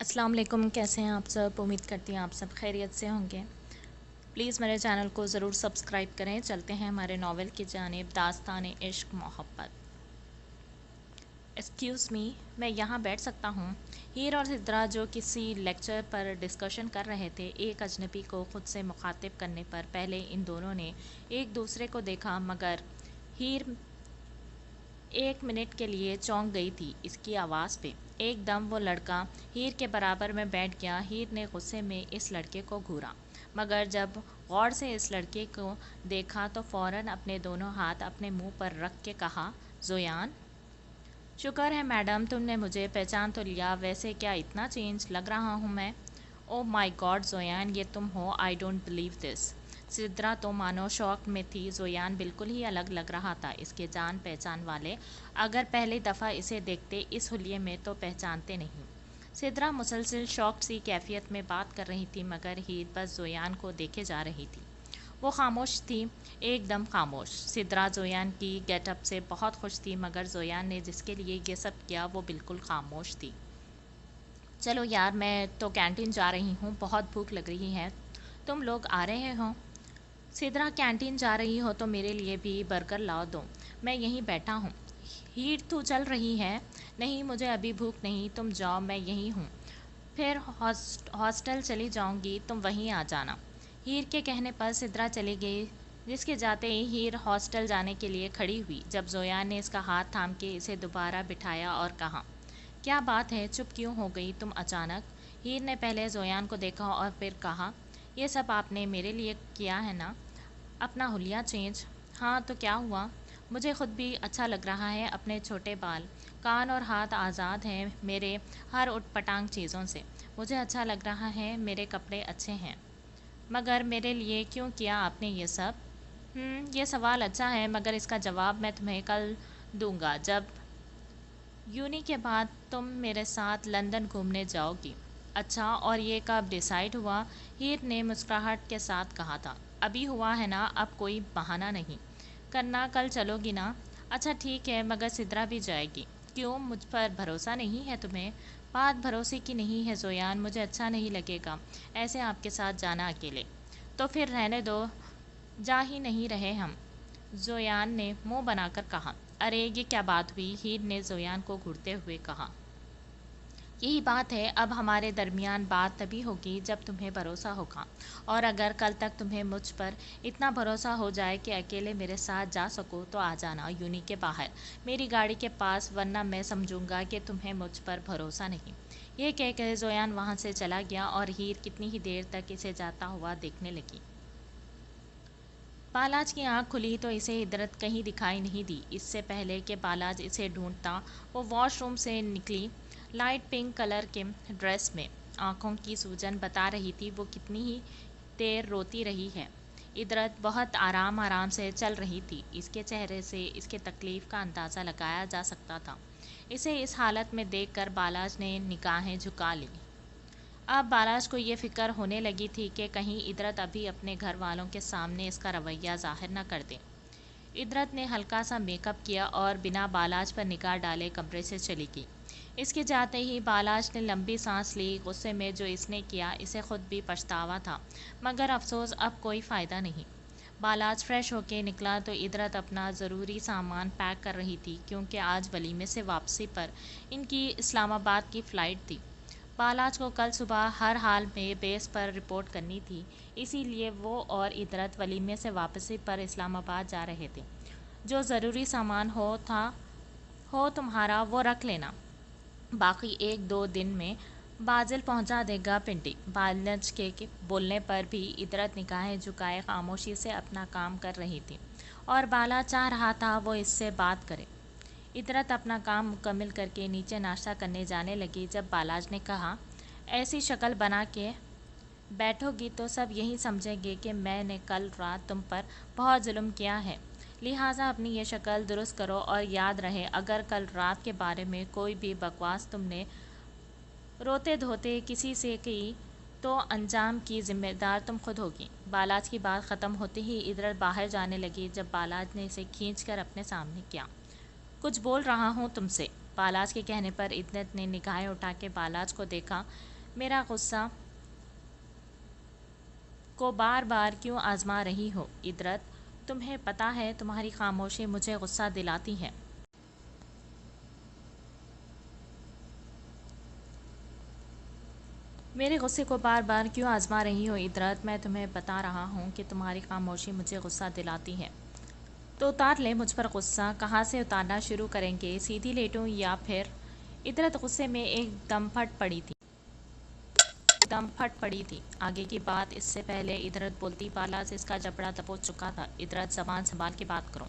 السلام علیکم، کیسے ہیں آپ سب؟ امید کرتی ہیں آپ سب خیریت سے ہوں گے۔ پلیز میرے چینل کو ضرور سبسکرائب کریں۔ چلتے ہیں ہمارے ناول کی جانب، داستان عشق محبت۔ ایکسکیوز می، میں یہاں بیٹھ سکتا ہوں؟ ہیر اور سدرا جو کسی لیکچر پر ڈسکشن کر رہے تھے، ایک اجنبی کو خود سے مخاطب کرنے پر پہلے ان دونوں نے ایک دوسرے کو دیکھا، مگر ہیر ایک منٹ کے لیے چونک گئی تھی اس کی آواز پہ۔ ایک دم وہ لڑکا ہیر کے برابر میں بیٹھ گیا۔ ہیر نے غصے میں اس لڑکے کو گھورا، مگر جب غور سے اس لڑکے کو دیکھا تو فوراً اپنے دونوں ہاتھ اپنے منہ پر رکھ کے کہا، زویان! شکر ہے میڈم، تم نے مجھے پہچان تو لیا، ویسے کیا اتنا چینج لگ رہا ہوں میں؟ او مائی گاڈ زویان، یہ تم ہو! I don't believe this! Sidra تو مانو شوق میں تھی۔ زویان بالکل ہی الگ لگ رہا تھا اس کے جان پہچان والے، اگر پہلی دفعہ اسے دیکھتے اس حلیے میں تو پہچانتے نہیں۔ سدرا مسلسل شاکڈ سی کیفیت میں بات کر رہی تھی، مگر ہیر بس زویان کو دیکھے جا رہی تھی۔ وہ خاموش تھی، ایک دم خاموش۔ سدرا زویان کی گیٹ اپ سے بہت خوش تھی، مگر زویان نے جس کے لیے یہ سب کیا وہ بالکل خاموش تھی۔ چلو یار، میں تو کینٹین جا رہی ہوں، بہت بھوک لگ رہی ہے، تم لوگ آ رہے ہو؟ سدرا کینٹین جا رہی ہو تو میرے لیے بھی برگر لاؤ دو، میں یہیں بیٹھا ہوں۔ ہیر تو چل رہی ہے، نہیں مجھے ابھی بھوک نہیں، تم جاؤ میں یہیں ہوں، پھر ہاسٹل چلی جاؤں گی، تم وہیں آ جانا۔ ہیر کے کہنے پر سدرا چلی گئی، جس کے جاتے ہی ہیر ہاسٹل جانے کے لیے کھڑی ہوئی، جب زویان نے اس کا ہاتھ تھام کے اسے دوبارہ بٹھایا اور کہا، کیا بات ہے، چپ کیوں ہو گئی تم اچانک؟ ہیر نے پہلے زویان کو دیکھا اور پھر کہا، یہ سب آپ نے میرے لیے کیا ہے نا؟ اپنا حلیہ چینج؟ ہاں تو کیا ہوا؟ مجھے خود بھی اچھا لگ رہا ہے، اپنے چھوٹے بال، کان اور ہاتھ آزاد ہیں میرے ہر اٹھ پٹانگ چیزوں سے، مجھے اچھا لگ رہا ہے، میرے کپڑے اچھے ہیں۔ مگر میرے لیے کیوں کیا آپ نے یہ سب؟ یہ سوال اچھا ہے، مگر اس کا جواب میں تمہیں کل دوں گا، جب یونی کے بعد تم میرے ساتھ لندن گھومنے جاؤ گی۔ اچھا، اور یہ کب ڈیسائیڈ ہوا؟ ہیر نے مسکراہٹ کے ساتھ کہا تھا، ابھی ہوا ہے نا، اب کوئی بہانہ نہیں کرنا، کل چلو گی نا؟ اچھا ٹھیک ہے، مگر سدرا بھی جائے گی۔ کیوں، مجھ پر بھروسہ نہیں ہے تمہیں؟ بات بھروسے کی نہیں ہے زویان، مجھے اچھا نہیں لگے گا ایسے آپ کے ساتھ جانا اکیلے۔ تو پھر رہنے دو، جا ہی نہیں رہے ہم، زویان نے منہ بنا کر کہا۔ ارے یہ کیا بات ہوئی؟ ہیر نے زویان کو گھورتے ہوئے کہا۔ یہی بات ہے، اب ہمارے درمیان بات تبھی ہوگی جب تمہیں بھروسہ ہوگا، اور اگر کل تک تمہیں مجھ پر اتنا بھروسہ ہو جائے کہ اکیلے میرے ساتھ جا سکو تو آ جانا یونی کے باہر، میری گاڑی کے پاس، ورنہ میں سمجھوں گا کہ تمہیں مجھ پر بھروسہ نہیں۔ یہ کہہ کے زویان وہاں سے چلا گیا اور ہیر کتنی ہی دیر تک اسے جاتا ہوا دیکھنے لگی۔ بالاج کی آنکھ کھلی تو اسے ادرت کہیں دکھائی نہیں دی۔ اس سے پہلے کہ بالاج اسے ڈھونڈتا، وہ واش روم سے نکلی، لائٹ پنک کلر کے ڈریس میں، آنکھوں کی سوجن بتا رہی تھی وہ کتنی ہی دیر روتی رہی ہے۔ ادرت بہت آرام سے چل رہی تھی، اس کے چہرے سے اس کے تکلیف کا اندازہ لگایا جا سکتا تھا۔ اسے اس حالت میں دیکھ کر بالاج نے نگاہیں جھکا لیں۔ اب بالاج کو یہ فکر ہونے لگی تھی کہ کہیں ادرت ابھی اپنے گھر والوں کے سامنے اس کا رویہ ظاہر نہ کر دے۔ ادرت نے ہلکا سا میک اپ کیا اور بنا بالاج پر نگاہ ڈالے کمرے سے چلی گئی۔ اس کے جاتے ہی بالاج نے لمبی سانس لی، غصے میں جو اس نے کیا اسے خود بھی پچھتاوا تھا، مگر افسوس اب کوئی فائدہ نہیں۔ بالاج فریش ہو کے نکلا تو ادرت اپنا ضروری سامان پیک کر رہی تھی، کیونکہ آج ولیمے سے واپسی پر ان کی اسلام آباد کی فلائٹ تھی۔ بالاج کو کل صبح ہر حال میں بیس پر رپورٹ کرنی تھی، اسی لیے وہ اور ادرت ولیمے سے واپسی پر اسلام آباد جا رہے تھے۔ جو ضروری سامان ہو تمہارا وہ رکھ لینا، باقی ایک دو دن میں بازل پہنچا دے گا پنڈی۔ بالاج کے بولنے پر بھی ادرت نگاہیں جھکائے خاموشی سے اپنا کام کر رہی تھی، اور بالاج چاہ رہا تھا وہ اس سے بات کرے۔ ادرت اپنا کام مکمل کر کے نیچے ناشتہ کرنے جانے لگی جب بالاج نے کہا، ایسی شکل بنا کے بیٹھو گی تو سب یہی سمجھیں گے کہ میں نے کل رات تم پر بہت ظلم کیا ہے، لہٰذا اپنی یہ شکل درست کرو، اور یاد رہے اگر کل رات کے بارے میں کوئی بھی بکواس تم نے روتے دھوتے کسی سے کی تو انجام کی ذمہ دار تم خود ہوگی۔ بالاج کی بات ختم ہوتے ہی ادرت باہر جانے لگی جب بالاج نے اسے کھینچ کر اپنے سامنے کیا۔ کچھ بول رہا ہوں تم سے۔ بالاج کے کہنے پر ادرت نے نگاہیں اٹھا کے بالاج کو دیکھا، میرا غصہ کو بار بار کیوں آزما رہی ہو ادرت؟ تمہیں پتہ ہے تمہاری خاموشی مجھے غصہ دلاتی ہے۔ میرے غصے کو بار بار کیوں آزما رہی ہو ادرت؟ میں تمہیں بتا رہا ہوں کہ تمہاری خاموشی مجھے غصہ دلاتی ہے۔ تو اتار لیں مجھ پر غصہ۔ کہاں سے اتارنا شروع کریں گے؟ سیدھی لیٹوں یا پھر؟ ادرت غصے میں ایک دم پھٹ پڑی تھی۔ آگے کی بات اس سے پہلے ادرت بولتی بالاج اس کا جبڑا دبوچ چکا تھا۔ ادرت زبان سنبھال کے بات کرو۔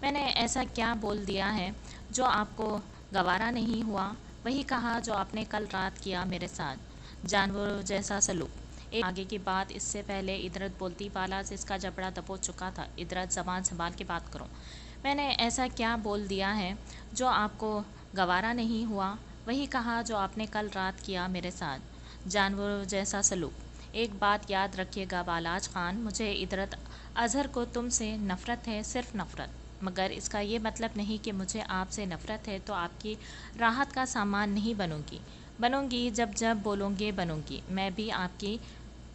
میں نے ایسا کیا بول دیا ہے جو آپ کو گوارا نہیں ہوا؟ وہی کہا جو آپ نے کل رات کیا میرے ساتھ، جانوروں جیسا سلوک۔ آگے کی بات اس سے پہلے ادرت بولتی بالاج اس کا جبڑا دبوچ چکا تھا۔ ادرت زبان سنبھال کے بات کرو۔ میں نے ایسا کیا بول دیا ہے جو آپ کو گوارا نہیں ہوا؟ وہی کہا جو آپ نے کل رات کیا میرے ساتھ، جانوروں جیسا سلوک۔ ایک بات یاد رکھیے گا بالاج خان، مجھے ادرت اظہر کو تم سے نفرت ہے، صرف نفرت۔ مگر اس کا یہ مطلب نہیں کہ مجھے آپ سے نفرت ہے تو آپ کی راحت کا سامان نہیں بنوں گی جب بولوں گے بنوں گی۔ میں بھی آپ کی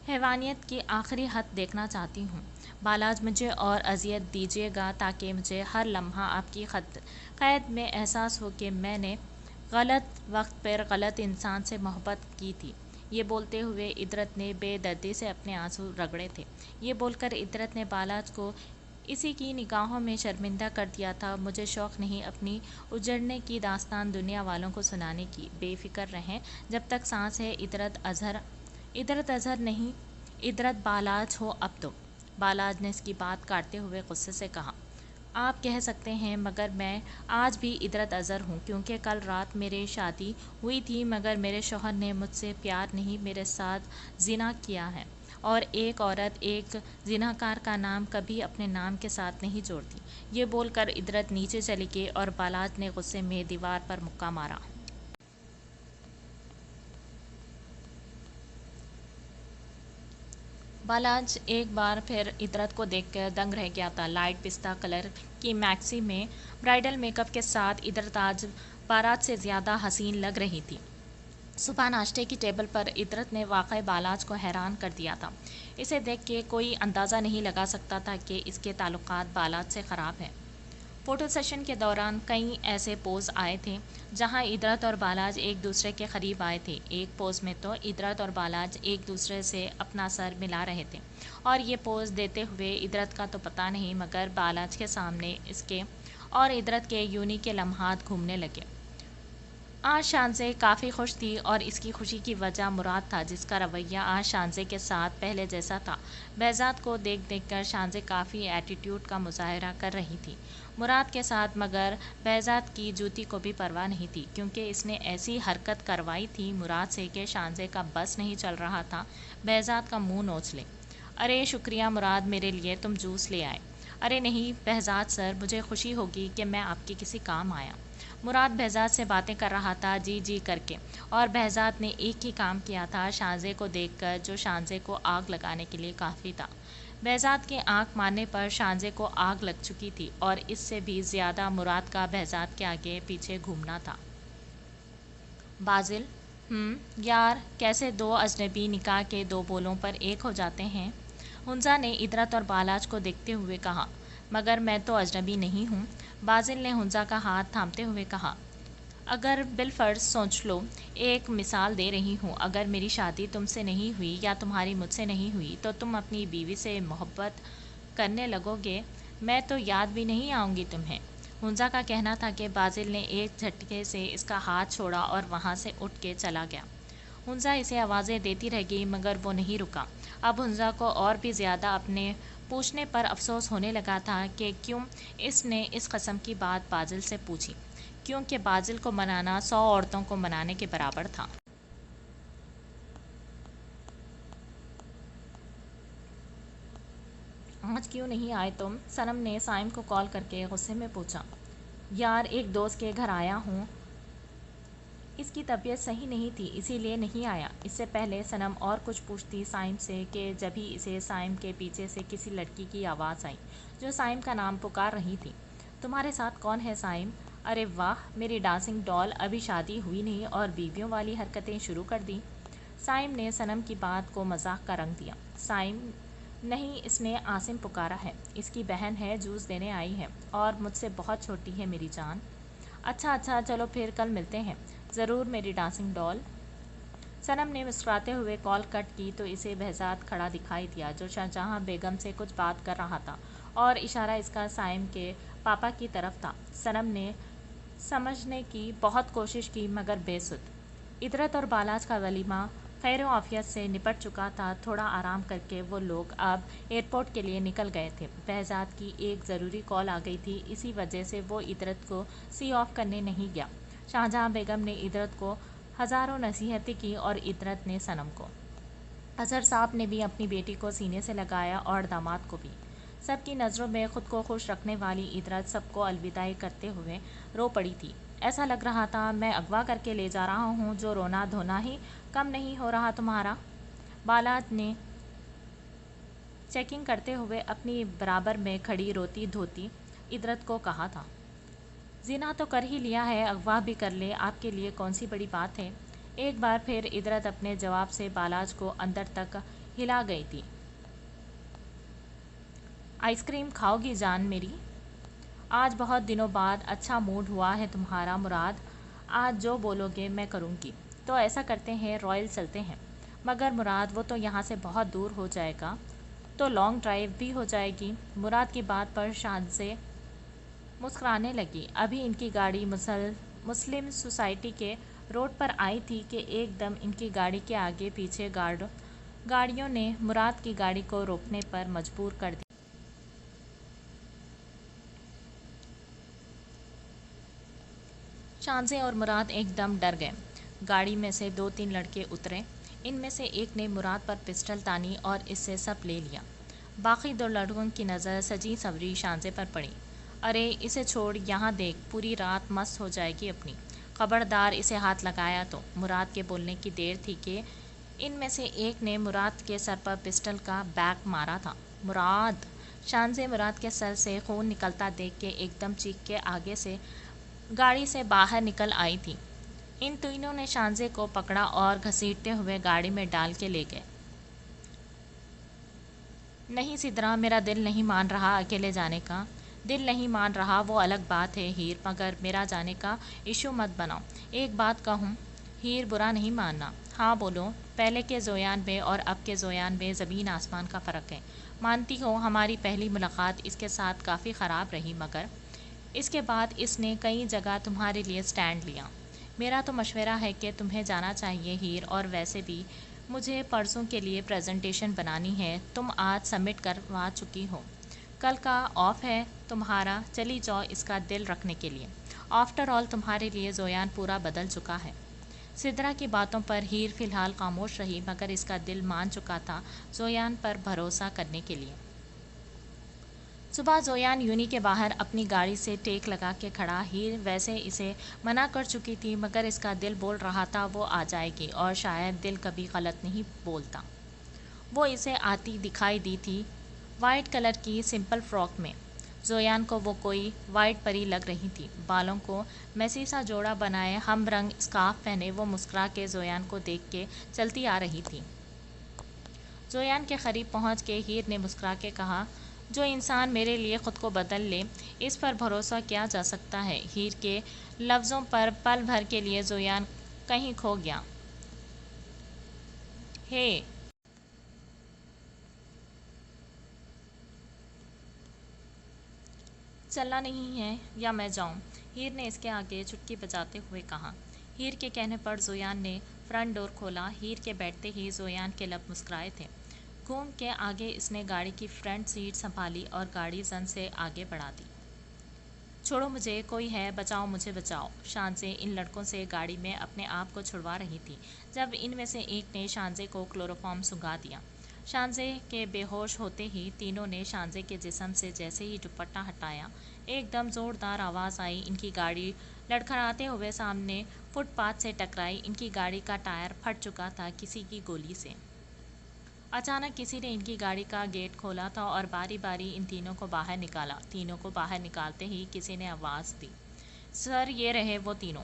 حیوانیت کی آخری حد دیکھنا چاہتی ہوں۔ بالاج مجھے اور اذیت دیجیے گا تاکہ مجھے ہر لمحہ آپ کی قید میں احساس ہو کہ میں نے غلط وقت پر غلط انسان سے محبت کی تھی۔ یہ بولتے ہوئے ادرت نے بے دردی سے اپنے آنسو رگڑے تھے۔ یہ بول کر ادرت نے بالاج کو اسی کی نگاہوں میں شرمندہ کر دیا تھا۔ مجھے شوق نہیں اپنی اجڑنے کی داستان دنیا والوں کو سنانے کی۔ بے فکر رہیں جب تک سانس ہے۔ ادرت اظہر نہیں، ادرت بالاج ہو اب تم۔ بالاج نے اس کی بات کاٹتے ہوئے غصے سے کہا۔ آپ کہہ سکتے ہیں مگر میں آج بھی ادرت اظہر ہوں، کیونکہ کل رات میری شادی ہوئی تھی مگر میرے شوہر نے مجھ سے پیار نہیں، میرے ساتھ زنا کیا ہے، اور ایک عورت ایک زناکار کا نام کبھی اپنے نام کے ساتھ نہیں جوڑتی۔ یہ بول کر ادرت نیچے چلی گئی اور بالاج نے غصے میں دیوار پر مکہ مارا۔ بالاج ایک بار پھر ادرت کو دیکھ کر دنگ رہ گیا تھا۔ لائٹ پستہ کلر کی میکسی میں برائڈل میک اپ کے ساتھ ادرت آج بارات سے زیادہ حسین لگ رہی تھی۔ صبح ناشتے کی ٹیبل پر ادرت نے واقعہ بالاج کو حیران کر دیا تھا۔ اسے دیکھ کے کوئی اندازہ نہیں لگا سکتا تھا کہ اس کے تعلقات بالاج سے خراب ہیں۔ فوٹو سیشن کے دوران کئی ایسے پوز آئے تھے جہاں ادرت اور بالاج ایک دوسرے کے قریب آئے تھے۔ ایک پوز میں تو ادرت اور بالاج ایک دوسرے سے اپنا سر ملا رہے تھے، اور یہ پوز دیتے ہوئے ادرت کا تو پتہ نہیں مگر بالاج کے سامنے اس کے اور ادرت کے یونی کے لمحات گھومنے لگے۔ آج شانزے کافی خوش تھی اور اس کی خوشی کی وجہ مراد تھا، جس کا رویہ آج شانزے کے ساتھ پہلے جیسا تھا۔ بہزاد کو دیکھ کر شانزے کافی ایٹیٹیوڈ کا مظاہرہ کر رہی تھی مراد کے ساتھ، مگر بہزاد کی جوتی کو بھی پرواہ نہیں تھی، کیونکہ اس نے ایسی حرکت کروائی تھی مراد سے کہ شانزے کا بس نہیں چل رہا تھا بہزاد کا منہ نوچ لے۔ ارے شکریہ مراد، میرے لیے تم جوس لے آئے۔ ارے نہیں بہزاد سر، مجھے خوشی ہوگی کہ میں آپ کے کسی کام آیا۔ مراد بہزاد سے باتیں کر رہا تھا جی جی کر کے، اور بہزاد نے ایک ہی کام کیا تھا شانزے کو دیکھ کر، جو شانزے کو آگ لگانے کے لیے کافی تھا۔ بہزاد کے آنکھ مارنے پر شانزے کو آگ لگ چکی تھی، اور اس سے بھی زیادہ مراد کا بہزاد کے آگے پیچھے گھومنا تھا۔ بازل یار، کیسے دو اجنبی نکاح کے دو بولوں پر ایک ہو جاتے ہیں؟ ہنزا نے ادرت اور بالاج کو دیکھتے ہوئے کہا۔ مگر میں تو اجنبی نہیں ہوں، بازل نے ہنزا کا ہاتھ تھامتے ہوئے کہا۔ اگر بالفرض سوچ لو، ایک مثال دے رہی ہوں، اگر میری شادی تم سے نہیں ہوئی یا تمہاری مجھ سے نہیں ہوئی تو تم اپنی بیوی سے محبت کرنے لگو گے؟ میں تو یاد بھی نہیں آؤں گی تمہیں۔ ہنزا کا کہنا تھا کہ بازل نے ایک جھٹکے سے اس کا ہاتھ چھوڑا اور وہاں سے اٹھ کے چلا گیا۔ ہنزا اسے آوازیں دیتی رہ گئی مگر وہ نہیں رکا۔ اب ہنزا کو اور بھی زیادہ اپنے پوچھنے پر افسوس ہونے لگا تھا کہ کیوں اس نے اس قسم کی بات بازل سے پوچھی، کیونکہ بازل کو منانا 100 عورتوں کو منانے کے برابر تھا۔ آج کیوں نہیں آئے تم؟ صنم نے سائم کو کال کر کے غصے میں پوچھا۔ یار ایک دوست کے گھر آیا ہوں، اس کی طبیعت صحیح نہیں تھی اسی لیے نہیں آیا۔ اس سے پہلے صنم اور کچھ پوچھتی سائم سے کہ جبھی اسے سائم کے پیچھے سے کسی لڑکی کی آواز آئی جو سائم کا نام پکار رہی تھی۔ تمہارے ساتھ کون ہے سائم؟ ارے واہ، میری ڈانسنگ ڈال ابھی شادی ہوئی نہیں اور بیویوں والی حرکتیں شروع کر دی۔ سائم نے صنم کی بات کو مذاق کا رنگ دیا۔ سائم نہیں، اس نے عاصم پکارا ہے، اس کی بہن ہے، جوس دینے آئی ہے اور مجھ سے بہت چھوٹی ہے میری جان۔ اچھا چلو پھر کل ملتے ہیں، ضرور میری ڈانسنگ ڈال۔ صنم نے مسکراتے ہوئے کال کٹ کی تو اسے بہزاد کھڑا دکھائی دیا جو شاہجہاں بیگم سے کچھ بات کر رہا تھا اور اشارہ اس کا سائم کے پاپا کی طرف تھا۔ صنم نے سمجھنے کی بہت کوشش کی مگر بے سود۔ ادرت اور بالاج کا ولیمہ خیر و عافیت سے نپٹ چکا تھا۔ تھوڑا آرام کر کے وہ لوگ اب ایئرپورٹ کے لیے نکل گئے تھے۔ بہزاد کی ایک ضروری کال آ گئی تھی، اسی وجہ سے وہ ادرت کو سی آف کرنے نہیں گیا۔ شاہجہاں بیگم نے ادرت کو ہزاروں نصیحتیں کی اور ادرت نے صنم کو۔ اظہر صاحب نے بھی اپنی بیٹی کو سینے سے لگایا اور داماد کو بھی۔ سب کی نظروں میں خود کو خوش رکھنے والی ادرت سب کو الوداعی کرتے ہوئے رو پڑی تھی۔ ایسا لگ رہا تھا میں اغوا کر کے لے جا رہا ہوں، جو رونا دھونا ہی کم نہیں ہو رہا تمہارا۔ بالاج نے چیکنگ کرتے ہوئے اپنی برابر میں کھڑی روتی دھوتی ادرت کو کہا تھا۔ زنا تو کر ہی لیا ہے، اغوا بھی کر لے، آپ کے لیے کون سی بڑی بات ہے۔ ایک بار پھر ادرت اپنے جواب سے بالاج کو اندر تک ہلا گئی تھی۔ آئس کریم کھاؤ گی جان میری؟ آج بہت دنوں بعد اچھا موڈ ہوا ہے تمہارا مراد، آج جو بولو گے میں کروں گی۔ تو ایسا کرتے ہیں، رائل چلتے ہیں۔ مگر مراد وہ تو یہاں سے بہت دور ہو جائے گا، تو لانگ ڈرائیو بھی ہو جائے گی۔ مراد کی بات پر شانزے مسکرانے لگی۔ ابھی ان کی گاڑی مسلم سوسائٹی کے روڈ پر آئی تھی کہ ایک دم ان کی گاڑی کے آگے پیچھے گاڑیوں نے مراد کی گاڑی کو روکنے پر مجبور کر دیا۔ شانزے اور مراد ایک دم ڈر گئے۔ گاڑی میں سے 2-3 لڑکے اترے، ان میں سے ایک نے مراد پر پسٹل تانی اور اس سے سب لے لیا۔ باقی 2 لڑکوں کی نظر سجی سنوری شانزے پر پڑی۔ ارے اسے چھوڑ، یہاں دیکھ، پوری رات مست ہو جائے گی اپنی، خبردار اسے ہاتھ لگایا تو۔ مراد کے بولنے کی دیر تھی کہ ان میں سے ایک نے مراد کے سر پر پسٹل کا بیک مارا تھا۔ مراد! شانزے مراد کے سر سے خون نکلتا دیکھ کے ایک دم چیخ کے آگے سے گاڑی سے باہر نکل آئی تھی۔ ان تینوں نے شانزے کو پکڑا اور گھسیٹتے ہوئے گاڑی میں ڈال کے لے گئے۔ نہیں سدرا، میرا دل نہیں مان رہا اکیلے جانے کا۔ دل نہیں مان رہا وہ الگ بات ہے ہیر، مگر میرا جانے کا ایشو مت بناؤ۔ ایک بات کہوں؟ ہیر برا نہیں ماننا۔ ہاں بولو۔ پہلے کے زویان میں اور اب کے زویان میں زمین آسمان کا فرق ہے۔ مانتی ہو ہماری پہلی ملاقات اس کے ساتھ کافی خراب رہی، مگر اس کے بعد اس نے کئی جگہ تمہارے لیے سٹینڈ لیا۔ میرا تو مشورہ ہے کہ تمہیں جانا چاہیے ہیر، اور ویسے بھی مجھے پرسوں کے لیے پریزنٹیشن بنانی ہے، تم آج سبمٹ کروا چکی ہو، کل کا آف ہے تمہارا، چلی جاؤ اس کا دل رکھنے کے لیے۔ آفٹر آل تمہارے لیے زویان پورا بدل چکا ہے۔ سدرا کی باتوں پر ہیر فی الحال خاموش رہی، مگر اس کا دل مان چکا تھا زویان پر بھروسہ کرنے کے لیے۔ صبح زویان یونی کے باہر اپنی گاڑی سے ٹیک لگا کے کھڑا۔ ہیر ویسے اسے منع کر چکی تھی، مگر اس کا دل بول رہا تھا وہ آ جائے گی، اور شاید دل کبھی غلط نہیں بولتا۔ وہ اسے آتی دکھائی دی تھی وائٹ کلر کی سمپل فراک میں۔ زویان کو وہ کوئی وائٹ پری لگ رہی تھی۔ بالوں کو میسی سا جوڑا بنائے، ہم رنگ اسکارف پہنے وہ مسکرا کے زویان کو دیکھ کے چلتی آ رہی تھی۔ زویان کے قریب پہنچ کے ہیر نے مسکرا کے کہا، جو انسان میرے لیے خود کو بدل لے اس پر بھروسہ کیا جا سکتا ہے۔ ہیر کے لفظوں پر پل بھر کے لیے زویان کہیں کھو گیا۔ ہے چلنا نہیں ہے یا میں جاؤں؟ ہیر نے اس کے آگے چٹکی بجاتے ہوئے کہا۔ ہیر کے کہنے پر زویان نے فرنٹ ڈور کھولا۔ ہیر کے بیٹھتے ہی زویان کے لب مسکرائے تھے۔ گھوم کے آگے اس نے گاڑی کی فرنٹ سیٹ سنبھالی اور گاڑی زن سے آگے بڑھا دی۔ چھوڑو مجھے، کوئی ہے، بچاؤ مجھے بچاؤ۔ شانزے ان لڑکوں سے گاڑی میں اپنے آپ کو چھڑوا رہی تھی جب ان میں سے ایک نے شانزے کو کلوروفارم سنگھا دیا۔ شانزے کے بے ہوش ہوتے ہی تینوں نے شانزے کے جسم سے جیسے ہی دوپٹہ ہٹایا، ایک دم زوردار آواز آئی۔ ان کی گاڑی لڑکھڑاتے ہوئے سامنے فٹ پاتھ سے ٹکرائی۔ ان کی گاڑی کا ٹائر پھٹ چکا تھا کسی کی گولی سے۔ اچانک کسی نے ان کی گاڑی کا گیٹ کھولا تھا اور باری باری ان تینوں کو باہر نکالا۔ تینوں کو باہر نکالتے ہی کسی نے آواز دی، سر یہ رہے وہ تینوں۔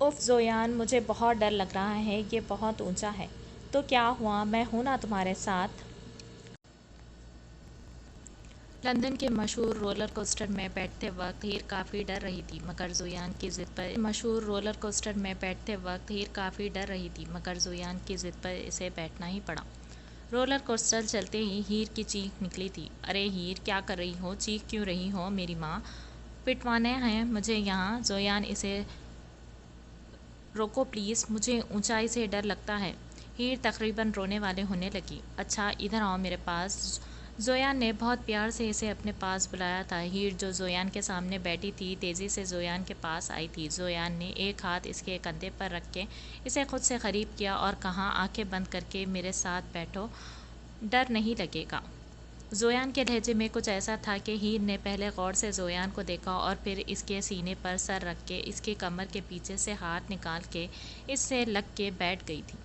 اف زویان، مجھے بہت ڈر لگ رہا ہے، یہ بہت اونچا ہے۔ تو کیا ہوا، میں ہوں نا تمہارے ساتھ۔ لندن کے مشہور رولر کوسٹر میں بیٹھتے وقت ہیر کافی ڈر رہی تھی، مگر زویان کی ضد پر اسے بیٹھنا ہی پڑا۔ رولر کوسٹر چلتے ہی ہیر کی چیخ نکلی تھی، ارے ہیر، کیا کر رہی ہو، چیخ کیوں رہی ہو، میری ماں پٹوانے ہیں مجھے یہاں۔ زویان، اسے روکو پلیز، مجھے اونچائی سے ڈر لگتا ہے۔ ہیر تقریباً رونے والے ہونے لگی۔ اچھا، ادھر آؤ میرے پاس۔ زویان نے بہت پیار سے اسے اپنے پاس بلایا تھا۔ ہیر، جو زویان کے سامنے بیٹھی تھی، تیزی سے زویان کے پاس آئی تھی۔ زویان نے ایک ہاتھ اس کے کندھے پر رکھ کے اسے خود سے قریب کیا اور کہا، آنکھیں بند کر کے میرے ساتھ بیٹھو، ڈر نہیں لگے گا۔ زویان کے لہجے میں کچھ ایسا تھا کہ ہیر نے پہلے غور سے زویان کو دیکھا اور پھر اس کے سینے پر سر رکھ کے اس کی کمر کے پیچھے سے ہاتھ نکال کے اس سے لگ کے بیٹھ گئی تھی۔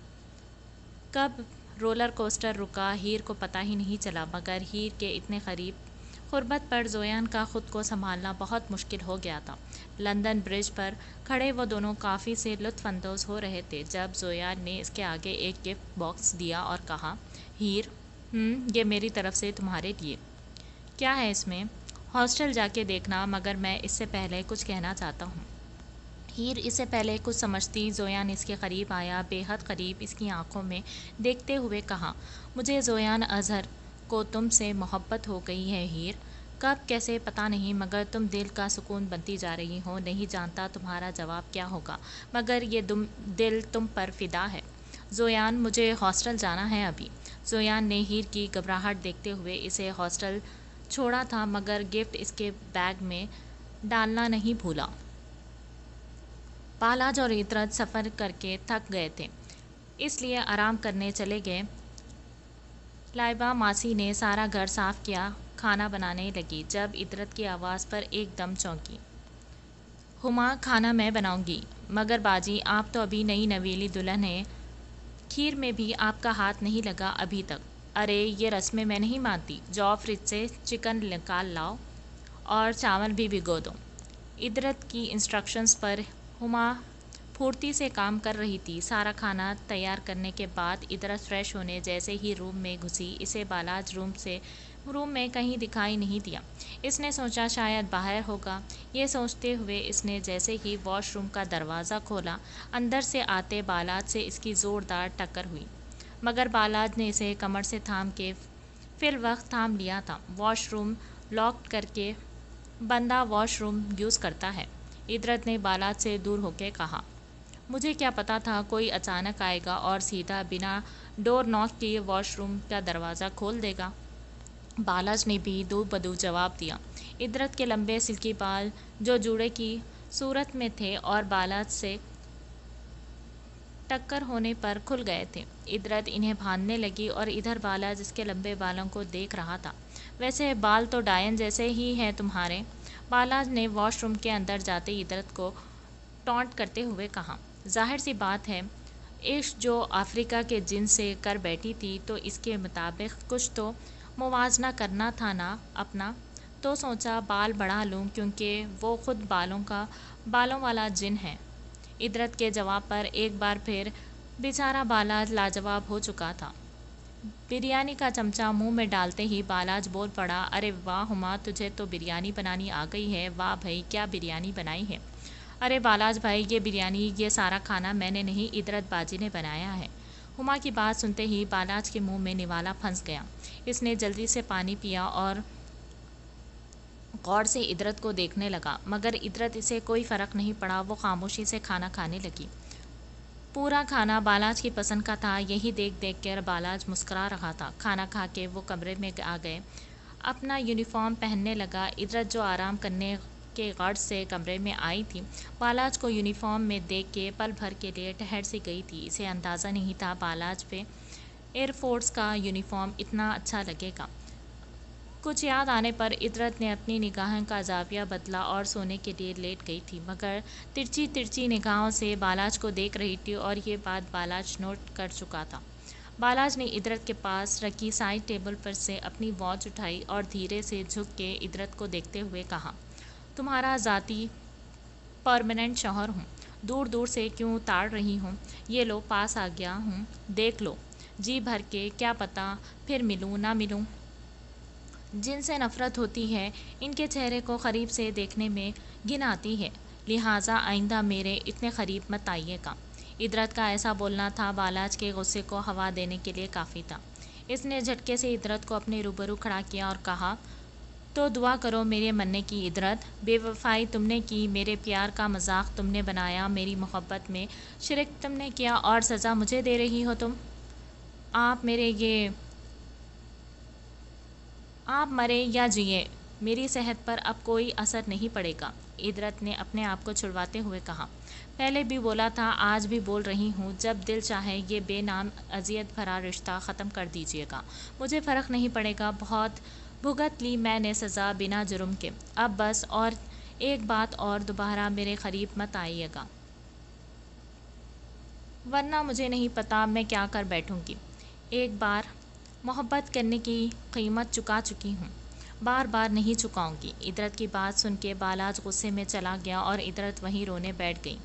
کب رولر کوسٹر رکا، ہیر کو پتہ ہی نہیں چلا، مگر ہیر کے اتنے قریب قربت پر زویان کا خود کو سنبھالنا بہت مشکل ہو گیا تھا۔ لندن برج پر کھڑے وہ دونوں کافی سے لطف اندوز ہو رہے تھے جب زویان نے اس کے آگے ایک گفٹ باکس دیا اور کہا، ہیر، یہ میری طرف سے تمہارے لیے۔ کیا ہے اس میں؟ ہاسٹل جا کے دیکھنا، مگر میں اس سے پہلے کچھ کہنا چاہتا ہوں۔ ہیر اس سے پہلے کچھ سمجھتی زویان اس کے قریب آیا، بے حد قریب اس کی آنکھوں میں دیکھتے ہوئے کہا، مجھے زویان اظہر کو تم سے محبت ہو گئی ہے ہیر۔ کب، کیسے، پتہ نہیں، مگر تم دل کا سکون بنتی جا رہی ہو۔ نہیں جانتا تمہارا جواب کیا ہوگا، مگر یہ دل تم پر فدا ہے۔ زویان، مجھے ہاسٹل جانا ہے ابھی۔ زویان نے ہیر کی گھبراہٹ دیکھتے ہوئے اسے ہاسٹل چھوڑا تھا، مگر گفٹ اس کے بیگ میں ڈالنا نہیں بھولا۔ بالاج اور ادرت سفر کر کے تھک گئے تھے، اس لیے آرام کرنے چلے گئے۔ لائبہ ماسی نے سارا گھر صاف کیا، کھانا بنانے لگی، جب ادرت کی آواز پر ایک دم چونکی۔ ہما، کھانا میں بناؤں گی۔ مگر باجی، آپ تو ابھی نئی نویلی دلہن ہیں، کھیر میں بھی آپ کا ہاتھ نہیں لگا ابھی تک۔ ارے، یہ رسمیں میں نہیں مانتی۔ جاؤ فریج سے چکن نکال لاؤ اور چاول بھی بھگو دو۔ ادرت کی انسٹرکشنز پر ہما پھرتی سے کام کر رہی تھی۔ سارا کھانا تیار کرنے کے بعد ادرت فریش ہونے جیسے ہی روم میں گھسی، اسے بالاج روم میں کہیں دکھائی نہیں دیا۔ اس نے سوچا شاید باہر ہوگا۔ یہ سوچتے ہوئے اس نے جیسے ہی واش روم کا دروازہ کھولا، اندر سے آتے بالاج سے اس کی زوردار ٹکر ہوئی، مگر بالاج نے اسے کمر سے تھام کے فی الوقت تھام لیا تھا۔ واش روم لاک کر کے بندہ واش روم یوز کرتا ہے، ادرت نے بالاج سے دور ہو کے کہا۔ مجھے کیا پتا تھا کوئی اچانک آئے گا اور سیدھا بنا ڈور ناک کیے واش روم کا دروازہ کھول دے گا۔ بالاج نے بھی دو بدو جواب دیا۔ ادرت کے لمبے سلکی بال جو جوڑے کی صورت میں تھے اور بالاج سے ٹکر ہونے پر کھل گئے تھے۔ ادرت انہیں باندھنے لگی اور ادھر بالاج اس کے لمبے بالوں کو دیکھ رہا تھا۔ ویسے بال تو ڈائن جیسے ہی ہیں تمہارے، بالاج نے واش روم کے اندر جاتے ادرت کو ٹانٹ کرتے ہوئے کہا۔ ظاہر سی بات ہے، عشق جو افریقہ کے جن سے کر بیٹھی تھی تو اس کے مطابق کچھ تو موازنہ کرنا تھا نا اپنا، تو سوچا بال بڑھا لوں کیونکہ وہ خود بالوں والا جن ہے۔ ادرت کے جواب پر ایک بار پھر بیچارہ بالاج لاجواب ہو چکا تھا۔ بریانی کا چمچہ منہ میں ڈالتے ہی بالاج بول پڑا، ارے واہ ہما، تجھے تو بریانی بنانی آ گئی ہے، واہ بھائی، کیا بریانی بنائی ہے۔ ارے بالاج بھائی، یہ بریانی، یہ سارا کھانا میں نے نہیں، ادرت باجی نے بنایا ہے۔ ہما کی بات سنتے ہی بالاج کے منہ میں نوالا پھنس گیا۔ اس نے جلدی سے پانی پیا اور غور سے ادرت کو دیکھنے لگا، مگر ادرت اسے کوئی فرق نہیں پڑا، وہ خاموشی سے کھانا کھانے لگی۔ پورا کھانا بالاج کی پسند کا تھا، یہی دیکھ دیکھ کر بالاج مسکرا رہا تھا۔ کھانا کھا کے وہ کمرے میں آ گئے، اپنا یونیفارم پہننے لگا۔ ادرت جو آرام کرنے کے غرض سے کمرے میں آئی تھی، بالاج کو یونیفارم میں دیکھ کے پل بھر کے لیے ٹھہر سی گئی تھی۔ اسے اندازہ نہیں تھا بالاج پہ ایئر فورس کا یونیفارم اتنا اچھا لگے گا۔ کچھ یاد آنے پر ادرت نے اپنی نگاہوں کا زاویہ بدلا اور سونے کے لیے لیٹ گئی تھی، مگر ترچھی ترچھی نگاہوں سے بالاج کو دیکھ رہی تھی اور یہ بات بالاج نوٹ کر چکا تھا۔ بالاج نے ادرت کے پاس رکھی سائڈ ٹیبل پر سے اپنی واچ اٹھائی اور دھیرے سے جھک کے ادرت کو دیکھتے ہوئے کہا، تمہارا ذاتی پرماننٹ شوہر ہوں۔ دور دور سے کیوں تاڑ رہی ہوں؟ یہ لو پاس آ گیا ہوں، دیکھ لو جی بھر کے، کیا پتہ پھر ملوں نہ ملوں۔ جن سے نفرت ہوتی ہے ان کے چہرے کو قریب سے دیکھنے میں گھن آتی ہے، لہٰذا آئندہ میرے اتنے قریب مت آئیے گا۔ ادرت کا ایسا بولنا تھا بالاج کے غصے کو ہوا دینے کے لیے کافی تھا۔ اس نے جھٹکے سے ادرت کو اپنے روبرو کھڑا کیا اور کہا، تو دعا کرو میرے مرنے کی ادرت، بے وفائی تم نے کی، میرے پیار کا مذاق تم نے بنایا، میری محبت میں شرک تم نے کیا اور سزا مجھے دے رہی ہو تم۔ آپ مرے یا جیے میری صحت پر اب کوئی اثر نہیں پڑے گا۔ ادرت نے اپنے آپ کو چھڑواتے ہوئے کہا، پہلے بھی بولا تھا آج بھی بول رہی ہوں، جب دل چاہے یہ بے نام اذیت بھرا رشتہ ختم کر دیجیے گا، مجھے فرق نہیں پڑے گا۔ بہت بھگت لی میں نے سزا بنا جرم کے، اب بس اور ایک بات اور، دوبارہ میرے قریب مت آئیے گا، ورنہ مجھے نہیں پتا میں کیا کر بیٹھوں گی۔ ایک بار محبت کرنے کی قیمت چکا چکی ہوں، بار بار نہیں چکاؤں گی۔ ادرت کی بات سن کے بالاج غصے میں چلا گیا اور ادرت وہیں رونے بیٹھ گئی۔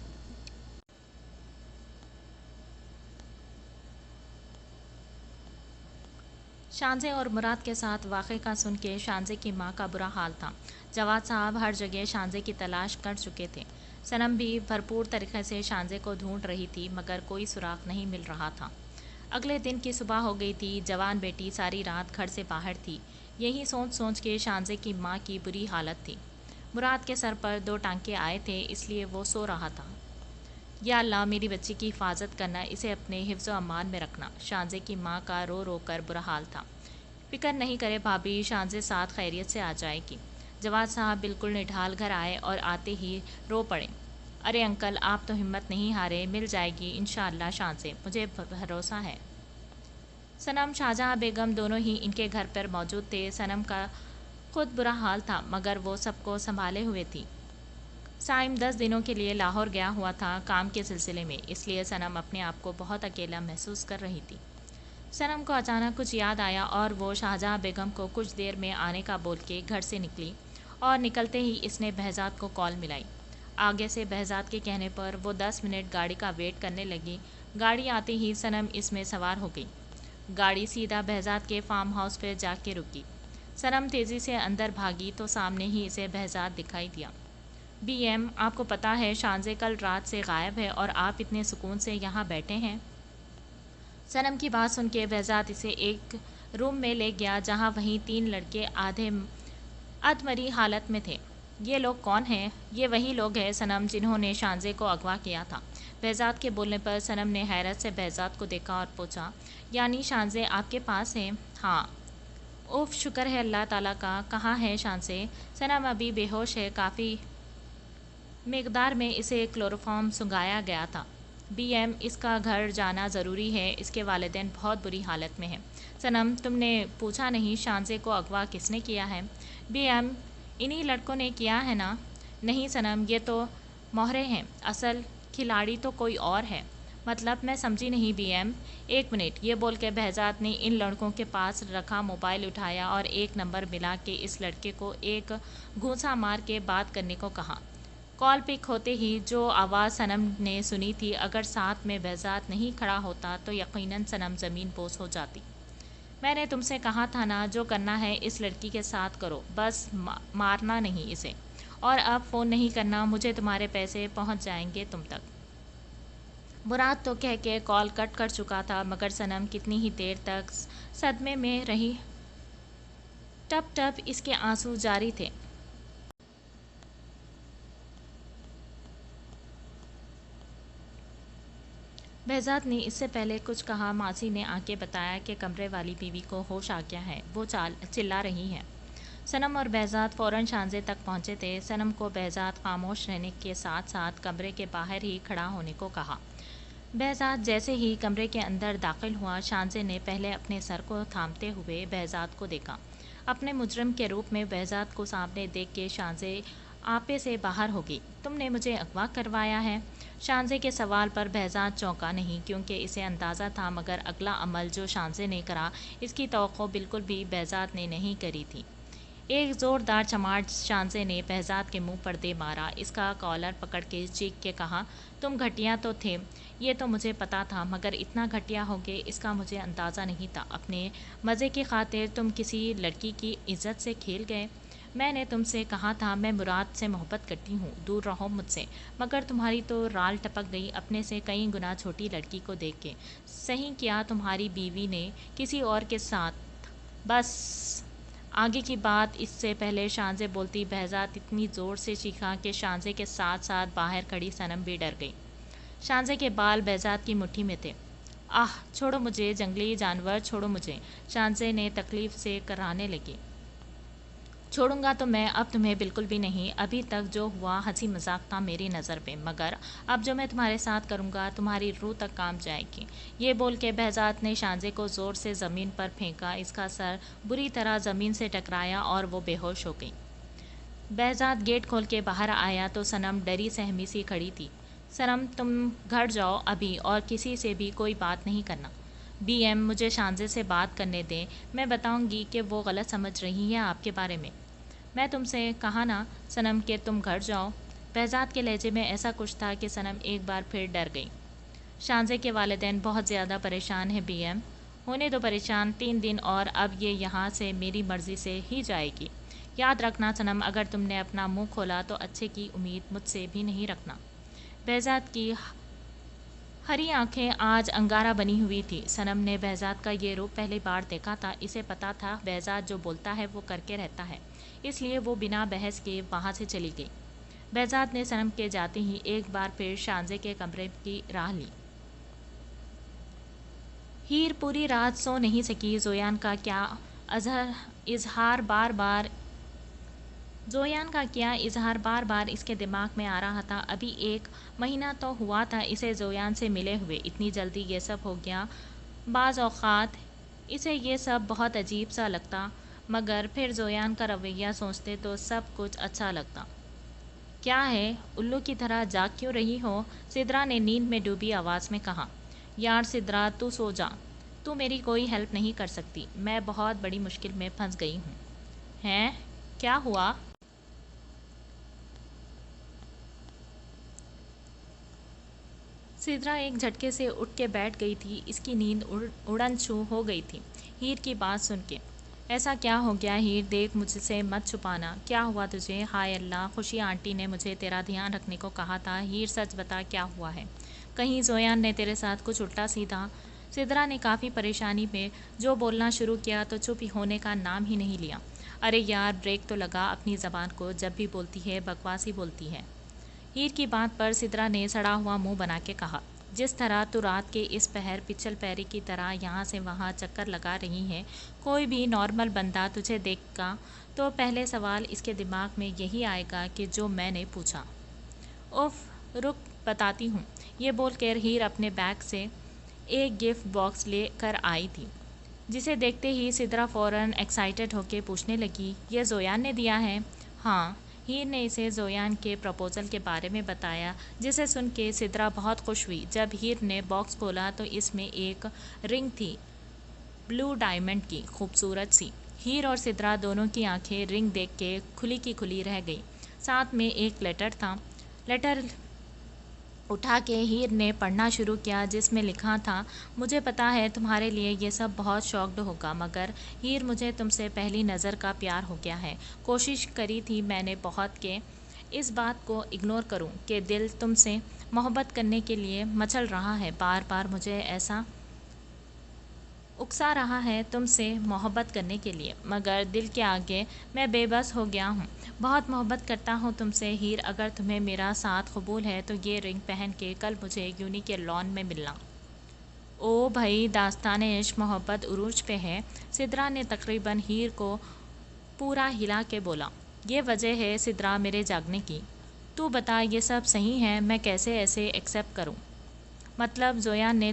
شانزے اور مراد کے ساتھ واقعے کا سن کے شانزے کی ماں کا برا حال تھا۔ جواد صاحب ہر جگہ شانزے کی تلاش کر چکے تھے۔ صنم بھی بھرپور طریقے سے شانزے کو ڈھونڈ رہی تھی مگر کوئی سراغ نہیں مل رہا تھا۔ اگلے دن کی صبح ہو گئی تھی، جوان بیٹی ساری رات گھر سے باہر تھی۔ یہی سوچ سوچ کے شانزے کی ماں کی بری حالت تھی۔ مراد کے سر پر 2 ٹانکے آئے تھے، اس لیے وہ سو رہا تھا۔ یا اللہ میری بچی کی حفاظت کرنا، اسے اپنے حفظ و امان میں رکھنا۔ شانزے کی ماں کا رو رو کر برا حال تھا۔ فکر نہیں کرے بھابھی، شانزے ساتھ خیریت سے آ جائے گی۔ جواد صاحب بالکل نڈھال گھر آئے اور آتے ہی رو پڑے، ارے انکل آپ تو ہمت نہیں ہارے، مل جائے گی انشاءاللہ شانزے، مجھے بھروسہ ہے۔ صنم، شاہجہاں بیگم دونوں ہی ان کے گھر پر موجود تھے۔ صنم کا خود برا حال تھا مگر وہ سب کو سنبھالے ہوئے تھی۔ سائم 10 دنوں کے لیے لاہور گیا ہوا تھا کام کے سلسلے میں، اس لیے صنم اپنے آپ کو بہت اکیلا محسوس کر رہی تھی۔ صنم کو اچانک کچھ یاد آیا اور وہ شاہجہاں بیگم کو کچھ دیر میں آنے کا بول کے گھر سے نکلی اور نکلتے ہی اس نے بہزاد کو کال ملائی۔ آگے سے بہزاد کے کہنے پر وہ 10 منٹ گاڑی کا ویٹ کرنے لگی۔ گاڑی آتے ہی صنم اس میں سوار ہو گئی۔ گاڑی سیدھا بہزاد کے فارم ہاؤس پہ جا کے رکی۔ صنم تیزی سے اندر بھاگی تو سامنے ہی اسے بہزاد دکھائی دیا۔ بی ایم، آپ کو پتہ ہے شانزے کل رات سے غائب ہے اور آپ اتنے سکون سے یہاں بیٹھے ہیں؟ صنم کی بات سن کے بہزاد اسے ایک روم میں لے گیا جہاں وہیں 3 لڑکے آدھے ادمری حالت میں تھے۔ یہ لوگ کون ہیں؟ یہ وہی لوگ ہیں صنم جنہوں نے شانزے کو اغوا کیا تھا۔ بہزاد کے بولنے پر صنم نے حیرت سے بہزاد کو دیکھا اور پوچھا، یعنی شانزے آپ کے پاس ہے؟ ہاں۔ اوف، شکر ہے اللہ تعالیٰ کا، کہاں ہے شانزے؟ صنم ابھی بے ہوش ہے، کافی مقدار میں اسے کلوروفارم سنگھایا گیا تھا۔ بی ایم، اس کا گھر جانا ضروری ہے، اس کے والدین بہت بری حالت میں ہیں۔ صنم، تم نے پوچھا نہیں شانزے کو اغوا کس نے کیا ہے؟ بی ایم، انہی لڑکوں نے کیا ہے نا؟ نہیں صنم، یہ تو مہرے ہیں، اصل کھلاڑی تو کوئی اور ہے۔ مطلب میں سمجھی نہیں بی ایم۔ 1 منٹ، یہ بول کے بہزاد نے ان لڑکوں کے پاس رکھا موبائل اٹھایا اور ایک نمبر ملا کے اس لڑکے کو ایک گھونسا مار کے بات کرنے کو کہا۔ کال پک ہوتے ہی جو آواز صنم نے سنی تھی، اگر ساتھ میں بہزاد نہیں کھڑا ہوتا تو یقیناً صنم زمین بوس ہو جاتی۔ میں نے تم سے کہا تھا نا، جو کرنا ہے اس لڑکی کے ساتھ کرو، بس مارنا نہیں اسے، اور اب فون نہیں کرنا، مجھے تمہارے پیسے پہنچ جائیں گے تم تک۔ مراد تو کہہ کے کال کٹ کر چکا تھا مگر صنم کتنی ہی دیر تک صدمے میں رہی، ٹپ ٹپ اس کے آنسو جاری تھے۔ بہزاد نے اس سے پہلے کچھ کہا، ماسی نے آ کے بتایا کہ کمرے والی بیوی کو ہوش آ گیا ہے، وہ چلا رہی ہے۔ صنم اور بہزاد فوراً شانزے تک پہنچے تھے۔ صنم کو بہزاد خاموش رہنے کے ساتھ ساتھ کمرے کے باہر ہی کھڑا ہونے کو کہا۔ بہزاد جیسے ہی کمرے کے اندر داخل ہوا، شانزے نے پہلے اپنے سر کو تھامتے ہوئے بہزاد کو دیکھا۔ اپنے مجرم کے روپ میں بہزاد کو سامنے دیکھ کے شانزے آپے سے باہر ہو گئی۔ تم نے مجھے اغوا کروایا ہے؟ شانزے کے سوال پر بہزاد چونکا نہیں کیونکہ اسے اندازہ تھا مگر اگلا عمل جو شانزے نے کرا اس کی توقع بالکل بھی بہزاد نے نہیں کری تھی۔ ایک زوردار چماٹ شانزے نے بہزاد کے منہ پر دے مارا۔ اس کا کالر پکڑ کے چیخ کے کہا، تم گھٹیا تو تھے، یہ تو مجھے پتا تھا، مگر اتنا گھٹیا ہوگے اس کا مجھے اندازہ نہیں تھا۔ اپنے مزے کی خاطر تم کسی لڑکی کی عزت سے کھیل گئے۔ میں نے تم سے کہا تھا میں مراد سے محبت کرتی ہوں، دور رہو مجھ سے، مگر تمہاری تو رال ٹپک گئی اپنے سے کئی گنا چھوٹی لڑکی کو دیکھ کے۔ صحیح کیا تمہاری بیوی نے کسی اور کے ساتھ۔ بس آگے کی بات اس سے پہلے شانزے بولتی بہزاد اتنی زور سے چیخا کہ شانزے کے ساتھ ساتھ باہر کھڑی صنم بھی ڈر گئی۔ شانزے کے بال بہزاد کی مٹھی میں تھے۔ آہ چھوڑو مجھے جنگلی جانور، چھوڑو مجھے، شانزے نے تکلیف سے کرانے لگی۔ چھوڑوں گا تو میں اب تمہیں بالکل بھی نہیں، ابھی تک جو ہوا ہنسی مذاق تھا میری نظر پہ، مگر اب جو میں تمہارے ساتھ کروں گا تمہاری روح تک کام جائے گی۔ یہ بول کے بہزاد نے شانزے کو زور سے زمین پر پھینکا، اس کا سر بری طرح زمین سے ٹکرایا اور وہ بے ہوش ہو گئی۔ بہزاد گیٹ کھول کے باہر آیا تو صنم ڈری سہمی سی کھڑی تھی۔ صنم تم گھر جاؤ ابھی، اور کسی سے بھی کوئی بات نہیں کرنا۔ بی ایم مجھے شانزے سے بات کرنے دیں، میں بتاؤں گی کہ وہ غلط سمجھ رہی ہے آپ کے بارے میں۔ میں تم سے کہا نا صنم کہ تم گھر جاؤ۔ بہزاد کے لہجے میں ایسا کچھ تھا کہ صنم ایک بار پھر ڈر گئی۔ شانزے کے والدین بہت زیادہ پریشان ہیں بی ایم۔ ہونے دو پریشان، 3 دن اور اب یہ یہاں سے میری مرضی سے ہی جائے گی۔ یاد رکھنا صنم اگر تم نے اپنا منہ کھولا تو اچھے کی امید مجھ سے بھی نہیں رکھنا۔ بہزاد کی ہری آنکھیں آج انگارہ بنی ہوئی تھی۔ صنم نے بہزاد کا یہ روپ پہلی بار دیکھا تھا، اسے پتا تھا بہزاد جو بولتا ہے وہ کر کے رہتا ہے، اس لیے وہ بنا بحث کے وہاں سے چلی گئی۔ بہزاد نے صنم کے جاتے ہی ایک بار پھر شانزے کے کمرے کی راہ لی۔ ہیر پوری رات سو نہیں سکی۔ زویان کا کیا اظہار بار بار اس کے دماغ میں آ رہا تھا۔ ابھی 1 مہینہ تو ہوا تھا اسے زویان سے ملے ہوئے، اتنی جلدی یہ سب ہو گیا۔ بعض اوقات اسے یہ سب بہت عجیب سا لگتا، مگر پھر زویان کا رویہ سوچتے تو سب کچھ اچھا لگتا۔ کیا ہے، الو کی طرح جاگ کیوں رہی ہو؟ سدرا نے نیند میں ڈوبی آواز میں کہا۔ یار سدرا تو سو جا، تو میری کوئی ہیلپ نہیں کر سکتی، میں بہت بڑی مشکل میں پھنس گئی ہوں۔ ہیں؟ کیا ہوا؟ سدرا ایک جھٹکے سے اٹھ کے بیٹھ گئی تھی، اس کی نیند اڑن چھو ہو گئی تھی ہیر کی بات سن کے۔ ایسا کیا ہو گیا ہیر؟ دیکھ مجھ سے مت چھپانا، کیا ہوا تجھے؟ ہائے اللہ، خوشی آنٹی نے مجھے تیرا دھیان رکھنے کو کہا تھا۔ ہیر سچ بتا کیا ہوا ہے؟ کہیں زویان نے تیرے ساتھ کچھ الٹا سیدھا؟ سدرا نے کافی پریشانی میں جو بولنا شروع کیا تو چپ ہونے کا نام ہی نہیں لیا۔ ارے یار بریک تو لگا اپنی زبان کو، جب بھی بولتی ہے بکواس ہی بولتی ہے۔ ہیر کی بات پر سدرا نے سڑا ہوا منہ بنا کے کہا، جس طرح تو رات کے اس پہر پچل پیری کی طرح یہاں سے وہاں چکر لگا رہی ہے، کوئی بھی نارمل بندہ تجھے دیکھ گا تو پہلے سوال اس کے دماغ میں یہی آئے گا کہ جو میں نے پوچھا۔ اف رک بتاتی ہوں، یہ بول کر ہیر اپنے بیگ سے ایک گفٹ باکس لے کر آئی تھی، جسے دیکھتے ہی سدرا فوراً ایکسائٹڈ ہو کے پوچھنے لگی، یہ زویان نے دیا ہے؟ ہاں۔ ہیر نے اسے زویان کے پرپوزل کے بارے میں بتایا، جسے سن کے سدرا بہت خوش ہوئی۔ جب ہیر نے باکس کھولا تو اس میں ایک رنگ تھی، بلو ڈائمنڈ کی، خوبصورت سی۔ ہیر اور سدرا دونوں کی آنکھیں رنگ دیکھ کے کھلی کی کھلی رہ گئی۔ ساتھ میں ایک لیٹر تھا۔ لیٹر اٹھا کے ہیر نے پڑھنا شروع کیا، جس میں لکھا تھا، مجھے پتا ہے تمہارے لیے یہ سب بہت شاکڈ ہوگا، مگر ہیر مجھے تم سے پہلی نظر کا پیار ہو گیا ہے۔ کوشش کری تھی میں نے بہت کہ اس بات کو اگنور کروں کہ دل تم سے محبت کرنے کے لیے مچل رہا ہے، بار بار مجھے ایسا اکسا رہا ہے تم سے محبت کرنے کے لیے، مگر دل کے آگے میں بے بس ہو گیا ہوں۔ بہت محبت کرتا ہوں تم سے ہیر، اگر تمہیں میرا ساتھ قبول ہے تو یہ رنگ پہن کے کل مجھے یونی کے لان میں ملنا۔ او بھائی، داستان عشق محبت عروج پہ ہے، سدرا نے تقریباً ہیر کو پورا ہلا کے بولا۔ یہ وجہ ہے سدرا میرے جاگنے کی۔ تو بتا یہ سب صحیح ہے، میں کیسے ایسے ایکسیپٹ کروں؟ مطلب زویان نے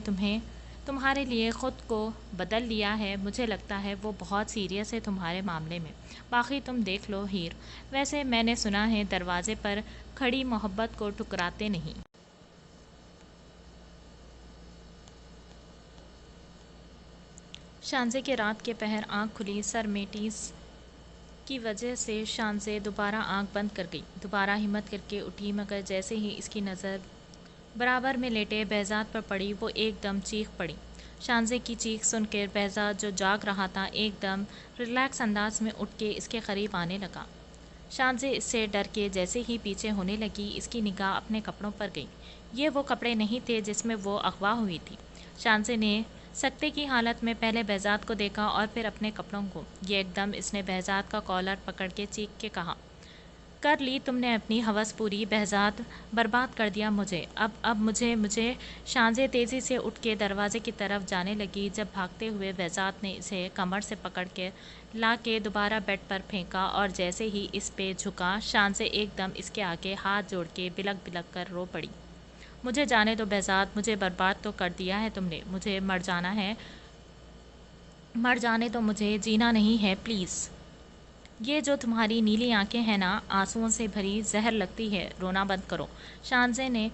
تمہارے لیے خود کو بدل لیا ہے؟ مجھے لگتا ہے وہ بہت سیریس ہے تمہارے معاملے میں، باقی تم دیکھ لو ہیر۔ ویسے میں نے سنا ہے دروازے پر کھڑی محبت کو ٹھکراتے نہیں۔ شانزے کے رات کے پہر آنکھ کھلی، سر میں ٹیس کی وجہ سے شانزے دوبارہ آنکھ بند کر گئی، دوبارہ ہمت کر کے اٹھی، مگر جیسے ہی اس کی نظر برابر میں لیٹے بہزاد پر پڑی وہ ایک دم چیخ پڑی۔ شانزے کی چیخ سن کر بہزاد جو جاگ رہا تھا ایک دم ریلیکس انداز میں اٹھ کے اس کے قریب آنے لگا۔ شانزے اس سے ڈر کے جیسے ہی پیچھے ہونے لگی، اس کی نگاہ اپنے کپڑوں پر گئی۔ یہ وہ کپڑے نہیں تھے جس میں وہ اغوا ہوئی تھی۔ شانزے نے سکتے کی حالت میں پہلے بہزاد کو دیکھا اور پھر اپنے کپڑوں کو۔ یہ ایک دم اس نے بہزاد کا کالر پکڑ کے چیخ کے کہا، کر لی تم نے اپنی ہوس پوری بہزاد، برباد کر دیا مجھے، اب مجھے۔ شانزے تیزی سے اٹھ کے دروازے کی طرف جانے لگی جب بھاگتے ہوئے بہزاد نے اسے کمر سے پکڑ کے لا کے دوبارہ بیڈ پر پھینکا اور جیسے ہی اس پہ جھکا، شانزے ایک دم اس کے آگے ہاتھ جوڑ کے بلک بلک کر رو پڑی۔ مجھے جانے دو بہزاد، مجھے برباد تو کر دیا ہے تم نے، مجھے مر جانا ہے، مر جانے دو مجھے، جینا نہیں ہے پلیز۔ یہ جو تمہاری نیلی آنکھیں ہیں نا، آنسوؤں سے بھری زہر لگتی ہے، رونا بند کرو۔ شانزے نے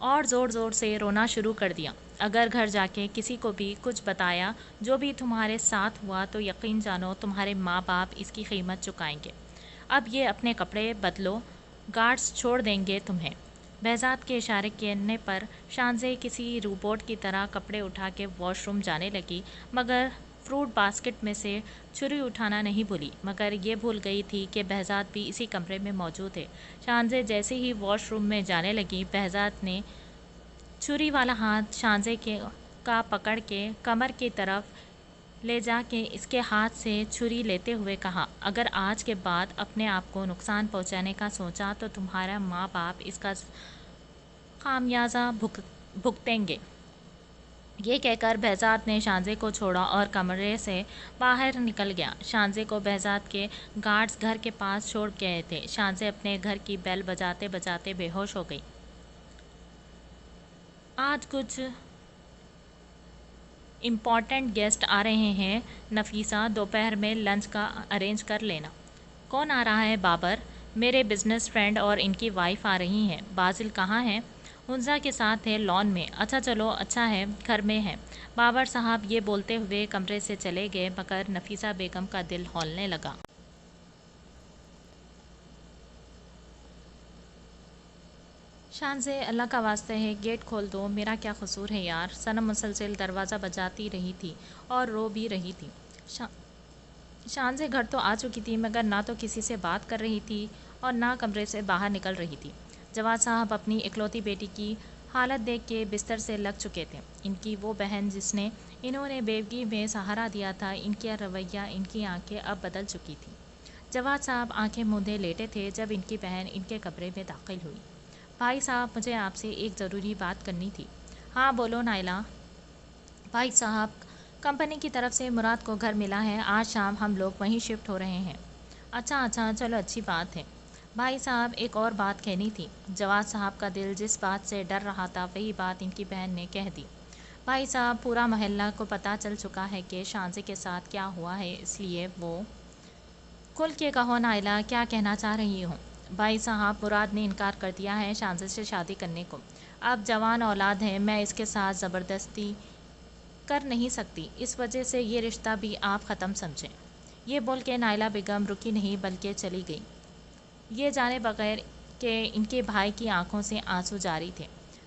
اور زور زور سے رونا شروع کر دیا۔ اگر گھر جا کے کسی کو بھی کچھ بتایا جو بھی تمہارے ساتھ ہوا تو یقین جانو تمہارے ماں باپ اس کی قیمت چکائیں گے۔ اب یہ اپنے کپڑے بدلو، گارڈز چھوڑ دیں گے تمہیں۔ بہزاد کے اشارے کرنے پر شانزے کسی روبوٹ کی طرح کپڑے اٹھا کے واش روم جانے لگی، مگر فروٹ باسکٹ میں سے چھری اٹھانا نہیں بھولی، مگر یہ بھول گئی تھی کہ بہزاد بھی اسی کمرے میں موجود ہے۔ شانزے جیسے ہی واش روم میں جانے لگی، بہزاد نے چھری والا ہاتھ شانزے کا پکڑ کے کمر کی طرف لے جا کے اس کے ہاتھ سے چھری لیتے ہوئے کہا، اگر آج کے بعد اپنے آپ کو نقصان پہنچانے کا سوچا تو تمہارا ماں باپ اس کا خامیازہ بھگتیں گے۔ یہ کہہ کر بہزاد نے شانزے کو چھوڑا اور کمرے سے باہر نکل گیا۔ شانزے کو بہزاد کے گارڈز گھر کے پاس چھوڑ گئے تھے۔ شانزے اپنے گھر کی بیل بجاتے بجاتے بے ہوش ہو گئی۔ آج کچھ امپورٹنٹ گیسٹ آ رہے ہیں نفیسہ، دوپہر میں لنچ کا ارینج کر لینا۔ کون آ رہا ہے بابر؟ میرے بزنس فرینڈ اور ان کی وائف آ رہی ہیں۔ بازل کہاں ہے؟ ہنزا کے ساتھ ہے لان میں۔ اچھا چلو، اچھا ہے گھر میں ہے۔ بابر صاحب یہ بولتے ہوئے کمرے سے چلے گئے، مگر نفیسہ بیگم کا دل ہولنے لگا۔ شانزے، اللہ کا واسطہ ہے گیٹ کھول دو، میرا کیا قصور ہے یار؟ صنم مسلسل دروازہ بجاتی رہی تھی اور رو بھی رہی تھی۔ شانزے گھر تو آ چکی تھی، مگر نہ تو کسی سے بات کر رہی تھی اور نہ کمرے سے باہر نکل رہی تھی۔ جواد صاحب اپنی اکلوتی بیٹی کی حالت دیکھ کے بستر سے لگ چکے تھے۔ ان کی وہ بہن جس نے انہوں نے بیوگی میں سہارا دیا تھا، ان کا رویہ، ان کی آنکھیں اب بدل چکی تھیں۔ جواد صاحب آنکھیں موندے لیٹے تھے جب ان کی بہن ان کے کمرے میں داخل ہوئی۔ بھائی صاحب، مجھے آپ سے ایک ضروری بات کرنی تھی۔ ہاں بولو نائلہ۔ بھائی صاحب، کمپنی کی طرف سے مراد کو گھر ملا ہے، آج شام ہم لوگ وہیں شفٹ ہو رہے ہیں۔ اچھا چلو، اچھی بات ہے۔ بھائی صاحب، ایک اور بات کہنی تھی۔ جواد صاحب کا دل جس بات سے ڈر رہا تھا وہی بات ان کی بہن نے کہہ دی۔ بھائی صاحب، پورا محلہ کو پتہ چل چکا ہے کہ شانزے کے ساتھ کیا ہوا ہے، اس لیے وہ… کھل کے کہو نائلہ، کیا کہنا چاہ رہی ہوں؟ بھائی صاحب، مراد نے انکار کر دیا ہے شانزے سے شادی کرنے کو۔ اب جوان اولاد ہے، میں اس کے ساتھ زبردستی کر نہیں سکتی، اس وجہ سے یہ رشتہ بھی آپ ختم سمجھیں۔ یہ بول کے نائلہ بیگم رکی نہیں بلکہ چلی گئی، یہ جانے بغیر کہ ان کے بھائی کی آنکھوں سے آنسو جاری تھے۔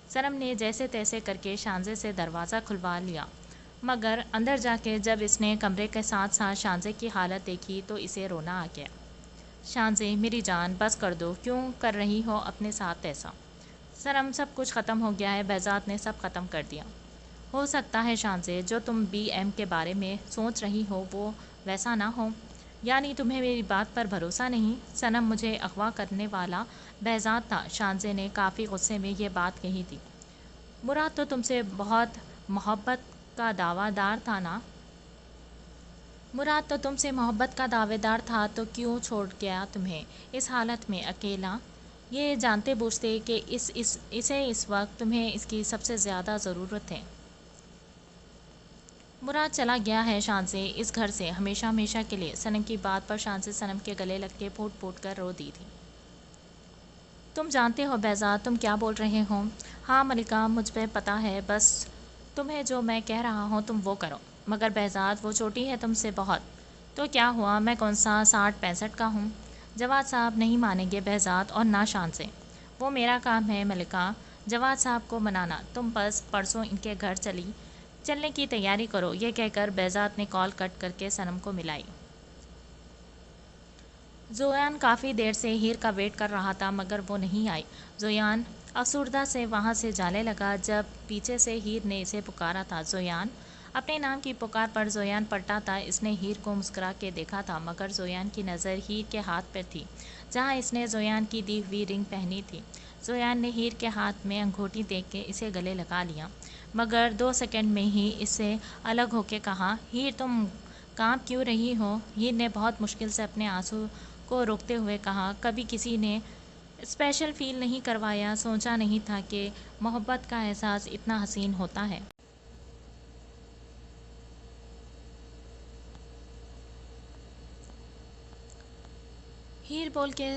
صنم نے جیسے تیسے کر کے شانزے سے دروازہ کھلوا لیا، مگر اندر جا کے جب اس نے کمرے کے ساتھ ساتھ شانزے کی حالت دیکھی تو اسے رونا آ گیا۔ شانزے میری جان، بس کر دو، کیوں کر رہی ہو اپنے ساتھ ایسا؟ صنم، سب کچھ ختم ہو گیا ہے، بہزاد نے سب ختم کر دیا۔ ہو سکتا ہے شانزے، جو تم بی ایم کے بارے میں سوچ رہی ہو وہ ویسا نہ ہو۔ یعنی تمہیں میری بات پر بھروسہ نہیں؟ صنم، مجھے اغوا کرنے والا بہزاد تھا۔ شانزے نے کافی غصے میں یہ بات کہی تھی۔ مراد تو تم سے بہت محبت کا دعویٰ دار تھا نا؟ مراد تو تم سے محبت کا دعوے دار تھا تو کیوں چھوڑ گیا تمہیں اس حالت میں اکیلا، یہ جانتے بوجھتے کہ اسے اس وقت تمہیں اس کی سب سے زیادہ ضرورت ہے؟ مراد چلا گیا ہے شانزے اس گھر سے، ہمیشہ ہمیشہ کے لیے۔ صنم کی بات پر شانزے صنم کے گلے لگ کے پھوٹ پھوٹ کر رو دی تھی۔ تم جانتے ہو بہزاد تم کیا بول رہے ہو؟ ہاں ملکہ، مجھ پہ پتہ ہے، بس تمہیں جو میں کہہ رہا ہوں تم وہ کرو۔ مگر بہزاد وہ چھوٹی ہے تم سے بہت۔ تو کیا ہوا، میں کون سا 60-65 کا ہوں؟ جواد صاحب نہیں مانیں گے بہزاد اور نہ شان سے۔ وہ میرا کام ہے ملکہ، جواد صاحب کو منانا۔ تم بس پرسوں ان کے گھر چلنے کی تیاری کرو۔ یہ کہہ کر بہزاد نے کال کٹ کر کے صنم کو ملائی۔ زویان کافی دیر سے ہیر کا ویٹ کر رہا تھا مگر وہ نہیں آئی۔ زویان افسردہ سے وہاں سے جانے لگا جب پیچھے سے ہیر نے اسے پکارا تھا۔ زویان! اپنے نام کی پکار پر زویان پلٹا تھا۔ اس نے ہیر کو مسکرا کے دیکھا تھا مگر زویان کی نظر ہیر کے ہاتھ پر تھی جہاں اس نے زویان کی دی ہوئی رنگ پہنی تھی۔ زویان نے ہیر کے ہاتھ میں انگوٹھی دیکھ کے اسے گلے لگا لیا مگر 2 سیکنڈ میں ہی اس سے الگ ہو کے کہا، ہیر تم کانپ کیوں رہی ہو؟ ہیر نے بہت مشکل سے اپنے آنسو کو روکتے ہوئے کہا، کبھی کسی نے اسپیشل فیل نہیں کروایا، سوچا نہیں تھا کہ محبت کا احساس اتنا حسین ہوتا ہے۔ ہیر بول کے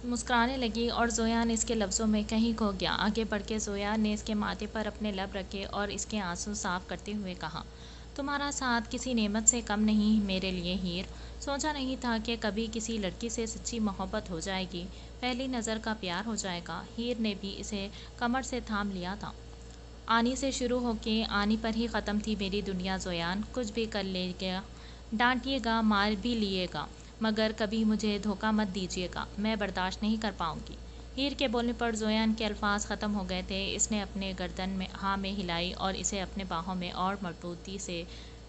مسکرانے لگی اور زویان اس کے لفظوں میں کہیں کھو گیا۔ آگے بڑھ کے زویان نے اس کے ماتھے پر اپنے لب رکھے اور اس کے آنسو صاف کرتے ہوئے کہا، تمہارا ساتھ کسی نعمت سے کم نہیں میرے لیے ہیر۔ سوچا نہیں تھا کہ کبھی کسی لڑکی سے سچی محبت ہو جائے گی، پہلی نظر کا پیار ہو جائے گا۔ ہیر نے بھی اسے کمر سے تھام لیا تھا۔ آنی سے شروع ہو کے آنی پر ہی ختم تھی میری دنیا زویان، کچھ بھی کر لے گا، ڈانٹیے گا، مار بھی لیے گا مگر کبھی مجھے دھوکہ مت دیجیے گا، میں برداشت نہیں کر پاؤں گی۔ ہیر کے بولنے پر زویان کے الفاظ ختم ہو گئے تھے۔ اس نے اپنے گردن میں ہاں میں ہلائی اور اسے اپنے باہوں میں اور مضبوطی سے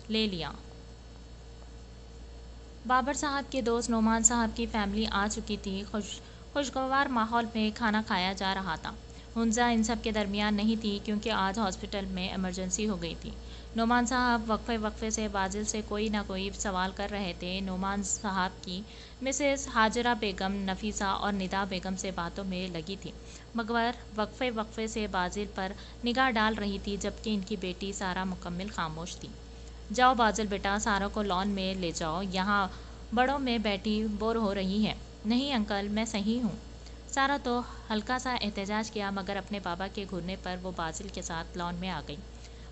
لے لیا۔ بابر صاحب کے دوست نعمان صاحب کی فیملی آ چکی تھی۔ خوشگوار ماحول میں کھانا کھایا جا رہا تھا۔ ہنزا ان سب کے درمیان نہیں تھی کیونکہ آج ہاسپٹل میں ایمرجنسی ہو گئی تھی۔ نعمان صاحب وقفے وقفے سے باجل سے کوئی نہ کوئی سوال کر رہے تھے۔ نعمان صاحب کی مسز ہاجرہ بیگم نفیسہ اور ندا بیگم سے باتوں میں لگی تھی مگر وقفے وقفے سے باجل پر نگاہ ڈال رہی تھی جبکہ ان کی بیٹی سارہ مکمل خاموش تھی۔ جاؤ باجل بیٹا، سارہ کو لان میں لے جاؤ، یہاں بڑوں میں بیٹھی بور ہو رہی ہے۔ نہیں انکل، میں صحیح ہوں۔ سارہ تو ہلکا سا احتجاج کیا مگر اپنے بابا کے گھرنے پر وہ باجل کے ساتھ لان میں آ گئی۔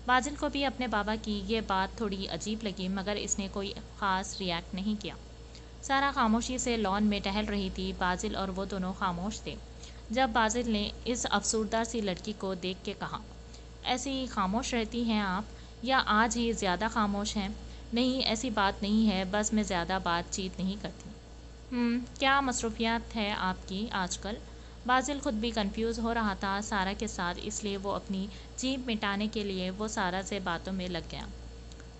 باجل کو بھی اپنے بابا کی یہ بات تھوڑی عجیب لگی مگر اس نے کوئی خاص ری ایکٹ نہیں کیا۔ سارہ خاموشی سے لان میں ٹہل رہی تھی۔ باجل اور وہ دونوں خاموش تھے۔ جب باجل نے اس افسردہ سی لڑکی کو دیکھ کے کہا، ایسی ہی خاموش رہتی ہیں آپ یا آج ہی زیادہ خاموش ہیں؟ نہیں ایسی بات نہیں ہے، بس میں زیادہ بات چیت نہیں کرتی۔ کیا مصروفیات ہے آپ کی آج کل؟ باجل خود بھی کنفیوز ہو رہا تھا سارہ کے ساتھ، اس لیے وہ اپنی چیپ مٹانے کے لیے وہ سارہ سے باتوں میں لگ گیا۔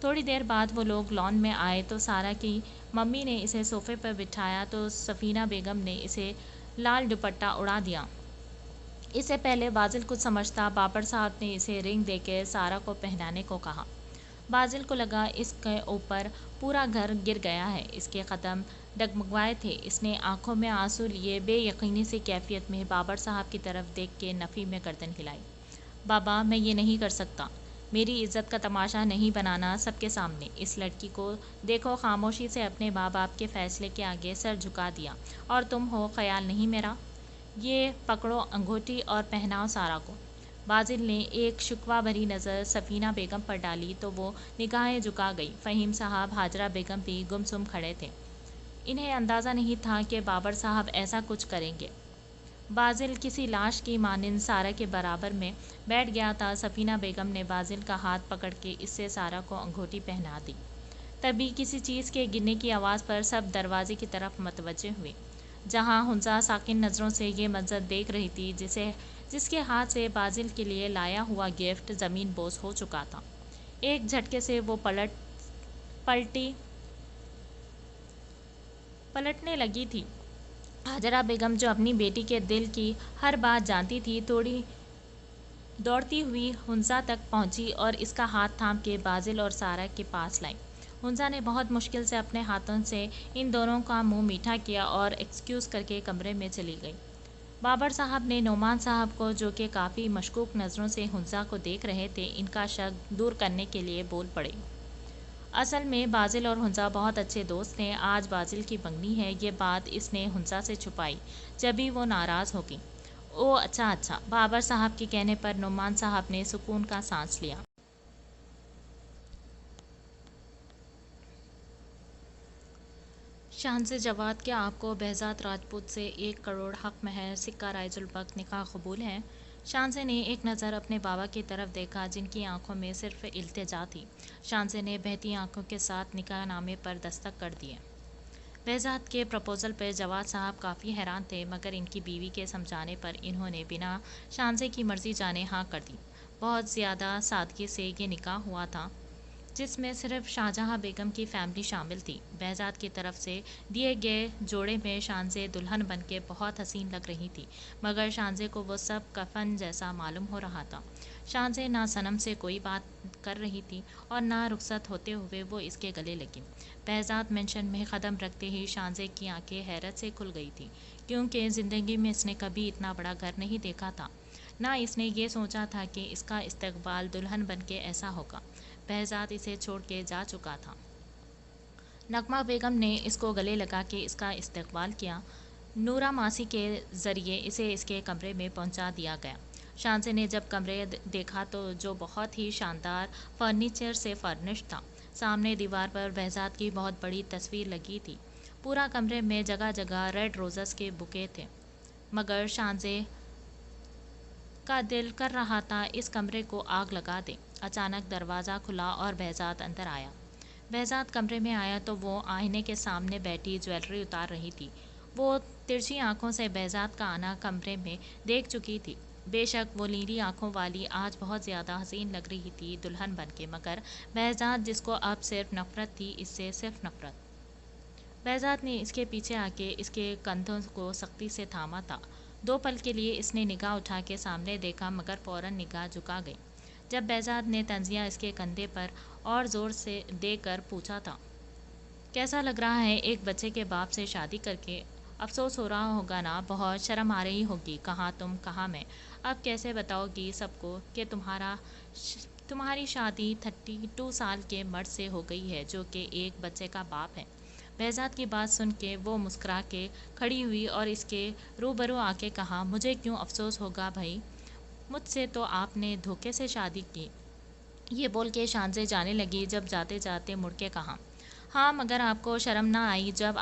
تھوڑی دیر بعد وہ لوگ لان میں آئے تو سارہ کی ممی نے اسے صوفے پر بٹھایا تو سفینہ بیگم نے اسے لال دوپٹہ اڑا دیا۔ اس سے پہلے باجل کچھ سمجھتا بابر صاحب نے اسے رنگ دے کے سارہ کو پہنانے کو کہا۔ باجل کو لگا اس کے اوپر پورا گھر گر گیا ہے۔ اس کے قدم ڈگمگائے تھے۔ اس نے آنکھوں میں آنسو لیے بے یقینی سی کیفیت میں بابر صاحب کی طرف دیکھ کے نفی میں گردن ہلائی۔ بابا میں یہ نہیں کر سکتا، میری عزت کا تماشا نہیں بنانا سب کے سامنے۔ اس لڑکی کو دیکھو، خاموشی سے اپنے ماں باپ کے فیصلے کے آگے سر جھکا دیا اور تم ہو خیال نہیں میرا؟ یہ پکڑو انگوٹھی اور پہناؤ سارہ کو۔ باجل نے ایک شکوہ بھری نظر سفینہ بیگم پر ڈالی تو وہ نگاہیں جھکا گئی۔ فہیم صاحب، ہاجرہ بیگم بھی گم سم کھڑے تھے۔ انہیں اندازہ نہیں تھا کہ بابر صاحب ایسا کچھ کریں گے۔ باجل کسی لاش کی مانند سارہ کے برابر میں بیٹھ گیا تھا۔ سفینہ بیگم نے باجل کا ہاتھ پکڑ کے اس سے سارہ کو انگوٹھی پہنا دی۔ تبھی کسی چیز کے گرنے کی آواز پر سب دروازے کی طرف متوجہ ہوئے جہاں ہنزا ساکن نظروں سے یہ منظر دیکھ رہی تھی جس کے ہاتھ سے باجل کے لیے لایا ہوا گفٹ زمین بوس ہو چکا تھا۔ ایک جھٹکے سے وہ پلٹنے لگی تھی۔ ہاجرہ بیگم جو اپنی بیٹی کے دل کی ہر بات جانتی تھی دوڑتی ہوئی ہنزا تک پہنچی اور اس کا ہاتھ تھام کے باجل اور سارہ کے پاس لائی۔ ہنزا نے بہت مشکل سے اپنے ہاتھوں سے ان دونوں کا منہ میٹھا کیا اور ایکسکیوز کر کے کمرے میں چلی گئی۔ بابر صاحب نے نعمان صاحب کو جو کہ کافی مشکوک نظروں سے ہنزا کو دیکھ رہے تھے ان کا شک دور کرنے کے لیے بول پڑے، اصل میں باجل اور ہنزا بہت اچھے دوست تھے۔ آج باجل کی منگنی ہے، یہ بات اس نے ہنزا سے چھپائی جبھی وہ ناراض ہوگی۔ او اچھا۔ بابر صاحب کے کہنے پر نعمان صاحب نے سکون کا سانس لیا۔ شاہنشاہ جواد، کیا آپ کو بہزاد راجپوت سے 1 کروڑ حق مہر سکہ رائج البق نکاح قبول ہے؟ شاہنشاہ نے ایک نظر اپنے بابا کی طرف دیکھا جن کی آنکھوں میں صرف التجا تھی۔ شاہنشاہ نے بہتی آنکھوں کے ساتھ نکاح نامے پر دستخط کر دیے۔ بہزاد کے پرپوزل پر جواد صاحب کافی حیران تھے، مگر ان کی بیوی کے سمجھانے پر انہوں نے بنا شاہنشاہ کی مرضی جانے ہاں کر دی۔ بہت زیادہ سادگی سے یہ نکاح ہوا تھا، جس میں صرف شاہجہاں بیگم کی فیملی شامل تھی۔ بہزاد کی طرف سے دیے گئے جوڑے میں شاہنشاہ دلہن بن کے بہت حسین لگ رہی تھی، مگر شاہنشاہ کو وہ سب کفن جیسا معلوم ہو رہا تھا۔ شاہنشاہ نہ صنم سے کوئی بات کر رہی تھی اور نہ رخصت ہوتے ہوئے وہ اس کے گلے لگی۔ بہزاد مینشن میں قدم رکھتے ہی شاہنشاہ کی آنکھیں حیرت سے کھل گئی تھیں، کیونکہ زندگی میں اس نے کبھی اتنا بڑا گھر نہیں دیکھا تھا، نہ اس نے یہ سوچا تھا کہ اس کا استقبال دلہن بن کے ایسا ہوگا۔ بہزاد اسے چھوڑ کے جا چکا تھا۔ نغمہ بیگم نے اس کو گلے لگا کے اس کا استقبال کیا۔ نورا ماسی کے ذریعے اسے اس کے کمرے میں پہنچا دیا گیا۔ شاہنشاہ نے جب کمرے دیکھا تو جو بہت ہی شاندار فرنیچر سے فرنش تھا۔ سامنے دیوار پر بہزاد کی بہت بڑی تصویر لگی تھی۔ پورا کمرے میں جگہ جگہ ریڈ روزز کے بکے تھے، مگر شاہنشاہ کا دل کر رہا تھا اس کمرے کو آگ لگا دے۔ اچانک دروازہ کھلا اور بہزاد اندر آیا۔ بہزاد کمرے میں آیا تو وہ آئینے کے سامنے بیٹھی جویلری اتار رہی تھی۔ وہ ترچھی آنکھوں سے بہزاد کا آنا کمرے میں دیکھ چکی تھی۔ بے شک وہ نیلی آنکھوں والی آج بہت زیادہ حسین لگ رہی تھی دلہن بن کے، مگر بہزاد جس کو اب صرف نفرت تھی، اس سے صرف نفرت۔ بہزاد نے اس کے پیچھے آ کے اس کے کندھوں کو سختی سے تھاما تھا۔ 2 پل کے لیے اس نے نگاہ اٹھا کے سامنے دیکھا، مگر فوراً نگاہ جھکا گئی جب بہزاد نے طنزیہ اس کے کندھے پر اور زور سے دے کر پوچھا تھا، کیسا لگ رہا ہے ایک بچے کے باپ سے شادی کر کے؟ افسوس ہو رہا ہوگا نا، بہت شرم آ رہی ہوگی، کہاں تم کہاں میں۔ اب کیسے بتاؤ گی سب کو کہ تمہاری شادی 32 سال کے مرد سے ہو گئی ہے جو کہ ایک بچے کا باپ ہے۔ بہزاد کی بات سن کے وہ مسکرا کے کھڑی ہوئی اور اس کے روبرو آ کے کہا، مجھے کیوں افسوس ہوگا بھائی، مجھ سے تو آپ نے دھوکے سے شادی کی۔ یہ بول کے شاہنشاہ جانے لگی جب جاتے جاتے مڑ کے کہا، ہاں مگر آپ کو شرم نہ آئی جب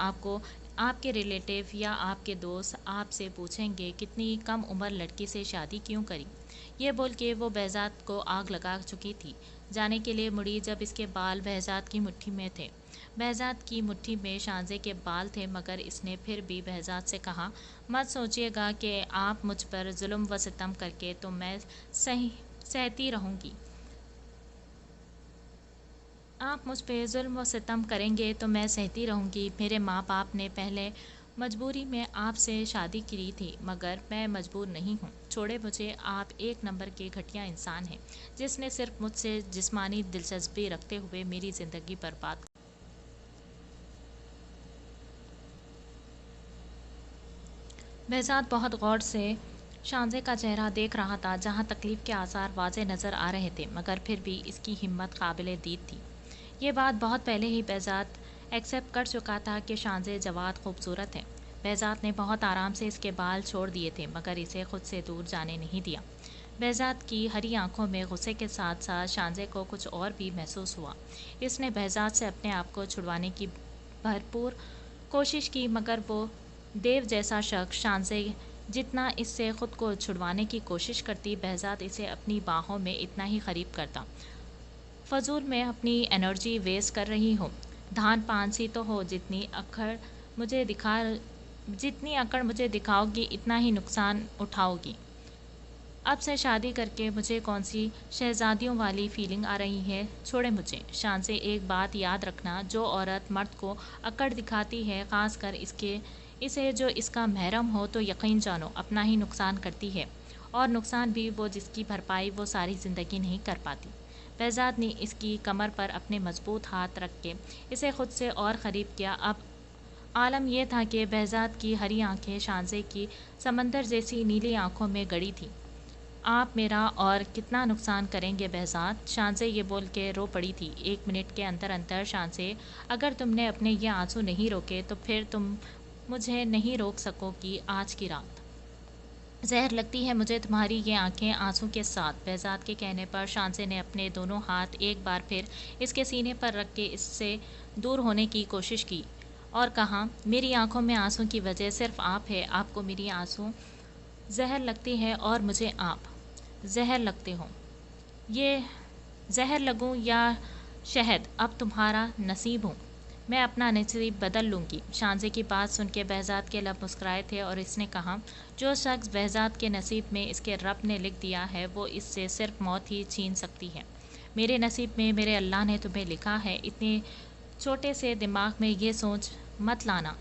آپ کے ریلیٹیو یا آپ کے دوست آپ سے پوچھیں گے کتنی کم عمر لڑکی سے شادی کیوں کری؟ یہ بول کے وہ بہزاد کو آگ لگا چکی تھی۔ جانے کے لیے مڑی جب اس کے بال بہزاد کی مٹھی میں تھے۔ بہزاد کی مٹھی میں شاہنشاہ کے بال تھے، مگر اس نے پھر بھی بہزاد سے کہا، مت سوچیے گا کہ آپ مجھ پر ظلم و ستم کر کے تو میں سہتی رہوں گی۔ آپ مجھ پہ ظلم و ستم کریں گے تو میں سہتی رہوں گی۔ میرے ماں باپ نے پہلے مجبوری میں آپ سے شادی کی تھی، مگر میں مجبور نہیں ہوں۔ چھوڑے مجھے، آپ 1 نمبر کے گھٹیا انسان ہیں جس نے صرف مجھ سے جسمانی دلچسپی رکھتے ہوئے میری زندگی برباد۔ بہزاد بہت غور سے شاہنشاہ کا چہرہ دیکھ رہا تھا، جہاں تکلیف کے آثار واضح نظر آ رہے تھے، مگر پھر بھی اس کی ہمت قابل دید تھی۔ یہ بات بہت پہلے ہی بہزاد ایکسیپٹ کر چکا تھا کہ شاہنشاہ جواد خوبصورت ہے۔ بہزاد نے بہت آرام سے اس کے بال چھوڑ دیے تھے، مگر اسے خود سے دور جانے نہیں دیا۔ بہزاد کی ہری آنکھوں میں غصے کے ساتھ ساتھ شاہنشاہ کو کچھ اور بھی محسوس ہوا۔ اس نے بہزاد سے اپنے آپ کو چھڑوانے کی بھرپور کوشش کی، مگر وہ دیو جیسا شخص شاہنشاہ جتنا اس سے خود کو چھڑوانے کی کوشش کرتی، بہزاد اسے اپنی باہوں میں اتنا ہی قریب کرتا۔ فضول میں اپنی انرجی ویسٹ کر رہی ہو، دھان پان سی تو ہو، جتنی اکڑ مجھے دکھاؤ گی اتنا ہی نقصان اٹھاؤ گی۔ اب سے شادی کر کے مجھے کون سی شہزادیوں والی فیلنگ آ رہی ہے؟ چھوڑے مجھے۔ شاہنشاہ ایک بات یاد رکھنا، جو عورت مرد کو اکڑ دکھاتی ہے، خاص کر اسے جو اس کا محرم ہو، تو یقین جانو اپنا ہی نقصان کرتی ہے، اور نقصان بھی وہ جس کی بھرپائی وہ ساری زندگی نہیں کر پاتی۔ بہزاد نے اس کی کمر پر اپنے مضبوط ہاتھ رکھ کے اسے خود سے اور قریب کیا۔ اب عالم یہ تھا کہ بہزاد کی ہری آنکھیں شاہنشاہ کی سمندر جیسی نیلی آنکھوں میں گڑی تھیں۔ آپ میرا اور کتنا نقصان کریں گے بہزاد؟ شاہنشاہ یہ بول کے رو پڑی تھی۔ 1 منٹ کے اندر اندر شاہنشاہ، اگر تم نے اپنے یہ آنسو نہیں روکے تو پھر تم مجھے نہیں روک سکو گی آج کی رات۔ زہر لگتی ہے مجھے تمہاری یہ آنکھیں آنسو کے ساتھ۔ بہزاد کے کہنے پر شاہنشاہ نے اپنے دونوں ہاتھ ایک بار پھر اس کے سینے پر رکھ کے اس سے دور ہونے کی کوشش کی۔ اور کہا میری آنکھوں میں آنسوں کی وجہ صرف آپ ہے، آپ کو میری آنسوں زہر لگتی ہے اور مجھے آپ زہر لگتے ہو۔ یہ زہر لگوں یا شہد اب تمہارا نصیب ہوں، میں اپنا نصیب بدل لوں گی۔ شانزے کی بات سن کے بہزاد کے لب مسکرائے تھے اور اس نے کہا جو شخص بہزاد کے نصیب میں اس کے رب نے لکھ دیا ہے وہ اس سے صرف موت ہی چھین سکتی ہے۔ میرے نصیب میں میرے اللہ نے تمہیں لکھا ہے، اتنے چھوٹے سے دماغ میں یہ سوچ مت لانا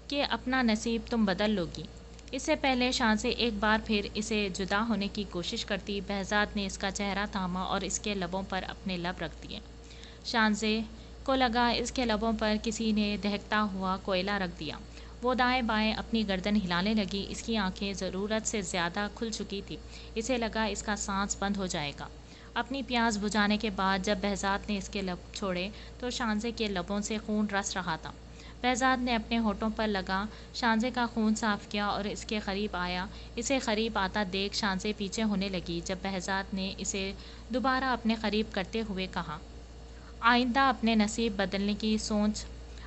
کہ اپنا نصیب تم بدل لو گی۔ اس سے پہلے شانزے ایک بار پھر اسے جدا ہونے کی کوشش کرتی، بہزاد نے اس کا چہرہ تھاما اور اس کے لبوں پر اپنے لب رکھ دیے۔ شانزے کو لگا اس کے لبوں پر کسی نے دہکتا ہوا کوئلہ رکھ دیا۔ وہ دائیں بائیں اپنی گردن ہلانے لگی، اس کی آنکھیں ضرورت سے زیادہ کھل چکی تھی، اسے لگا اس کا سانس بند ہو جائے گا۔ اپنی پیاس بجھانے کے بعد جب بہزاد نے اس کے لب چھوڑے تو شانزے کے لبوں سے خون رس رہا تھا۔ بہزاد نے اپنے ہونٹوں پر لگا شانزے کا خون صاف کیا اور اس کے قریب آیا۔ اسے قریب آتا دیکھ شانزے پیچھے ہونے لگی جب بہزاد نے اسے دوبارہ اپنے قریب کرتے ہوئے کہا آئندہ اپنے نصیب بدلنے کی سوچ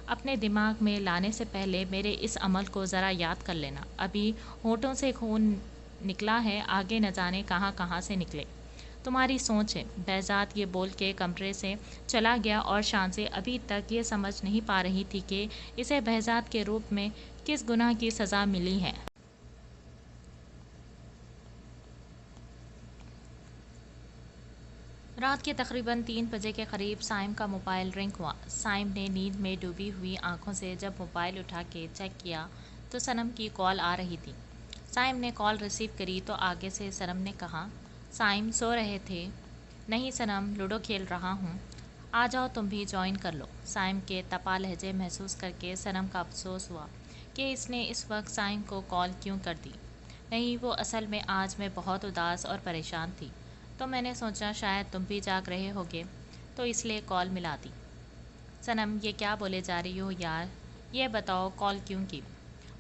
اپنے دماغ میں لانے سے پہلے میرے اس عمل کو ذرا یاد کر لینا۔ ابھی ہونٹوں سے خون نکلا ہے، آگے نہ جانے کہاں کہاں سے نکلے۔ تمہاری سوچ ہے۔ بہزاد یہ بول کے کمرے سے چلا گیا اور شانزے ابھی تک یہ سمجھ نہیں پا رہی تھی کہ اسے بہزاد کے روپ میں کس گناہ کی سزا ملی ہے۔ رات کے تقریباً 3 بجے کے قریب سائم کا موبائل رنگ ہوا۔ سائم نے نیند میں ڈوبی ہوئی آنکھوں سے جب موبائل اٹھا کے چیک کیا تو صنم کی کال آ رہی تھی۔ سائم نے کال ریسیو کری تو آگے سے صنم نے کہا سائم سو رہے تھے؟ نہیں صنم، لوڈو کھیل رہا ہوں، آ جاؤ تم بھی جوائن کر لو۔ سائم کے تپا لہجے محسوس کر کے صنم کا افسوس ہوا کہ اس نے اس وقت سائم کو کال کیوں کر دی۔ نہیں، وہ اصل میں آج میں بہت اداس اور پریشان تھی، تو میں نے سوچا شاید تم بھی جاگ رہے ہوگے تو اس لیے کال ملا دی۔ صنم، یہ کیا بولے جا رہی ہو یار، یہ بتاؤ کال کیوں کی؟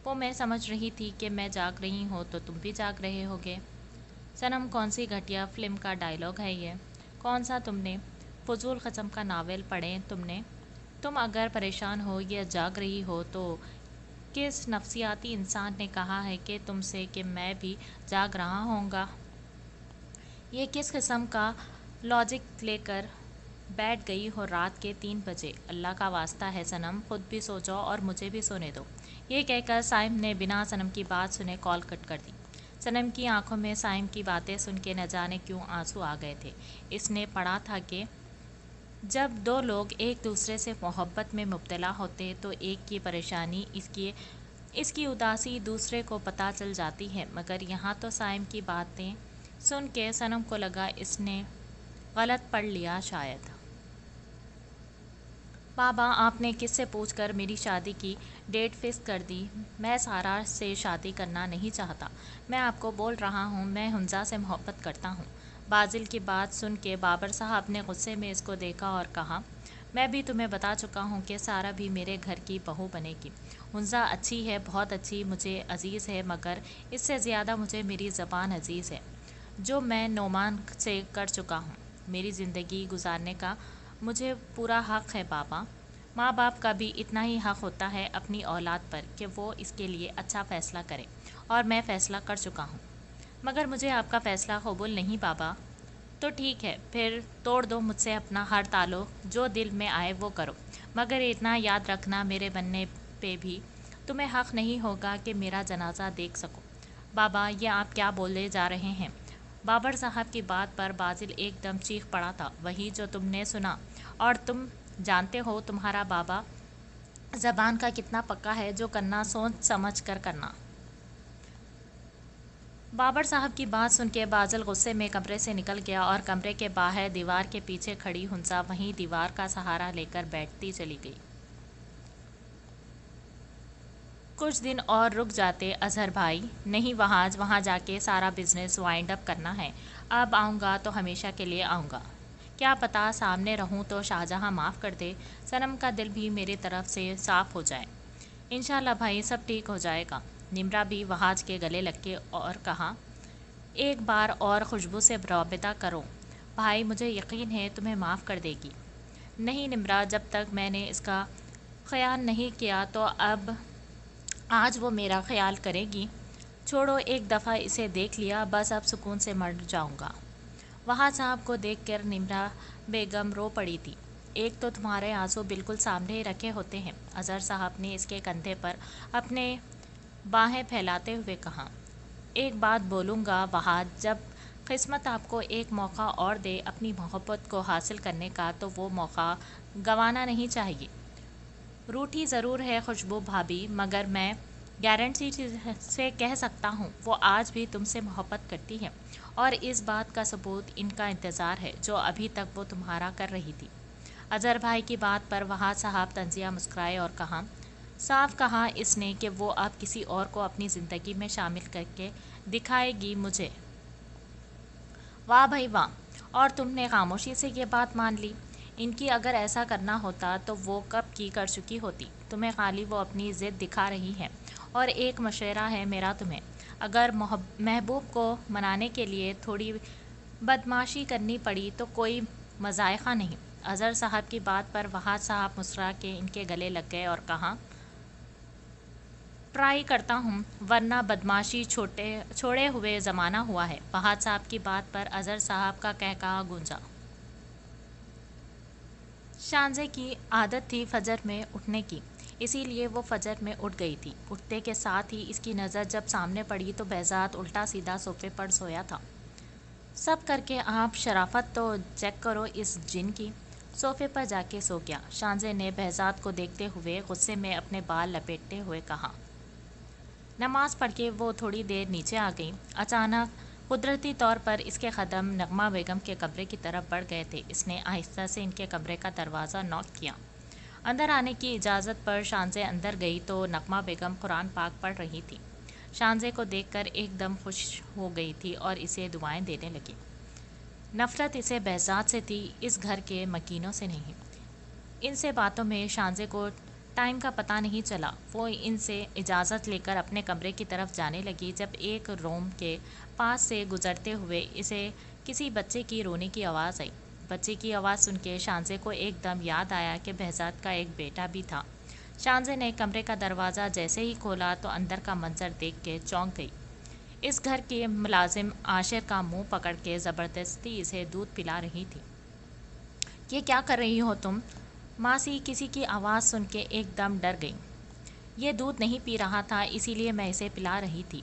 وہ میں سمجھ رہی تھی کہ میں جاگ رہی ہوں تو تم بھی جاگ رہے ہوگے۔ صنم، کون سی گھٹیا فلم کا ڈائلاگ ہے یہ؟ کون سا تم نے فضول قسم کا ناول پڑھے تم نے؟ تم اگر پریشان ہو یا جاگ رہی ہو تو کس نفسیاتی انسان نے کہا ہے کہ تم سے کہ میں بھی جاگ رہا ہوں گا؟ یہ کس قسم کا لاجک لے کر بیٹھ گئی ہو رات کے 3 بجے؟ اللہ کا واسطہ ہے صنم، خود بھی سو جاؤ اور مجھے بھی سونے دو۔ یہ کہہ کر سائم نے بنا صنم کی بات سنے کال کٹ کر دی۔ صنم کی آنکھوں میں سائم کی باتیں سن کے نہ جانے کیوں آنسو آ گئے تھے۔ اس نے پڑھا تھا کہ جب دو لوگ ایک دوسرے سے محبت میں مبتلا ہوتے تو ایک کی پریشانی اس کی اداسی دوسرے کو پتہ چل جاتی ہے، مگر یہاں تو سائم کی باتیں سن کے صنم کو لگا اس نے غلط پڑھ لیا شاید۔ بابا، آپ نے کس سے پوچھ کر میری شادی کی ڈیٹ فکس کر دی؟ میں سارا سے شادی کرنا نہیں چاہتا۔ میں آپ کو بول رہا ہوں میں حمزہ سے محبت کرتا ہوں۔ بازل کی بات سن کے بابر صاحب نے غصے میں اس کو دیکھا اور کہا میں بھی تمہیں بتا چکا ہوں کہ سارا بھی میرے گھر کی بہو بنے گی۔ حمزہ اچھی ہے، بہت اچھی، مجھے عزیز ہے، مگر اس سے زیادہ مجھے میری زبان عزیز ہے جو میں نعمان سے کر چکا ہوں۔ میری زندگی گزارنے کا مجھے پورا حق ہے بابا۔ ماں باپ کا بھی اتنا ہی حق ہوتا ہے اپنی اولاد پر کہ وہ اس کے لیے اچھا فیصلہ کرے، اور میں فیصلہ کر چکا ہوں۔ مگر مجھے آپ کا فیصلہ قبول نہیں بابا۔ تو ٹھیک ہے، پھر توڑ دو مجھ سے اپنا ہر تعلق، جو دل میں آئے وہ کرو، مگر اتنا یاد رکھنا میرے بننے پہ بھی تمہیں حق نہیں ہوگا کہ میرا جنازہ دیکھ سکو۔ بابا، یہ آپ کیا بولے جا رہے ہیں؟ بابر صاحب کی بات پر بازل ایک دم چیخ پڑا تھا، وہی جو تم نے سنا، اور تم جانتے ہو تمہارا بابا زبان کا کتنا پکا ہے، جو کرنا سوچ سمجھ کر کرنا۔ بابر صاحب کی بات سن کے بازل غصے میں کمرے سے نکل گیا اور کمرے کے باہر دیوار کے پیچھے کھڑی حمزہ وہیں دیوار کا سہارا لے کر بیٹھتی چلی گئی۔ کچھ دن اور رک جاتے اظہر بھائی۔ نہیں، وہاں جا کے سارا بزنس وائنڈ اپ کرنا ہے۔ اب آؤں گا تو ہمیشہ کے لیے آؤں گا۔ کیا پتہ سامنے رہوں تو شاہجہاں معاف کر دے، صنم کا دل بھی میری طرف سے صاف ہو جائے۔ انشاءاللہ بھائی، سب ٹھیک ہو جائے گا۔ نمرا بھی وہاج کے گلے لگ کے اور کہا ایک بار اور خوشبو سے رابطہ کرو بھائی، مجھے یقین ہے تمہیں معاف کر دے گی۔ نہیں نمرا، جب تک میں نے اس کا خیال نہیں کیا تو اب آج وہ میرا خیال کرے گی؟ چھوڑو، ایک دفعہ اسے دیکھ لیا، بس اب سکون سے مر جاؤں گا۔ وہاں صاحب کو دیکھ کر نمرا بیگم رو پڑی تھی۔ ایک تو تمہارے آنسو بالکل سامنے ہی رکھے ہوتے ہیں، اظہر صاحب نے اس کے کندھے پر اپنے باہیں پھیلاتے ہوئے کہا۔ ایک بات بولوں گا وہاد، جب قسمت آپ کو ایک موقع اور دے اپنی محبت کو حاصل کرنے کا تو وہ موقع گنوانا نہیں چاہیے۔ روٹھی ضرور ہے خوشبو بھابھی، مگر میں گارنٹی سے کہہ سکتا ہوں وہ آج بھی تم سے محبت کرتی ہے، اور اس بات کا ثبوت ان کا انتظار ہے جو ابھی تک وہ تمہارا کر رہی تھی۔ اظہر بھائی کی بات پر وہاد صاحب طنزیہ مسکرائے اور کہا، صاف کہا اس نے کہ وہ اب کسی اور کو اپنی زندگی میں شامل کر کے دکھائے گی مجھے۔ واہ بھائی واہ، اور تم نے خاموشی سے یہ بات مان لی؟ ان کی اگر ایسا کرنا ہوتا تو وہ کب کی کر چکی ہوتی۔ تمہیں خالی وہ اپنی ضد دکھا رہی ہے۔ اور ایک مشورہ ہے میرا تمہیں، اگر محبوب کو منانے کے لیے تھوڑی بدمعاشی کرنی پڑی تو کوئی مذائقہ نہیں۔ اظہر صاحب کی بات پر وہاد صاحب مسکرا کے ان کے گلے لگ گئے اور کہا، ٹرائی کرتا ہوں، ورنہ بدمعاشی چھوڑے ہوئے زمانہ ہوا ہے۔ وہاد صاحب کی بات پر اظہر صاحب کا قہقہہ گونجا۔ شانزے کی عادت تھی فجر میں اٹھنے کی، اسی لیے وہ فجر میں اٹھ گئی تھی۔ اٹھتے کے ساتھ ہی اس کی نظر جب سامنے پڑی تو بہزاد الٹا سیدھا صوفے پر سویا تھا۔ سب کر کے آپ شرافت تو چیک کرو اس جن کی۔ صوفے پر جا کے سو گیا۔ شانزے نے بہزاد کو دیکھتے ہوئے غصے میں اپنے بال لپیٹتے ہوئے کہا۔ نماز پڑھ کے وہ تھوڑی دیر نیچے آ گئی۔ اچانک قدرتی طور پر اس کے قدم نغمہ بیگم کے کمرے کی طرف بڑھ گئے تھے۔ اس نے آہستہ سے ان کے کمرے کا دروازہ نوک کیا۔ اندر آنے کی اجازت پر شانزے اندر گئی تو نغمہ بیگم قرآن پاک پڑھ رہی تھی۔ شانزے کو دیکھ کر ایک دم خوش ہو گئی تھی اور اسے دعائیں دینے لگی۔ نفرت اسے بہزاد سے تھی، اس گھر کے مکینوں سے نہیں۔ ان سے باتوں میں شانزے کو ٹائم کا پتہ نہیں چلا۔ وہ ان سے اجازت لے کر اپنے کمرے کی طرف جانے لگی جب ایک روم کے پاس سے گزرتے ہوئے اسے کسی بچے کی رونے کی آواز آئی۔ بچے کی آواز سن کے شانزے کو ایک دم یاد آیا کہ بہزاد کا ایک بیٹا بھی تھا۔ شانزے نے کمرے کا دروازہ جیسے ہی کھولا تو اندر کا منظر دیکھ کے چونک گئی۔ اس گھر کے ملازم عاشر کا منہ پکڑ کے زبردستی اسے دودھ پلا رہی تھی۔ یہ کیا کر رہی ہو تم؟ ماسی کسی کی آواز سن کے ایک دم ڈر گئی۔ یہ دودھ نہیں پی رہا تھا، اسی لیے میں اسے پلا رہی تھی۔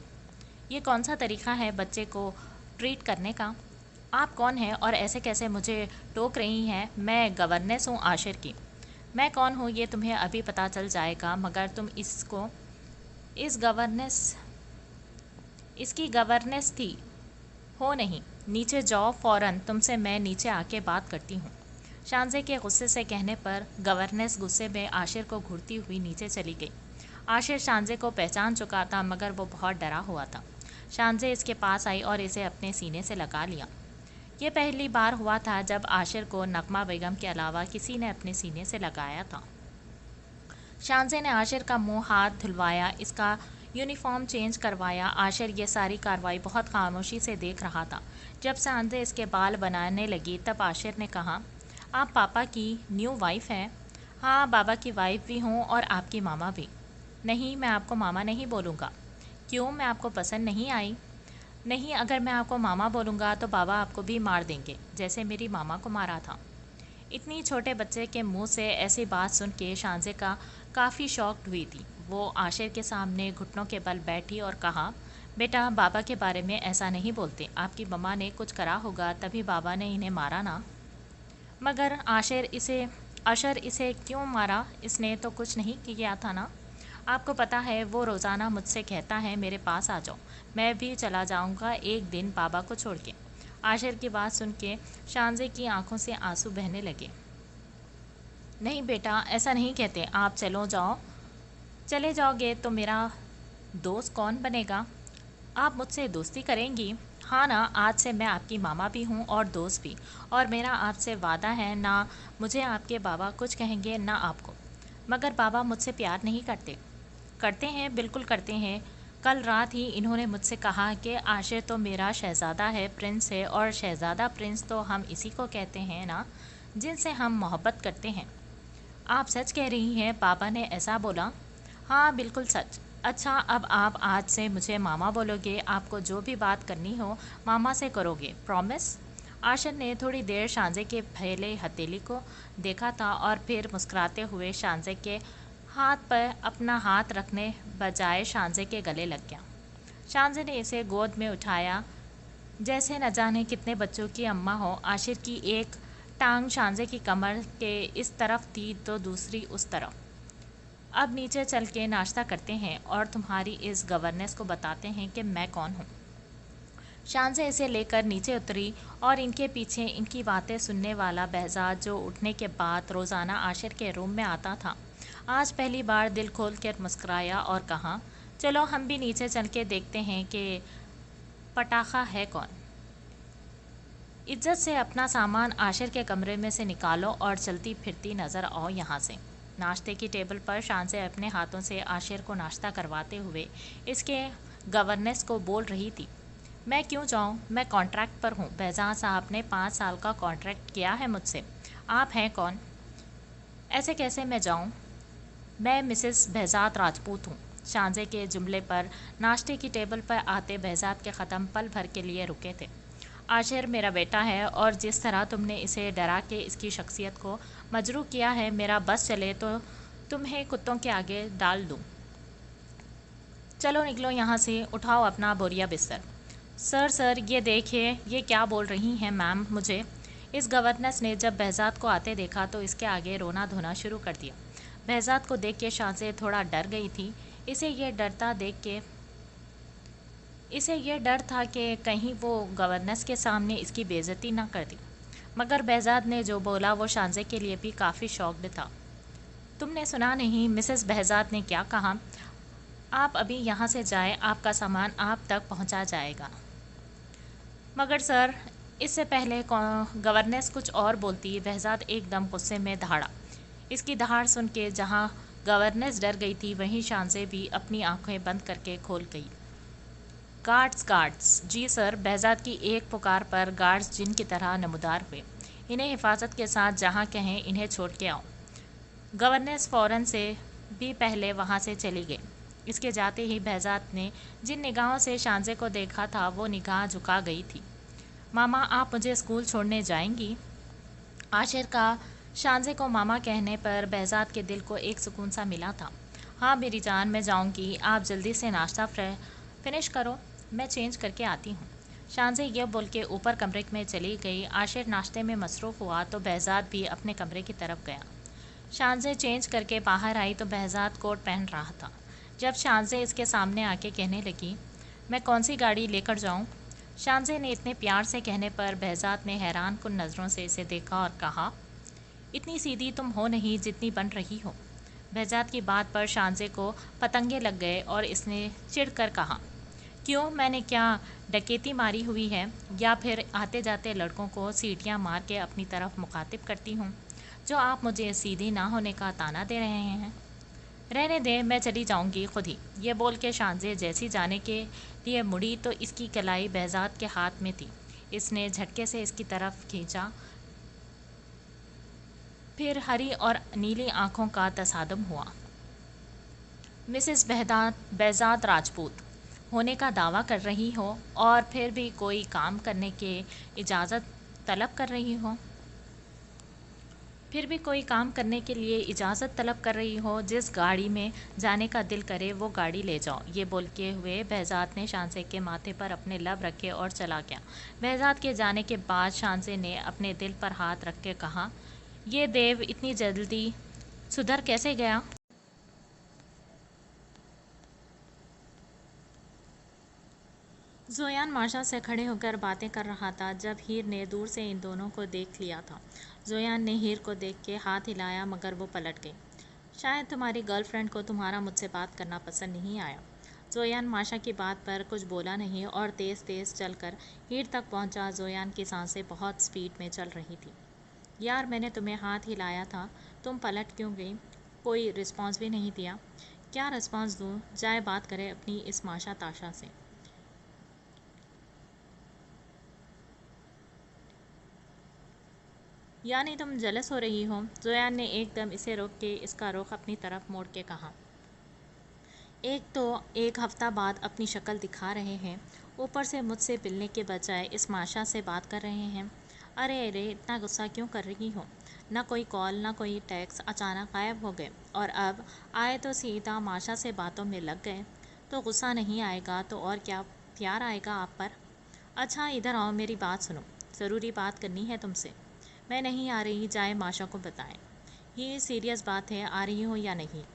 یہ کون سا طریقہ ہے بچے کو ٹریٹ کرنے کا؟ آپ کون ہیں اور ایسے کیسے مجھے ٹوک رہی ہیں؟ میں گورننس ہوں عاشر کی۔ میں کون ہوں یہ تمہیں ابھی پتہ چل جائے گا، مگر تم اس کی گورننس تھی ہو نہیں۔ نیچے جاؤ فوراً، تم سے میں نیچے آ کے بات کرتی ہوں۔ شانزے کے غصے سے کہنے پر گورننس غصے میں عاشر کو گھورتی ہوئی نیچے چلی گئی۔ عاشر شانزے کو پہچان چکا تھا مگر وہ بہت ڈرا ہوا تھا۔ شانزے اس کے پاس آئی اور اسے اپنے سینے سے لگا لیا۔ یہ پہلی بار ہوا تھا جب عاشر کو نغمہ بیگم کے علاوہ کسی نے اپنے سینے سے لگایا تھا۔ شانزے نے عاشر کا منہ ہاتھ دھلوایا، اس کا یونیفارم چینج کروایا۔ عاشر یہ ساری کارروائی بہت خاموشی سے دیکھ رہا تھا۔ جب شانزے اس کے بال بنانے لگی تب عاشر نے کہا، آپ پاپا کی نیو وائف ہیں؟ ہاں، بابا کی وائف بھی ہوں اور آپ کی ماما بھی۔ نہیں، میں آپ کو ماما نہیں بولوں گا۔ کیوں، میں آپ کو پسند نہیں آئی؟ نہیں، اگر میں آپ کو ماما بولوں گا تو بابا آپ کو بھی مار دیں گے، جیسے میری ماما کو مارا تھا۔ اتنی چھوٹے بچے کے منہ سے ایسی بات سن کے شانزے کا کافی شاکڈ ہوئی تھی۔ وہ عاشر کے سامنے گھٹنوں کے بل بیٹھی اور کہا، بیٹا بابا کے بارے میں ایسا نہیں بولتے، آپ کی مما نے کچھ کرا ہوگا تبھی بابا نے انہیں مارا نا۔ مگر عاشر اسے کیوں مارا؟ اس نے تو کچھ نہیں کیا تھا نا۔ آپ کو پتہ ہے وہ روزانہ مجھ سے کہتا ہے میرے پاس آ جاؤ، میں بھی چلا جاؤں گا ایک دن بابا کو چھوڑ کے۔ عاشر کی بات سن کے شانزے کی آنکھوں سے آنسو بہنے لگے۔ نہیں بیٹا، ایسا نہیں کہتے، آپ چلے جاؤ گے تو میرا دوست کون بنے گا؟ آپ مجھ سے دوستی کریں گی؟ ہاں نا، آج سے میں آپ کی ماما بھی ہوں اور دوست بھی، اور میرا آپ سے وعدہ ہے نہ مجھے آپ کے بابا کچھ کہیں گے نہ آپ کو۔ مگر بابا مجھ سے پیار نہیں کرتے۔ کرتے ہیں، بالکل کرتے ہیں۔ کل رات ہی انہوں نے مجھ سے کہا کہ عاشر تو میرا شہزادہ ہے، پرنس ہے، اور شہزادہ پرنس تو ہم اسی کو کہتے ہیں نا۔ جن سے ہم محبت کرتے ہیں۔ آپ سچ کہہ رہی ہیں، پاپا نے ایسا بولا؟ ہاں بالکل سچ۔ اچھا، اب آپ آج سے مجھے ماما بولو گے، آپ کو جو بھی بات کرنی ہو ماما سے کرو گے، پرومس؟ عاشر نے تھوڑی دیر شانزے کے پھیلے ہتھیلی کو دیکھا تھا اور پھر مسکراتے ہوئے شانزے کے ہاتھ پر اپنا ہاتھ رکھنے بجائے شانزے کے گلے لگ گیا۔ شانزے نے اسے گود میں اٹھایا جیسے نہ جانے کتنے بچوں کی اماں ہو۔ عاشر کی ایک ٹانگ شانزے کی کمر کے اس طرف تھی تو دوسری اس طرف۔ اب نیچے چل کے ناشتہ کرتے ہیں اور تمہاری اس گورننس کو بتاتے ہیں کہ میں کون ہوں۔ شانزے اسے لے کر نیچے اتری اور ان کے پیچھے ان کی باتیں سننے والا بہزاد، جو اٹھنے کے بعد روزانہ عاشر کے روم میں آتا تھا، آج پہلی بار دل کھول کر مسکرایا اور کہا، چلو ہم بھی نیچے چل کے دیکھتے ہیں کہ پٹاخہ ہے کون۔ عزت سے اپنا سامان عاشر کے کمرے میں سے نکالو اور چلتی پھرتی نظر آؤ یہاں سے۔ ناشتے کی ٹیبل پر شانزے اپنے ہاتھوں سے عاشر کو ناشتہ کرواتے ہوئے اس کے گورننس کو بول رہی تھی، میں کیوں جاؤں؟ میں کانٹریکٹ پر ہوں۔ بہزاد صاحب نے 5 سال کا کانٹریکٹ کیا ہے مجھ سے۔ آپ ہیں کون؟ ایسے کیسے میں جاؤں؟ میں مسز بہزاد راجپوت ہوں۔ شانزے کے جملے پر ناشتے کی ٹیبل پر آتے بہزاد کے قدم پل بھر کے لیے رکے تھے۔ عاشر میرا بیٹا ہے اور جس طرح تم نے اسے ڈرا کے اس کی شخصیت کو مجروح کیا ہے، میرا بس چلے تو تمہیں کتوں کے آگے ڈال دوں۔ چلو نکلو یہاں سے، اٹھاؤ اپنا بوریا بستر۔ سر یہ دیکھیے، یہ کیا بول رہی ہیں میم مجھے؟ اس گورننس نے جب بہزاد کو آتے دیکھا تو اس کے آگے رونا دھونا شروع کر دیا۔ بہزاد کو دیکھ کے شانزے تھوڑا ڈر گئی تھی۔ اسے یہ ڈر تھا کہ کہیں وہ گورننس کے سامنے اس کی بے عزتی نہ کر دی، مگر بہزاد نے جو بولا وہ شانزے کے لیے بھی کافی شاکڈ تھا۔ تم نے سنا نہیں مسز بہزاد نے کیا کہا؟ آپ ابھی یہاں سے جائیں، آپ کا سامان آپ تک پہنچا جائے گا۔ مگر سر، اس سے پہلے گورننس کچھ اور بولتی، بہزاد ایک دم غصے میں دہاڑا۔ اس کی دہاڑ سن کے جہاں گورننس ڈر گئی تھی وہیں شانزے بھی اپنی آنکھیں بند کر کے کھول گئی۔ گارڈز! جی سر! بہزاد کی ایک پکار پر گارڈز جن کی طرح نمودار ہوئے۔ انہیں حفاظت کے ساتھ جہاں کہیں انہیں چھوڑ کے آؤ۔ گورننس فوراً سے بھی پہلے وہاں سے چلی گئی۔ اس کے جاتے ہی بہزاد نے جن نگاہوں سے شانزے کو دیکھا تھا وہ نگاہ جھکا گئی تھی۔ ماما، آپ مجھے اسکول چھوڑنے جائیں گی؟ عاشر کا شانزے کو ماما کہنے پر بہزاد کے دل کو ایک سکون سا ملا تھا۔ ہاں میری جان، میں جاؤں گی، آپ جلدی سے ناشتہ فنش کرو، میں چینج کر کے آتی ہوں۔ شانزے یہ بول کے اوپر کمرے میں چلی گئی۔ عاشر ناشتے میں مصروف ہوا تو بہزاد بھی اپنے کمرے کی طرف گیا۔ شانزے چینج کر کے باہر آئی تو بہزاد کوٹ پہن رہا تھا۔ جب شانزے اس کے سامنے آ کے کہنے لگی، میں کون سی گاڑی لے کر جاؤں؟ شانزے نے اتنے پیار سے کہنے پر بہزاد نے حیران کن نظروں سے اسے دیکھا اور کہا، اتنی سیدھی تم ہو نہیں جتنی بن رہی ہو۔ بہزاد کی بات پر شانزے کو پتنگے لگ گئے اور اس نے چڑھ کر کہا، کیوں، میں نے کیا ڈکیتی ماری ہوئی ہے یا پھر آتے جاتے لڑکوں کو سیٹیاں مار کے اپنی طرف مخاطب کرتی ہوں جو آپ مجھے سیدھی نہ ہونے کا طعنہ دے رہے ہیں؟ رہنے دیں، میں چلی جاؤں گی خود ہی۔ یہ بول کے شانزے جیسی جانے کے لیے مڑی تو اس کی کلائی بہزاد کے ہاتھ میں تھی۔ اس نے جھٹکے سے اس کی طرف کھینچا، پھر ہری اور نیلی آنکھوں کا تصادم ہوا۔ مسز بہزاد راجپوت ہونے کا دعویٰ کر رہی ہو اور پھر بھی کوئی کام کرنے کے اجازت طلب کر رہی ہو، جس گاڑی میں جانے کا دل کرے وہ گاڑی لے جاؤ۔ یہ بول کے ہوئے بہزاد نے شانزے کے ماتھے پر اپنے لب رکھے اور چلا گیا۔ بہزاد کے جانے کے بعد شانزے نے اپنے دل پر ہاتھ رکھ کے کہا، یہ دیو اتنی جلدی سدھر کیسے گیا؟ زویان ماشا سے کھڑے ہو کر باتیں کر رہا تھا جب ہیر نے دور سے ان دونوں کو دیکھ لیا تھا۔ زویان نے ہیر کو دیکھ کے ہاتھ ہلایا مگر وہ پلٹ گئی۔ شاید تمہاری گرل فرینڈ کو تمہارا مجھ سے بات کرنا پسند نہیں آیا۔ زویان ماشا کی بات پر کچھ بولا نہیں اور تیز تیز چل کر ہیر تک پہنچا۔ زویان کی سانسیں بہت سپیڈ میں چل رہی تھیں۔ یار، میں نے تمہیں ہاتھ ہلایا تھا، تم پلٹ کیوں گئی؟ کوئی رسپانس بھی نہیں دیا۔ کیا رسپانس دوں؟ جائے بات کرے اپنی اس ماشا تاشا سے۔ یعنی تم جلس ہو رہی ہو؟ زویان نے ایک دم اسے روک کے اس کا رخ اپنی طرف موڑ کے کہا۔ ایک تو 1 ہفتہ بعد اپنی شکل دکھا رہے ہیں، اوپر سے مجھ سے ملنے کے بجائے اس ماشا سے بات کر رہے ہیں۔ ارے اتنا غصہ کیوں کر رہی ہو؟ نہ کوئی کال نہ کوئی ٹیکس، اچانک غائب ہو گئے، اور اب آئے تو سیدھا ماشا سے باتوں میں لگ گئے۔ تو غصہ نہیں آئے گا تو اور کیا، پیار آئے گا آپ پر؟ اچھا ادھر آؤ، میری بات سنو، ضروری بات کرنی ہے تم سے۔ میں نہیں آ رہی، جائے ماشا کو بتائیں۔ یہ سیریس بات ہے، آ رہی ہو یا نہیں؟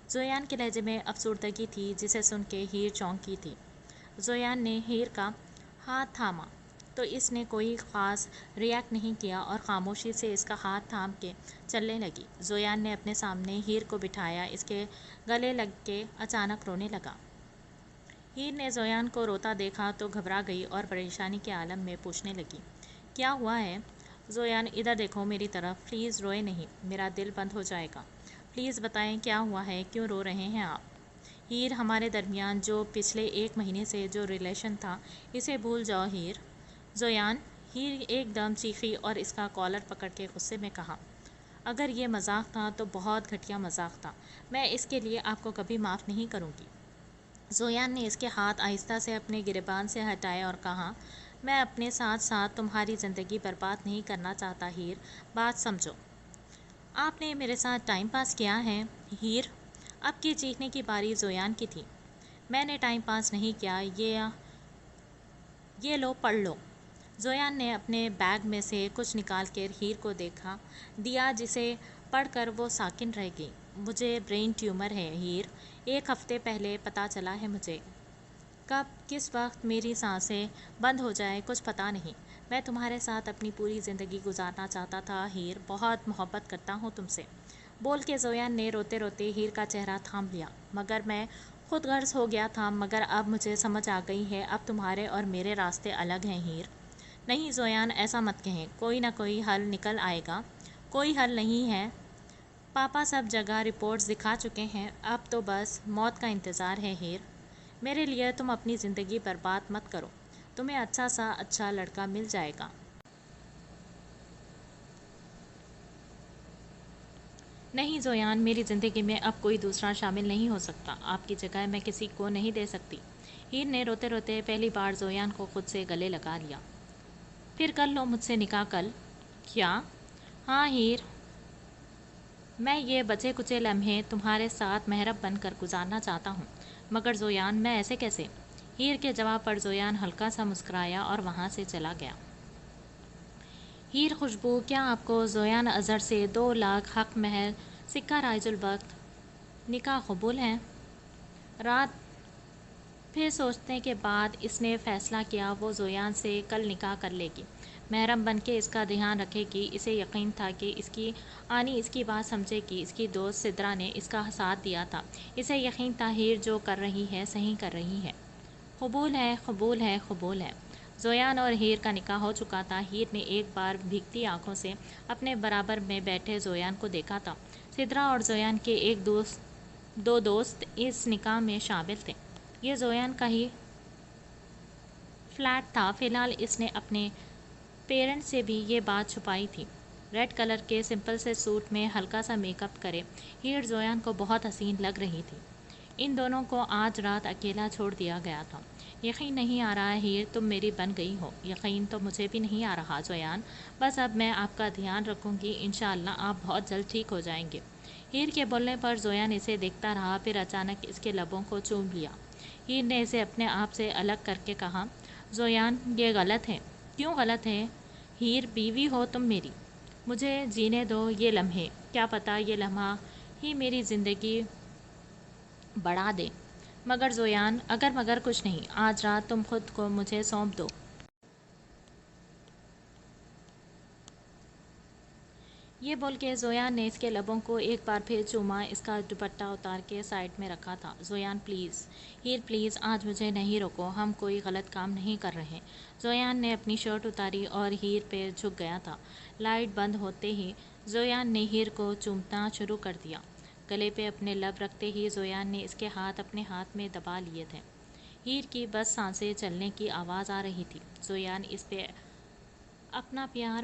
زویان کے لہجے میں افسردگی تھی جسے سن کے ہیر چونکی تھی۔ زویان نے ہیر کا ہاتھ تھاما تو اس نے کوئی خاص ریاکٹ نہیں کیا اور خاموشی سے اس کا ہاتھ تھام کے چلنے لگی۔ زویان نے اپنے سامنے ہیر کو بٹھایا، اس کے گلے لگ کے اچانک رونے لگا۔ ہیر نے زویان کو روتا دیکھا تو گھبرا گئی اور پریشانی کے عالم میں پوچھنے لگی، کیا ہوا ہے؟ زویان ادھر دیکھو میری طرف، پلیز روئے نہیں، میرا دل بند ہو جائے گا۔ پلیز بتائیں کیا ہوا ہے، کیوں رو رہے ہیں آپ؟ ہیر ہمارے درمیان جو پچھلے 1 مہینے سے جو ریلیشن تھا اسے بھول جاؤ ہیر۔ زویان، ہیر ایک دم چیخی اور اس کا کالر پکڑ کے غصے میں کہا، اگر یہ مذاق تھا تو بہت گھٹیا مذاق تھا، میں اس کے لیے آپ کو کبھی معاف نہیں کروں گی۔ زویان نے اس کے ہاتھ آہستہ سے اپنے گریبان سے ہٹائے اور کہا، میں اپنے ساتھ ساتھ تمہاری زندگی برباد نہیں کرنا چاہتا ہیر، بات سمجھو۔ آپ نے میرے ساتھ ٹائم پاس کیا ہے ہیر؟ اب کی چیخنے کی باری زویان کی تھی۔ میں نے ٹائم پاس نہیں کیا، یہ لو پڑھ لو۔ زویان نے اپنے بیگ میں سے کچھ نکال کر ہیر کو دیکھا دیا جسے پڑھ کر وہ ساکن رہ گئی۔ مجھے برین ٹیومر ہے ہیر، 1 ہفتے پہلے پتہ چلا ہے مجھے۔ کب کس وقت میری سانسیں بند ہو جائے کچھ پتہ نہیں۔ میں تمہارے ساتھ اپنی پوری زندگی گزارنا چاہتا تھا ہیر، بہت محبت کرتا ہوں تم سے۔ بول کے زویان نے روتے روتے ہیر کا چہرہ تھام لیا۔ مگر میں خود غرض ہو گیا تھا، مگر اب مجھے سمجھ آ گئی ہے، اب تمہارے اور میرے راستے الگ ہیں ہیر۔ نہیں زویان، ایسا مت کہیں، کوئی نہ کوئی حل نکل آئے گا۔ کوئی حل نہیں ہے، پاپا سب جگہ رپورٹس دکھا چکے ہیں، اب تو بس موت کا انتظار ہے ہیر۔ میرے لیے تم اپنی زندگی برباد مت کرو، تمہیں اچھا لڑکا مل جائے گا۔ نہیں زویان، میری زندگی میں اب کوئی دوسرا شامل نہیں ہو سکتا، آپ کی جگہ میں کسی کو نہیں دے سکتی۔ ہیر نے روتے روتے پہلی بار زویان کو خود سے گلے لگا لیا۔ پھر کر لو مجھ سے نکاح کل۔ کیا؟ ہاں ہیر، میں یہ بچے کچے لمحے تمہارے ساتھ محرم بن کر گزارنا چاہتا ہوں۔ مگر زویان، میں ایسے کیسے؟ ہیر کے جواب پر زویان ہلکا سا مسکرایا اور وہاں سے چلا گیا۔ ہیر خوشبو، کیا آپ کو زویان اظہر سے 2 لاکھ حق مہر سکہ رائج الوقت نکاح قبول ہے؟ رات پھر سوچنے کے بعد اس نے فیصلہ کیا وہ زویان سے کل نکاح کر لے گی، محرم بن کے اس کا دھیان رکھے گی۔ اسے یقین تھا کہ اس کی آنی اس کی بات سمجھے گی، اس کی دوست سدرا نے اس کا ساتھ دیا تھا، اسے یقین تھا ہیر جو کر رہی ہے صحیح کر رہی ہے۔ قبول ہے، قبول ہے، قبول ہے۔ زویان اور ہیر کا نکاح ہو چکا تھا۔ ہیر نے ایک بار بھیگتی آنکھوں سے اپنے برابر میں بیٹھے زویان کو دیکھا تھا۔ سدرا اور زویان کے دو دوست اس نکاح میں شامل تھے۔ یہ زویان کا ہی فلیٹ تھا، فی الحال اس نے اپنے پیرنٹس سے بھی یہ بات چھپائی تھی۔ ریڈ کلر کے سمپل سے سوٹ میں ہلکا سا میک اپ کرے ہیر زویان کو بہت حسین لگ رہی تھی۔ ان دونوں کو آج رات اکیلا چھوڑ دیا گیا تھا۔ یقین نہیں آ رہا ہیر، تم میری بن گئی ہو۔ یقین تو مجھے بھی نہیں آ رہا زویان، بس اب میں آپ کا دھیان رکھوں گی، انشاءاللہ آپ بہت جلد ٹھیک ہو جائیں گے۔ ہیر کے بولنے پر زویان اسے دیکھتا رہا، پھر اچانک اس کے لبوں کو چوم لیا۔ ہیر نے اسے اپنے آپ سے الگ کر کے کہا، زویان یہ غلط ہے۔ کیوں غلط ہے؟ ہیر بیوی ہو تم میری، مجھے جینے دو یہ لمحے، کیا پتہ یہ لمحہ ہی میری زندگی بڑھا دے۔ مگر زویان، اگر مگر کچھ نہیں، آج رات تم خود کو مجھے سونپ دو۔ یہ بول کے زویان نے اس کے لبوں کو ایک بار پھر چوما، اس کا دوپٹہ اتار کے سائڈ میں رکھا تھا۔ زویان پلیز، ہیر پلیز، آج مجھے نہیں روکو، ہم کوئی غلط کام نہیں کر رہے۔ زویان نے اپنی شرٹ اتاری اور ہیر پہ جھک گیا تھا۔ لائٹ بند ہوتے ہی زویان نے ہیر کو چومنا شروع کر دیا۔ گلے پہ اپنے لب رکھتے ہی زویان نے اس کے ہاتھ اپنے ہاتھ میں دبا لیے تھے۔ ہیر کی بس سانسیں چلنے کی آواز آ رہی تھی۔ زویان اس پہ اپنا پیار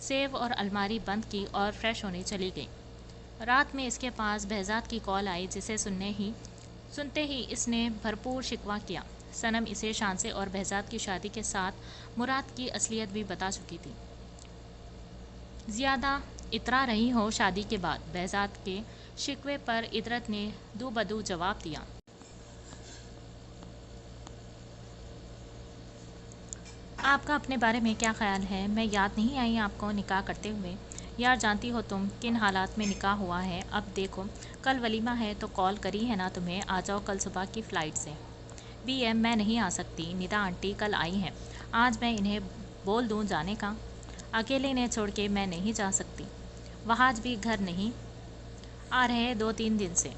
سیو اور الماری بند کی اور فریش ہونے چلی گئی۔ رات میں اس کے پاس بہزاد کی کال آئی جسے سنتے ہی اس نے بھرپور شکوہ کیا۔ صنم اسے شانزے اور بہزاد کی شادی کے ساتھ مراد کی اصلیت بھی بتا چکی تھی۔ زیادہ اترا رہی ہو شادی کے بعد، بہزاد کے شکوے پر عدرت نے دو بدو جواب دیا۔ آپ کا اپنے بارے میں کیا خیال ہے؟ میں یاد نہیں آئی آپ کو نکاح کرتے ہوئے؟ یار جانتی ہو تم کن حالات میں نکاح ہوا ہے۔ اب دیکھو کل ولیمہ ہے تو کال کری ہے نا تمہیں، آ جاؤ کل صبح کی فلائٹ سے۔ بی ایم میں نہیں آ سکتی، ندا آنٹی کل آئی ہیں، آج میں انہیں بول دوں جانے کا؟ اکیلے نے چھوڑ کے میں نہیں جا سکتی، وہاج بھی گھر نہیں آ رہے 2-3 دن سے۔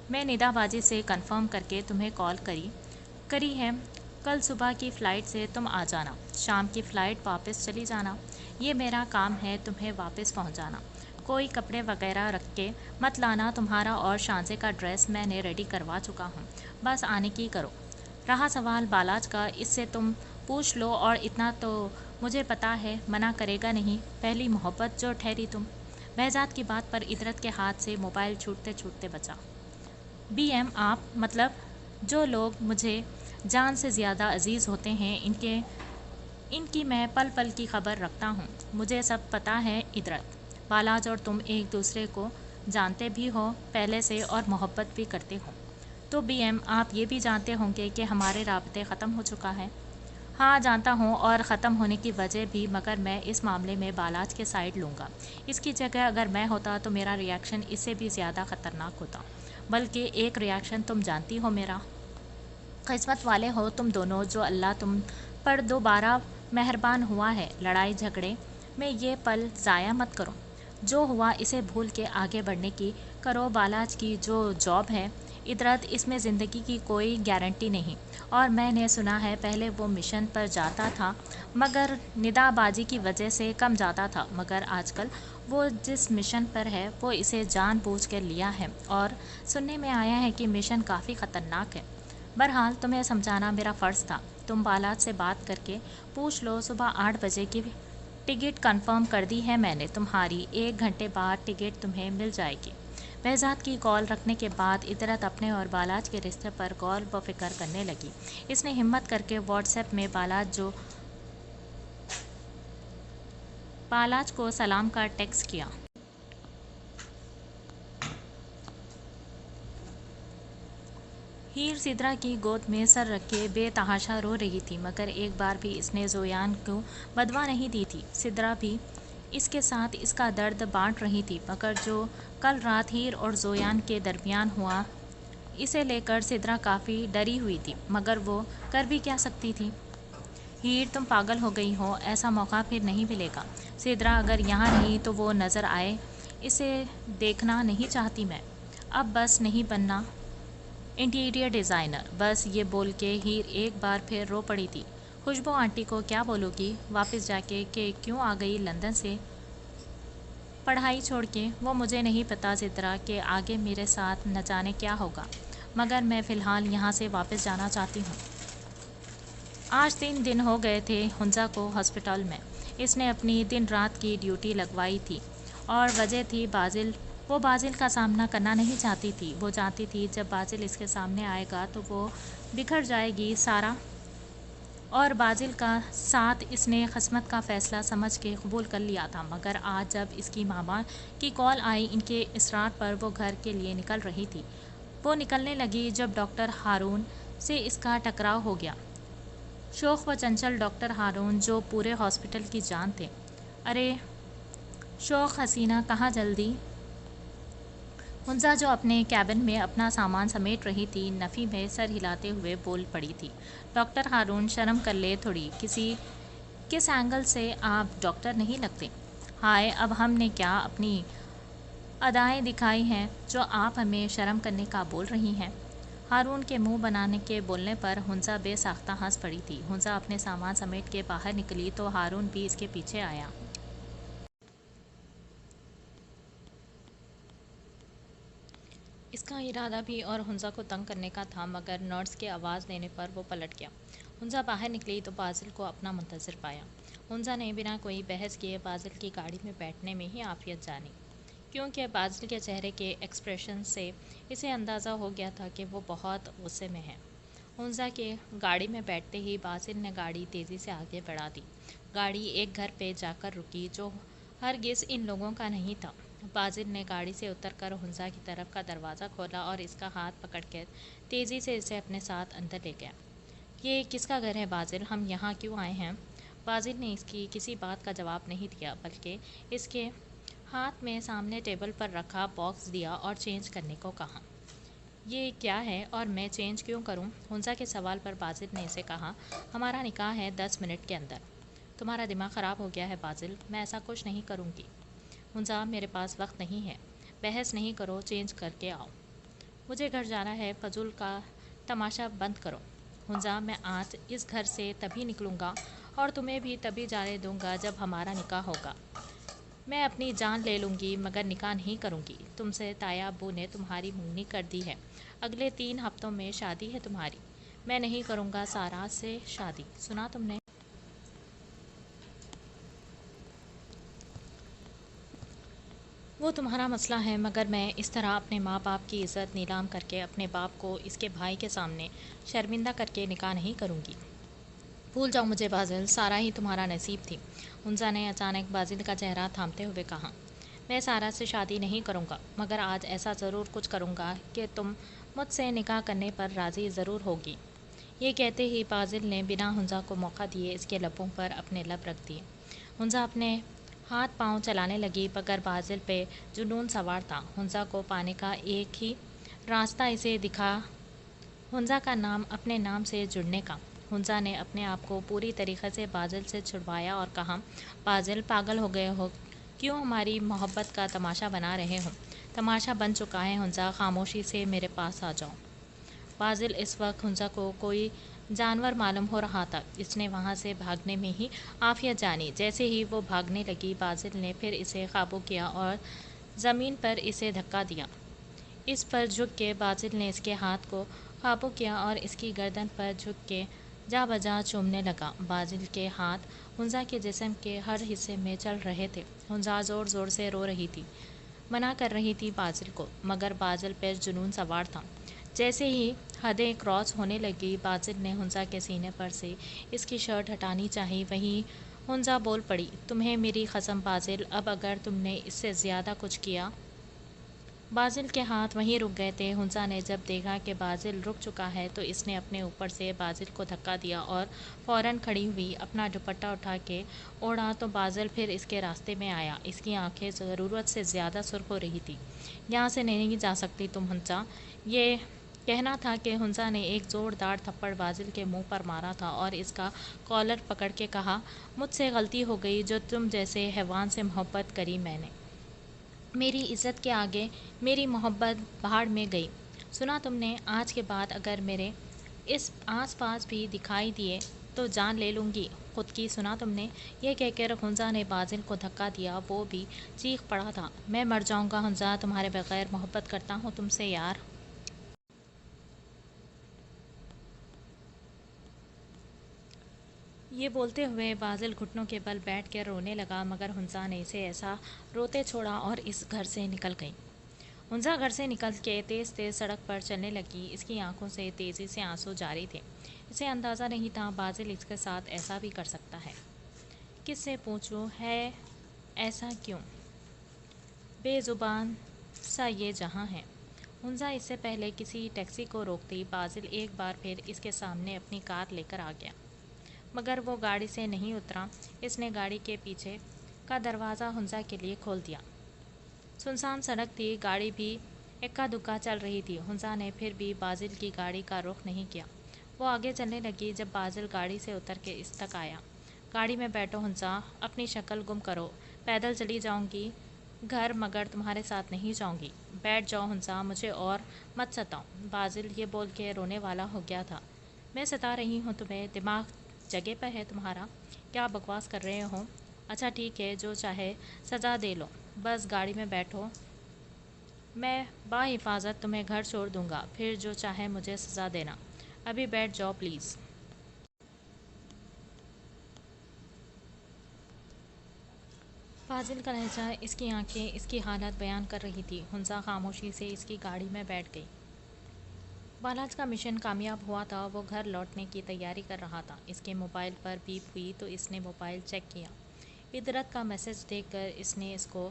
میں ندا باجی سے کنفرم کر کے تمہیں کال کری ہے، کل صبح کی فلائٹ سے تم آ جانا، شام کی فلائٹ واپس چلی جانا۔ یہ میرا کام ہے تمہیں واپس پہنچانا، کوئی کپڑے وغیرہ رکھ کے مت لانا، تمہارا اور شانزے کا ڈریس میں نے ریڈی کروا چکا ہوں، بس آنے کی کرو۔ رہا سوال بالاج کا، اس سے تم پوچھ لو، اور اتنا تو مجھے پتا ہے منع کرے گا نہیں، پہلی محبت جو ٹھہری تم۔ بہزاد کی بات پر عدرت کے ہاتھ سے موبائل چھوٹتے بچا۔ بی ایم آپ مطلب جو لوگ مجھے جان سے زیادہ عزیز ہوتے ہیں ان کی میں پل پل کی خبر رکھتا ہوں، مجھے سب پتا ہے عدرت۔ بالاج اور تم ایک دوسرے کو جانتے بھی ہو پہلے سے اور محبت بھی کرتے ہو، تو بی ایم آپ یہ بھی جانتے ہوں گے کہ ہمارے رابطے ختم ہو چکا ہے۔ ہاں جانتا ہوں، اور ختم ہونے کی وجہ بھی، مگر میں اس معاملے میں بالاج کے سائیڈ لوں گا۔ اس کی جگہ اگر میں ہوتا تو میرا ریاکشن اس سے بھی زیادہ خطرناک ہوتا، بلکہ ایک ریاکشن تم جانتی ہو میرا۔ قسمت والے ہو تم دونوں جو اللہ تم پر دوبارہ مہربان ہوا ہے، لڑائی جھگڑے میں یہ پل ضائع مت کرو، جو ہوا اسے بھول کے آگے بڑھنے کی کرو۔ بالاج کی جو جاب ہے عدرت، اس میں زندگی کی کوئی گارنٹی نہیں، اور میں نے سنا ہے پہلے وہ مشن پر جاتا تھا مگر ندا باجی کی وجہ سے کم جاتا تھا، مگر آج کل وہ جس مشن پر ہے وہ اسے جان بوجھ کر لیا ہے، اور سننے میں آیا ہے کہ مشن کافی خطرناک ہے۔ بہرحال تمہیں سمجھانا میرا فرض تھا، تم بالاج سے بات کر کے پوچھ لو، صبح 8 بجے کی ٹکٹ کنفرم کر دی ہے میں نے تمہاری، 1 گھنٹے بعد ٹکٹ تمہیں مل جائے گی۔ بہزاد کی کال رکھنے کے بعد عدرت اپنے اور بالاج کے رشتے پر غور و فکر کرنے لگی۔ اس نے ہمت کر کے واٹس ایپ میں بالاج کو سلام کا ٹیکسٹ کیا۔ ہیر سدرا کی گود میں سر رکھ کے بے تحاشا رو رہی تھی، مگر ایک بار بھی اس نے زویان کو بدوا نہیں دی تھی۔ سدرا بھی اس کے ساتھ اس کا درد بانٹ رہی تھی، مگر جو کل رات ہیر اور زویان کے درمیان ہوا اسے لے کر سدرا کافی ڈری ہوئی تھی، مگر وہ کر بھی کیا سکتی تھی۔ ہیر تم پاگل ہو گئی ہو، ایسا موقع پھر نہیں ملے گا۔ سدرا اگر یہاں نہیں تو وہ نظر آئے، اسے دیکھنا نہیں چاہتی میں، اب بس نہیں بننا انٹیریئر ڈیزائنر۔ بس یہ بول کے ہیر ایک بار پھر رو پڑی تھی۔ خوشبو آنٹی کو کیا بولو گی واپس جا کے کہ کیوں آ گئی لندن سے پڑھائی چھوڑ کے؟ وہ مجھے نہیں پتا سدرا کہ آگے میرے ساتھ نہ جانے کیا ہوگا، مگر میں فی الحال یہاں سے واپس جانا چاہتی ہوں۔ آج 3 دن ہو گئے تھے ہنزا کو ہاسپٹل میں، اس نے اپنی دن رات کی ڈیوٹی لگوائی تھی، اور وجہ تھی بازل۔ وہ بازل کا سامنا کرنا نہیں چاہتی تھی، وہ جانتی تھی جب بازل اس کے سامنے آئے گا تو وہ بکھر جائے گی سارا، اور بازل کا ساتھ اس نے قسمت کا فیصلہ سمجھ کے قبول کر لیا تھا، مگر آج جب اس کی ماما کی کال آئی ان کے اصرار پر وہ گھر کے لیے نکل رہی تھی، وہ نکلنے لگی جب ڈاکٹر ہارون سے اس کا ٹکراؤ ہو گیا۔ شوخ و چنچل ڈاکٹر ہارون جو پورے ہاسپٹل کی جان تھے۔ ارے شوخ حسینہ کہاں جلدی؟ ہنزا جو اپنے کیبن میں اپنا سامان سمیٹ رہی تھی، نفی میں سر ہلاتے ہوئے بول پڑی تھی۔ ڈاکٹر ہارون شرم کر لے تھوڑی، کس اینگل سے آپ ڈاکٹر نہیں لگتے؟ ہائے اب ہم نے کیا اپنی ادائیں دکھائی ہیں جو آپ ہمیں شرم کرنے کا بول رہی ہیں؟ ہارون کے منہ بنانے کے بولنے پر ہنزا بے ساختہ ہنس پڑی تھی۔ ہنزا اپنے سامان سمیٹ کے باہر نکلی تو ہارون بھی اس کے پیچھے آیا۔ اس کا ارادہ بھی اور ہنزا کو تنگ کرنے کا تھا، مگر نرس کے آواز دینے پر وہ پلٹ گیا۔ ہنزا باہر نکلی تو بازل کو اپنا منتظر پایا۔ ہنزا نے بنا کوئی بحث کیے بازل کی گاڑی میں بیٹھنے میں ہی عافیت جانی، کیونکہ بازل کے چہرے کے ایکسپریشن سے اسے اندازہ ہو گیا تھا کہ وہ بہت غصے میں ہے۔ ہنزا کے گاڑی میں بیٹھتے ہی بازل نے گاڑی تیزی سے آگے بڑھا دی۔ گاڑی ایک گھر پہ جا کر رکی جو ہرگز ان لوگوں کا نہیں تھا۔ بازل نے گاڑی سے اتر کر ہنزا کی طرف کا دروازہ کھولا اور اس کا ہاتھ پکڑ کر تیزی سے اسے اپنے ساتھ اندر لے گیا۔ یہ کس کا گھر ہے بازل؟ ہم یہاں کیوں آئے ہیں؟ بازل نے اس کی کسی بات کا جواب نہیں دیا، بلکہ اس کے ہاتھ میں سامنے ٹیبل پر رکھا باکس دیا اور چینج کرنے کو کہا۔ یہ کیا ہے اور میں چینج کیوں کروں؟ ہنزا کے سوال پر بازل نے اسے کہا، ہمارا نکاح ہے 10 منٹ کے اندر۔ تمہارا دماغ خراب ہو گیا ہے بازل، میں ایسا کچھ نہیں کروں گی۔ ہنزا، میرے پاس وقت نہیں ہے، بحث نہیں کرو، چینج کر کے آؤ۔ مجھے گھر جانا ہے، فضول کا تماشا بند کرو۔ ہنزا، میں آج اس گھر سے تبھی نکلوں گا اور تمہیں بھی تبھی جانے دوں گا جب ہمارا نکاح ہوگا۔ میں اپنی جان لے لوں گی مگر نکاح نہیں کروں گی۔ تم سے تایا ابو نے تمہاری منگنی کر دی ہے، اگلے 3 ہفتوں میں شادی ہے تمہاری۔ میں نہیں کروں گا سارا سے شادی، سنا تم نے؟ وہ تمہارا مسئلہ ہے مگر میں اس طرح اپنے ماں باپ کی عزت نیلام کر کے اپنے باپ کو اس کے بھائی کے سامنے شرمندہ کر کے نکاح نہیں کروں گی۔ بھول جاؤ مجھے بازل، سارا ہی تمہارا نصیب تھی۔ ہنزا نے اچانک بازل کا چہرہ تھامتے ہوئے کہا، میں سارا سے شادی نہیں کروں گا مگر آج ایسا ضرور کچھ کروں گا کہ تم مجھ سے نکاح کرنے پر راضی ضرور ہوگی۔ یہ کہتے ہی بازل نے بنا ہنزا کو موقع دیے اس کے لبوں پر اپنے لب رکھ دیے۔ ہنزا اپنے ہاتھ پاؤں چلانے لگی مگر بازل پہ جنون سوار تھا۔ ہنزا کو پانے کا ایک ہی راستہ اسے دکھا، ہنزا کا نام اپنے نام سے جڑنے کا۔ ہنزا نے اپنے آپ کو پوری طریقے سے بازل سے چھڑوایا اور کہا، بازل، پاگل ہو گئے ہو؟ کیوں ہماری محبت کا تماشا بنا رہے ہو؟ تماشا بن چکا ہے ہنزا، خاموشی سے میرے پاس آ جاؤ۔ بازل اس وقت ہنزا کو کوئی جانور معلوم ہو رہا تھا۔ اس نے وہاں سے بھاگنے میں ہی عافیت جانی۔ جیسے ہی وہ بھاگنے لگی بازل نے پھر اسے قابو کیا اور زمین پر اسے دھکا دیا۔ اس پر جھک کے بازل نے اس کے ہاتھ کو قابو کیا اور اس کی گردن پر جھک کے جا بجا چومنے لگا۔ بازل کے ہاتھ ہنزا کے جسم کے ہر حصے میں چل رہے تھے۔ ہنزا زور زور سے رو رہی تھی، منع کر رہی تھی بازل کو، مگر بازل پر جنون سوار تھا۔ جیسے ہی حدیں کراس ہونے لگی بازل نے ہنزا کے سینے پر سے اس کی شرٹ ہٹانی چاہی، وہیں ہنزا بول پڑی، تمہیں میری قسم بازل، اب اگر تم نے اس سے زیادہ کچھ کیا۔ بازل کے ہاتھ وہیں رک گئے تھے۔ ہنزا نے جب دیکھا کہ بازل رک چکا ہے تو اس نے اپنے اوپر سے بازل کو دھکا دیا اور فوراً کھڑی ہوئی، اپنا دوپٹہ اٹھا کے اوڑھا تو بازل پھر اس کے راستے میں آیا۔ اس کی آنکھیں ضرورت سے زیادہ سرخ ہو رہی تھی۔ یہاں سے نہیں جا سکتی تم ہنزا، یہ کہنا تھا کہ ہنزا نے ایک زوردار تھپڑ بازل کے منہ پر مارا تھا اور اس کا کالر پکڑ کے کہا، مجھ سے غلطی ہو گئی جو تم جیسے حیوان سے محبت کری میں نے۔ میری عزت کے آگے میری محبت بھاڑ میں گئی۔ سنا تم نے؟ آج کے بعد اگر میرے اس آس پاس بھی دکھائی دیے تو جان لے لوں گی خود کی، سنا تم نے؟ یہ کہہ کر ہنزا نے بازل کو دھکا دیا، وہ بھی چیخ پڑا تھا، میں مر جاؤں گا ہنزا، تمہارے بغیر محبت کرتا ہوں تم سے یار۔ یہ بولتے ہوئے بازل گھٹنوں کے بل بیٹھ کر رونے لگا مگر ہنزا نے اسے ایسا روتے چھوڑا اور اس گھر سے نکل گئی۔ ہنزا گھر سے نکل کے تیز تیز سڑک پر چلنے لگی۔ اس کی آنکھوں سے تیزی سے آنسو جاری تھے۔ اسے اندازہ نہیں تھا بازل اس کے ساتھ ایسا بھی کر سکتا ہے۔ کس سے پوچھوں ہے ایسا کیوں؟ بے زبان سا یہ جہاں ہے۔ ہنزا اس سے پہلے کسی ٹیکسی کو روکتی بازل ایک بار پھر اس کے سامنے اپنی کار لے کر آ گیا، مگر وہ گاڑی سے نہیں اترا۔ اس نے گاڑی کے پیچھے کا دروازہ ہنزا کے لیے کھول دیا۔ سنسان سڑک تھی، گاڑی بھی اکا دکا چل رہی تھی۔ ہنزا نے پھر بھی بازل کی گاڑی کا رخ نہیں کیا۔ وہ آگے چلنے لگی جب بازل گاڑی سے اتر کے اس تک آیا۔ گاڑی میں بیٹھو ہنزا، اپنی شکل گم کرو، پیدل چلی جاؤں گی گھر مگر تمہارے ساتھ نہیں جاؤں گی۔ بیٹھ جاؤ ہنزا، مجھے اور مت ستاؤ۔ بازل یہ بول کے رونے والا ہو گیا تھا، میں ستا رہی ہوں تمہیں؟ دماغ جگہ پہ ہے تمہارا؟ کیا بکواس کر رہے ہو؟ اچھا ٹھیک ہے، جو چاہے سزا دے لو، بس گاڑی میں بیٹھو، میں بحفاظت تمہیں گھر چھوڑ دوں گا، پھر جو چاہے مجھے سزا دینا، ابھی بیٹھ جاؤ پلیز۔ فاضل کا لہجہ، اس کی آنکھیں اس کی حالت بیان کر رہی تھی۔ حنزہ خاموشی سے اس کی گاڑی میں بیٹھ گئی۔ بالاج کا مشن کامیاب ہوا تھا۔ وہ گھر لوٹنے کی تیاری کر رہا تھا۔ اس کے موبائل پر بیپ ہوئی تو اس نے موبائل چیک کیا۔ ادرت کا میسج دیکھ کر اس نے اس کو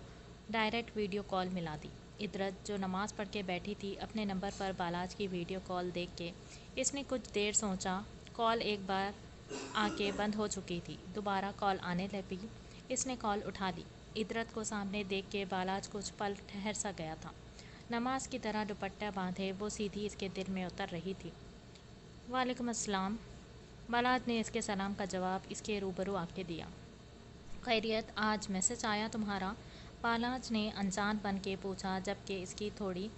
ڈائریکٹ ویڈیو کال ملا دی۔ ادرت جو نماز پڑھ کے بیٹھی تھی، اپنے نمبر پر بالاج کی ویڈیو کال دیکھ کے اس نے کچھ دیر سوچا۔ کال ایک بار آ کے بند ہو چکی تھی، دوبارہ کال آنے لگی۔ اس نے کال اٹھا لی۔ ادرت کو سامنے دیکھ کے بالاج کچھ پل ٹھہر سا گیا تھا۔ نماز کی طرح دوپٹہ باندھے وہ سیدھی اس کے دل میں اتر رہی تھی۔ وعلیکم السلام۔ بالاج نے اس کے سلام کا جواب اس کے روبرو آ کے دیا۔ خیریت، آج میسج آیا تمہارا؟ بالاج نے انجان بن کے پوچھا، جبکہ اس کی تھوڑی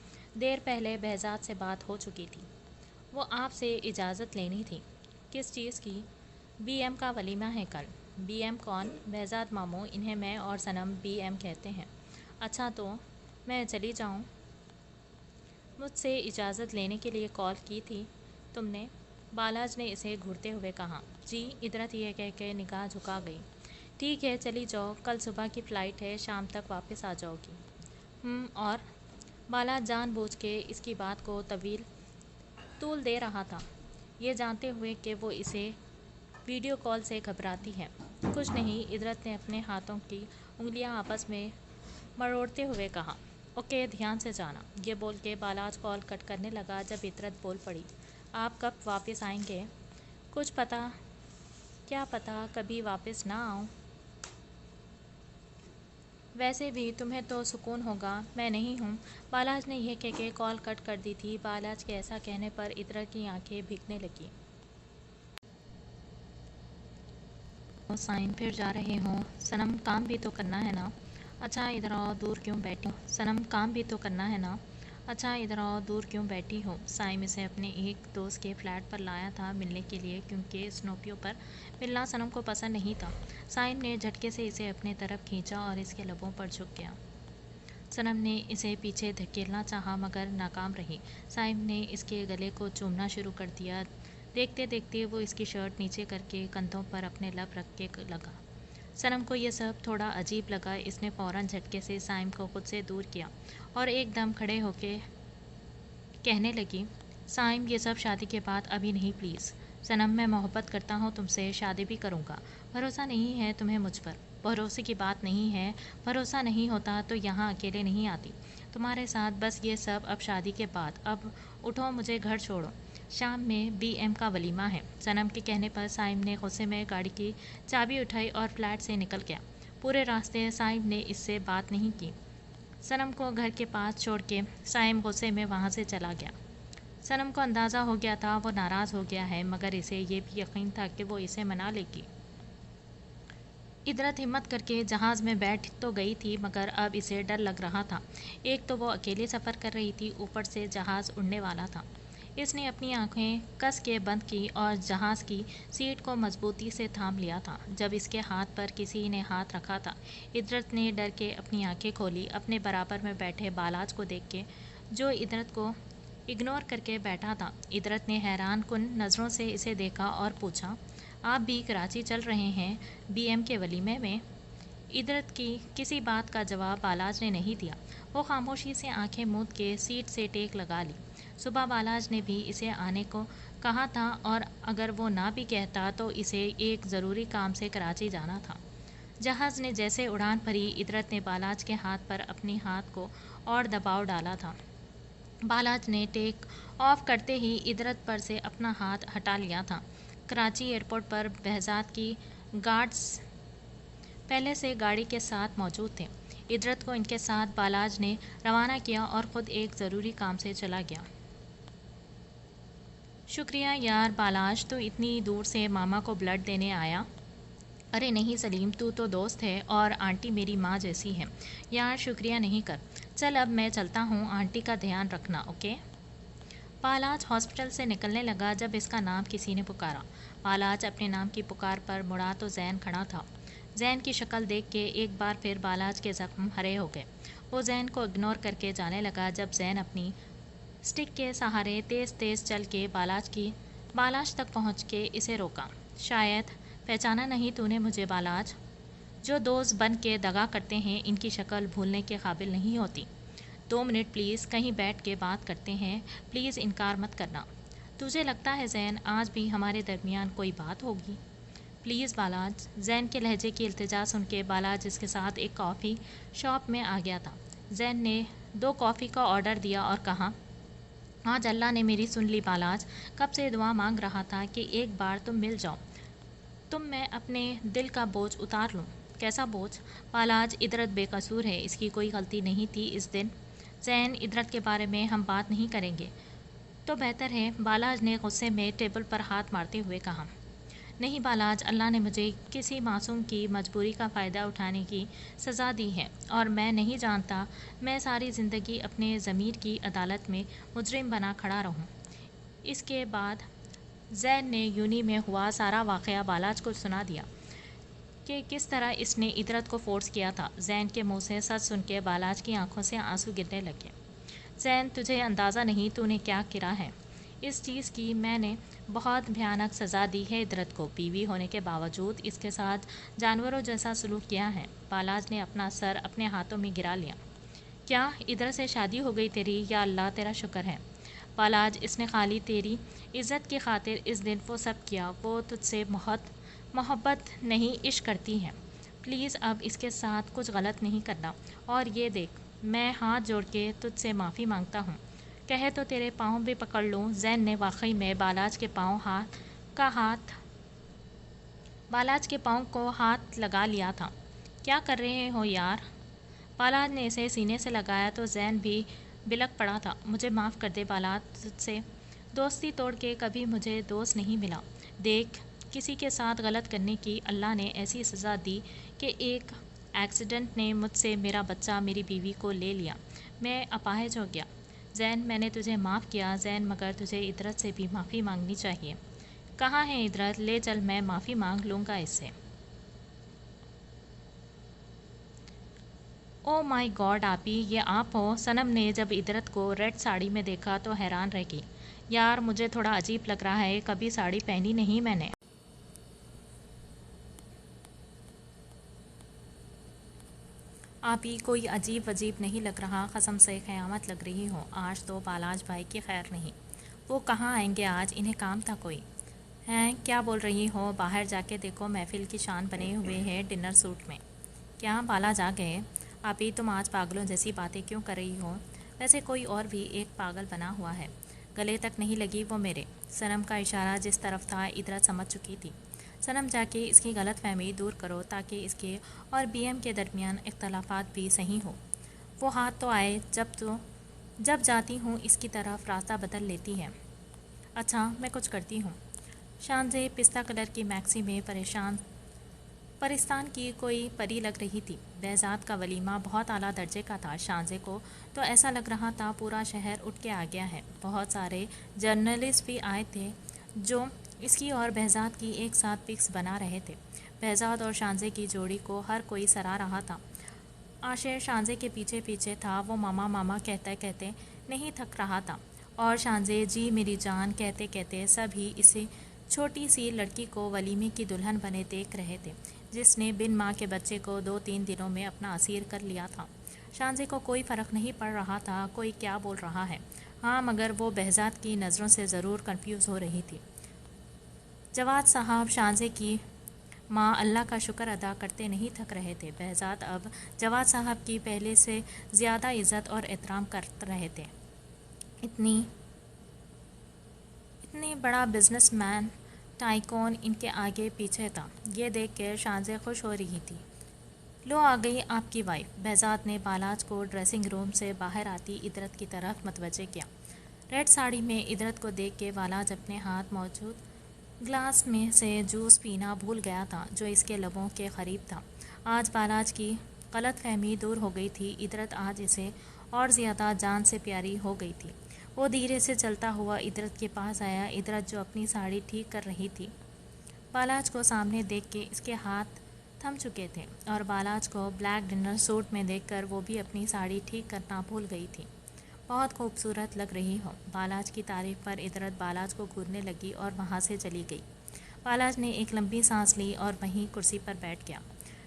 دیر پہلے بہزاد سے بات ہو چکی تھی۔ وہ آپ سے اجازت لینی تھی۔ کس چیز کی؟ بی ایم کا ولیمہ ہے کل۔ بی ایم کون؟ بہزاد ماموں، انہیں میں اور صنم بی ایم کہتے ہیں۔ اچھا، تو میں چلی جاؤں؟ مجھ سے اجازت لینے کے لیے کال کی تھی تم نے؟ بالاج نے اسے گھورتے ہوئے کہا۔ جی، ادرت یہ کہہ کے نگاہ جھکا گئی۔ ٹھیک ہے، چلی جاؤ، کل صبح کی فلائٹ ہے، شام تک واپس آ جاؤ گی۔ اور؟ بالاج جان بوجھ کے اس کی بات کو طول دے رہا تھا، یہ جانتے ہوئے کہ وہ اسے ویڈیو کال سے گھبراتی ہے۔ کچھ نہیں، ادرت نے اپنے ہاتھوں کی انگلیاں آپس میں مروڑتے ہوئے کہا۔ اوکے، دھیان سے جانا۔ یہ بول کے بالاج کال کٹ کرنے لگا جب ادرت بول پڑی۔ آپ کب واپس آئیں گے؟ کچھ پتہ؟ کیا پتہ، کبھی واپس نہ آؤں۔ ویسے بھی تمہیں تو سکون ہوگا، میں نہیں ہوں۔ بالاج نے یہ کہہ کے کال کٹ کر دی تھی۔ بالاج کے ایسا کہنے پر ادرت کی آنکھیں بھیگنے لگیں۔ سائن پھر جا رہے ہوں؟ صنم، کام بھی تو کرنا ہے نا۔ اچھا ادھر آؤ، دور کیوں بیٹھی ہو؟ صنم، کام بھی تو کرنا ہے نا۔ اچھا ادھر آؤ، دور کیوں بیٹھی ہو؟ سائم اسے اپنے ایک دوست کے فلیٹ پر لایا تھا ملنے کے لیے، کیونکہ اسنوپیوں پر ملنا صنم کو پسند نہیں تھا۔ سائم نے جھٹکے سے اسے اپنے طرف کھینچا اور اس کے لبوں پر جھک گیا۔ صنم نے اسے پیچھے دھکیلنا چاہا مگر ناکام رہی۔ سائم نے اس کے گلے کو چومنا شروع کر دیا۔ دیکھتے دیکھتے وہ اس کی شرٹ نیچے کر کے کندھوں پر اپنے لب رکھ کے لگا۔ صنم کو یہ سب تھوڑا عجیب لگا۔ اس نے فوراً جھٹکے سے سائم کو خود سے دور کیا اور ایک دم کھڑے ہو کے کہنے لگی، سائم، یہ سب شادی کے بعد ابھی نہیں پلیز۔ صنم، میں محبت کرتا ہوں تم سے، شادی بھی کروں گا۔ بھروسہ نہیں ہے تمہیں مجھ پر؟ بھروسے کی بات نہیں ہے، بھروسہ نہیں ہوتا تو یہاں اکیلے نہیں آتی تمہارے ساتھ، بس یہ سب اب شادی کے بعد۔ اب اٹھو، مجھے گھر چھوڑو، شام میں بی ایم کا ولیمہ ہے۔ صنم کے کہنے پر سائم نے غصے میں گاڑی کی چابی اٹھائی اور فلیٹ سے نکل گیا۔ پورے راستے سائم نے اس سے بات نہیں کی۔ صنم کو گھر کے پاس چھوڑ کے سائم غصے میں وہاں سے چلا گیا۔ صنم کو اندازہ ہو گیا تھا وہ ناراض ہو گیا ہے، مگر اسے یہ بھی یقین تھا کہ وہ اسے منا لے گی۔ ادرت ہمت کر کے جہاز میں بیٹھ تو گئی تھی مگر اب اسے ڈر لگ رہا تھا۔ ایک تو وہ اکیلے سفر کر رہی تھی، اوپر سے جہاز اڑنے والا تھا۔ اس نے اپنی آنکھیں کس کے بند کی اور جہاز کی سیٹ کو مضبوطی سے تھام لیا تھا۔ جب اس کے ہاتھ پر کسی نے ہاتھ رکھا تھا، ادرت نے ڈر کے اپنی آنکھیں کھولی۔ اپنے برابر میں بیٹھے بالاج کو دیکھ کے، جو ادرت کو اگنور کر کے بیٹھا تھا، ادرت نے حیران کن نظروں سے اسے دیکھا اور پوچھا، آپ بھی کراچی چل رہے ہیں بی ایم کے ولیمے میں؟ ادرت کی کسی بات کا جواب بالاج نے نہیں دیا۔ وہ خاموشی سے آنکھیں موند کے سیٹ سے ٹیک لگا لی۔ صبح بالاج نے بھی اسے آنے کو کہا تھا اور اگر وہ نہ بھی کہتا تو اسے ایک ضروری کام سے کراچی جانا تھا۔ جہاز نے جیسے اڑان بھری، ادرت نے بالاج کے ہاتھ پر اپنی ہاتھ کو اور دباؤ ڈالا تھا۔ بالاج نے ٹیک آف کرتے ہی ادرت پر سے اپنا ہاتھ ہٹا لیا تھا۔ کراچی ایئرپورٹ پر بہزاد کی گارڈز پہلے سے گاڑی کے ساتھ موجود تھے۔ ادرت کو ان کے ساتھ بالاج نے روانہ کیا اور خود ایک ضروری کام سے چلا گیا۔ شکریہ یار بالاج، تو اتنی دور سے ماما کو بلڈ دینے آیا؟ ارے نہیں سلیم، تو دوست ہے اور آنٹی میری ماں جیسی ہے یار، شکریہ نہیں کر۔ چل اب میں چلتا ہوں، آنٹی کا دھیان رکھنا، اوکے؟ بالاج ہاسپٹل سے نکلنے لگا جب اس کا نام کسی نے پکارا۔ بالاج اپنے نام کی پکار پر مڑا تو زین کھڑا تھا۔ زین کی شکل دیکھ کے ایک بار پھر بالاج کے زخم ہرے ہو گئے۔ وہ زین کو اگنور کر کے جانے لگا جب زین اپنی سٹک کے سہارے تیز تیز چل کے بالاج تک پہنچ کے اسے روکا۔ شاید پہچانا نہیں تو نے مجھے بالاج؟ جو دوست بن کے دغا کرتے ہیں ان کی شکل بھولنے کے قابل نہیں ہوتی۔ 2 منٹ پلیز، کہیں بیٹھ کے بات کرتے ہیں، پلیز انکار مت کرنا۔ تجھے لگتا ہے زین آج بھی ہمارے درمیان کوئی بات ہوگی؟ پلیز بالاج۔ زین کے لہجے کی التجا سن کے بالاج اس کے ساتھ ایک کافی شاپ میں آ گیا تھا۔ زین نے 2 کافی کا آرڈر دیا اور کہا، آج اللہ نے میری سن لی بالاج، کب سے دعا مانگ رہا تھا کہ ایک بار تم مل جاؤ، تم میں اپنے دل کا بوجھ اتار لوں۔ کیسا بوجھ؟ بالاج، ادرت بے قصور ہے، اس کی کوئی غلطی نہیں تھی اس دن۔ زین، ادرت کے بارے میں ہم بات نہیں کریں گے تو بہتر ہے، بالاج نے غصے میں ٹیبل پر ہاتھ مارتے ہوئے کہا۔ نہیں بالاج، اللہ نے مجھے کسی معصوم کی مجبوری کا فائدہ اٹھانے کی سزا دی ہے اور میں نہیں جانتا میں ساری زندگی اپنے ضمیر کی عدالت میں مجرم بنا کھڑا رہوں۔ اس کے بعد زین نے یونی میں ہوا سارا واقعہ بالاج کو سنا دیا کہ کس طرح اس نے ادرت کو فورس کیا تھا۔ زین کے منہ سے سچ سن کے بالاج کی آنکھوں سے آنسو گرنے لگے۔ زین، تجھے اندازہ نہیں تو نے کیا کرا ہے۔ اس چیز کی میں نے بہت بھیانک سزا دی ہے ادرت کو، بیوی ہونے کے باوجود اس کے ساتھ جانوروں جیسا سلوک کیا ہے۔ بالاج نے اپنا سر اپنے ہاتھوں میں گرا لیا۔ کیا ادرت سے شادی ہو گئی تیری؟ یا اللہ تیرا شکر ہے بالاج، اس نے خالی تیری عزت کی خاطر اس دن وہ سب کیا، وہ تجھ سے بہت محبت نہیں عشق کرتی ہے، پلیز اب اس کے ساتھ کچھ غلط نہیں کرنا، اور یہ دیکھ میں ہاتھ جوڑ کے تجھ سے معافی مانگتا ہوں، کہے تو تیرے پاؤں بھی پکڑ لوں۔ زین نے واقعی میں بالاج کے پاؤں کو ہاتھ لگا لیا تھا۔ کیا کر رہے ہو یار؟ بالاج نے اسے سینے سے لگایا تو زین بھی بلک پڑا تھا۔ مجھے معاف کر دے بالاج، تجھ سے دوستی توڑ کے کبھی مجھے دوست نہیں ملا۔ دیکھ، کسی کے ساتھ غلط کرنے کی اللہ نے ایسی سزا دی کہ ایک ایکسیڈنٹ نے مجھ سے میرا بچہ، میری بیوی کو لے لیا، میں اپاہج ہو گیا۔ زین، میں نے تجھے معاف کیا زین، مگر تجھے ادرت سے بھی معافی مانگنی چاہیے۔ کہاں ہے ادرت؟ لے چل، میں معافی مانگ لوں گا اس سے۔ او مائی گاڈ آپی، یہ آپ ہو؟ صنم نے جب ادرت کو ریڈ ساڑی میں دیکھا تو حیران رہ گئی۔ یار مجھے تھوڑا عجیب لگ رہا ہے، کبھی ساڑی پہنی نہیں میں نے۔ آپی، کوئی عجیب وجیب نہیں لگ رہا، قسم سے قیامت لگ رہی ہو، آج تو بالاج بھائی کی خیر نہیں۔ وہ کہاں آئیں گے آج؟ انہیں کام تھا کوئی؟ ہیں کیا بول رہی ہو؟ باہر جا کے دیکھو، محفل کی شان بنے ہوئے ہیں ڈنر سوٹ میں۔ کیا بالاج آ گئے؟ آپی، تم آج پاگلوں جیسی باتیں کیوں کر رہی ہو؟ ویسے کوئی اور بھی ایک پاگل بنا ہوا ہے، گلے تک نہیں لگی وہ میرے۔ صنم کا اشارہ جس طرف تھا ادرت سمجھ چکی تھی۔ صنم، جا کے اس کی غلط فہمی دور کرو تاکہ اس کے اور بی ایم کے درمیان اختلافات بھی صحیح ہو۔ وہ ہاتھ تو آئے، جب جاتی ہوں اس کی طرف راستہ بدل لیتی ہے۔ اچھا، میں کچھ کرتی ہوں۔ شانزے پستہ کلر کی میکسی میں پرستان کی کوئی پری لگ رہی تھی۔ بہزاد کا ولیمہ بہت اعلیٰ درجے کا تھا۔ شانزے کو تو ایسا لگ رہا تھا پورا شہر اٹھ کے آ گیا ہے۔ بہت سارے جرنلسٹ بھی آئے تھے جو اس کی اور بہزاد کی ایک ساتھ پکس بنا رہے تھے۔ بہزاد اور شانزے کی جوڑی کو ہر کوئی سراہ رہا تھا۔ عاشر شانزے کے پیچھے پیچھے تھا، وہ ماما ماما کہتے کہتے نہیں تھک رہا تھا، اور شانزے جی میری جان کہتے کہتے سب ہی اسی چھوٹی سی لڑکی کو ولیمے کی دلہن بنے دیکھ رہے تھے، جس نے بن ماں کے بچے کو 2-3 دنوں میں اپنا اسیر کر لیا تھا۔ شانزے کو کوئی فرق نہیں پڑ رہا تھا کوئی کیا بول رہا ہے، ہاں مگر وہ بہزاد کی نظروں سے ضرور کنفیوز ہو رہی تھی۔ جواد صاحب شانزے کی ماں اللہ کا شکر ادا کرتے نہیں تھک رہے تھے۔ بہزاد اب جواد صاحب کی پہلے سے زیادہ عزت اور احترام کر رہے تھے۔ اتنی بڑا بزنس مین ٹائکون ان کے آگے پیچھے تھا، یہ دیکھ کے شانزے خوش ہو رہی تھی۔ لو آ گئی آپ کی وائف۔ بہزاد نے بالاج کو ڈریسنگ روم سے باہر آتی ادرت کی طرف متوجہ کیا۔ ریڈ ساڑی میں ادرت کو دیکھ کے بالاج اپنے ہاتھ موجود گلاس میں سے جوس پینا بھول گیا تھا جو اس کے لبوں کے قریب تھا۔ آج بالاج کی غلط فہمی دور ہو گئی تھی، ادرت آج اسے اور زیادہ جان سے پیاری ہو گئی تھی۔ وہ دھیرے سے چلتا ہوا ادرت کے پاس آیا، ادرت جو اپنی ساڑی ٹھیک کر رہی تھی بالاج کو سامنے دیکھ کے اس کے ہاتھ تھم چکے تھے، اور بالاج کو بلیک ڈنر سوٹ میں دیکھ کر وہ بھی اپنی ساڑی ٹھیک کرنا بھول گئی تھی۔ بہت خوبصورت لگ رہی ہو۔ بالاج کی تعریف پر ادرت بالاج کو گھورنے لگی اور وہاں سے چلی گئی۔ بالاج نے ایک لمبی سانس لی اور وہیں کرسی پر بیٹھ گیا۔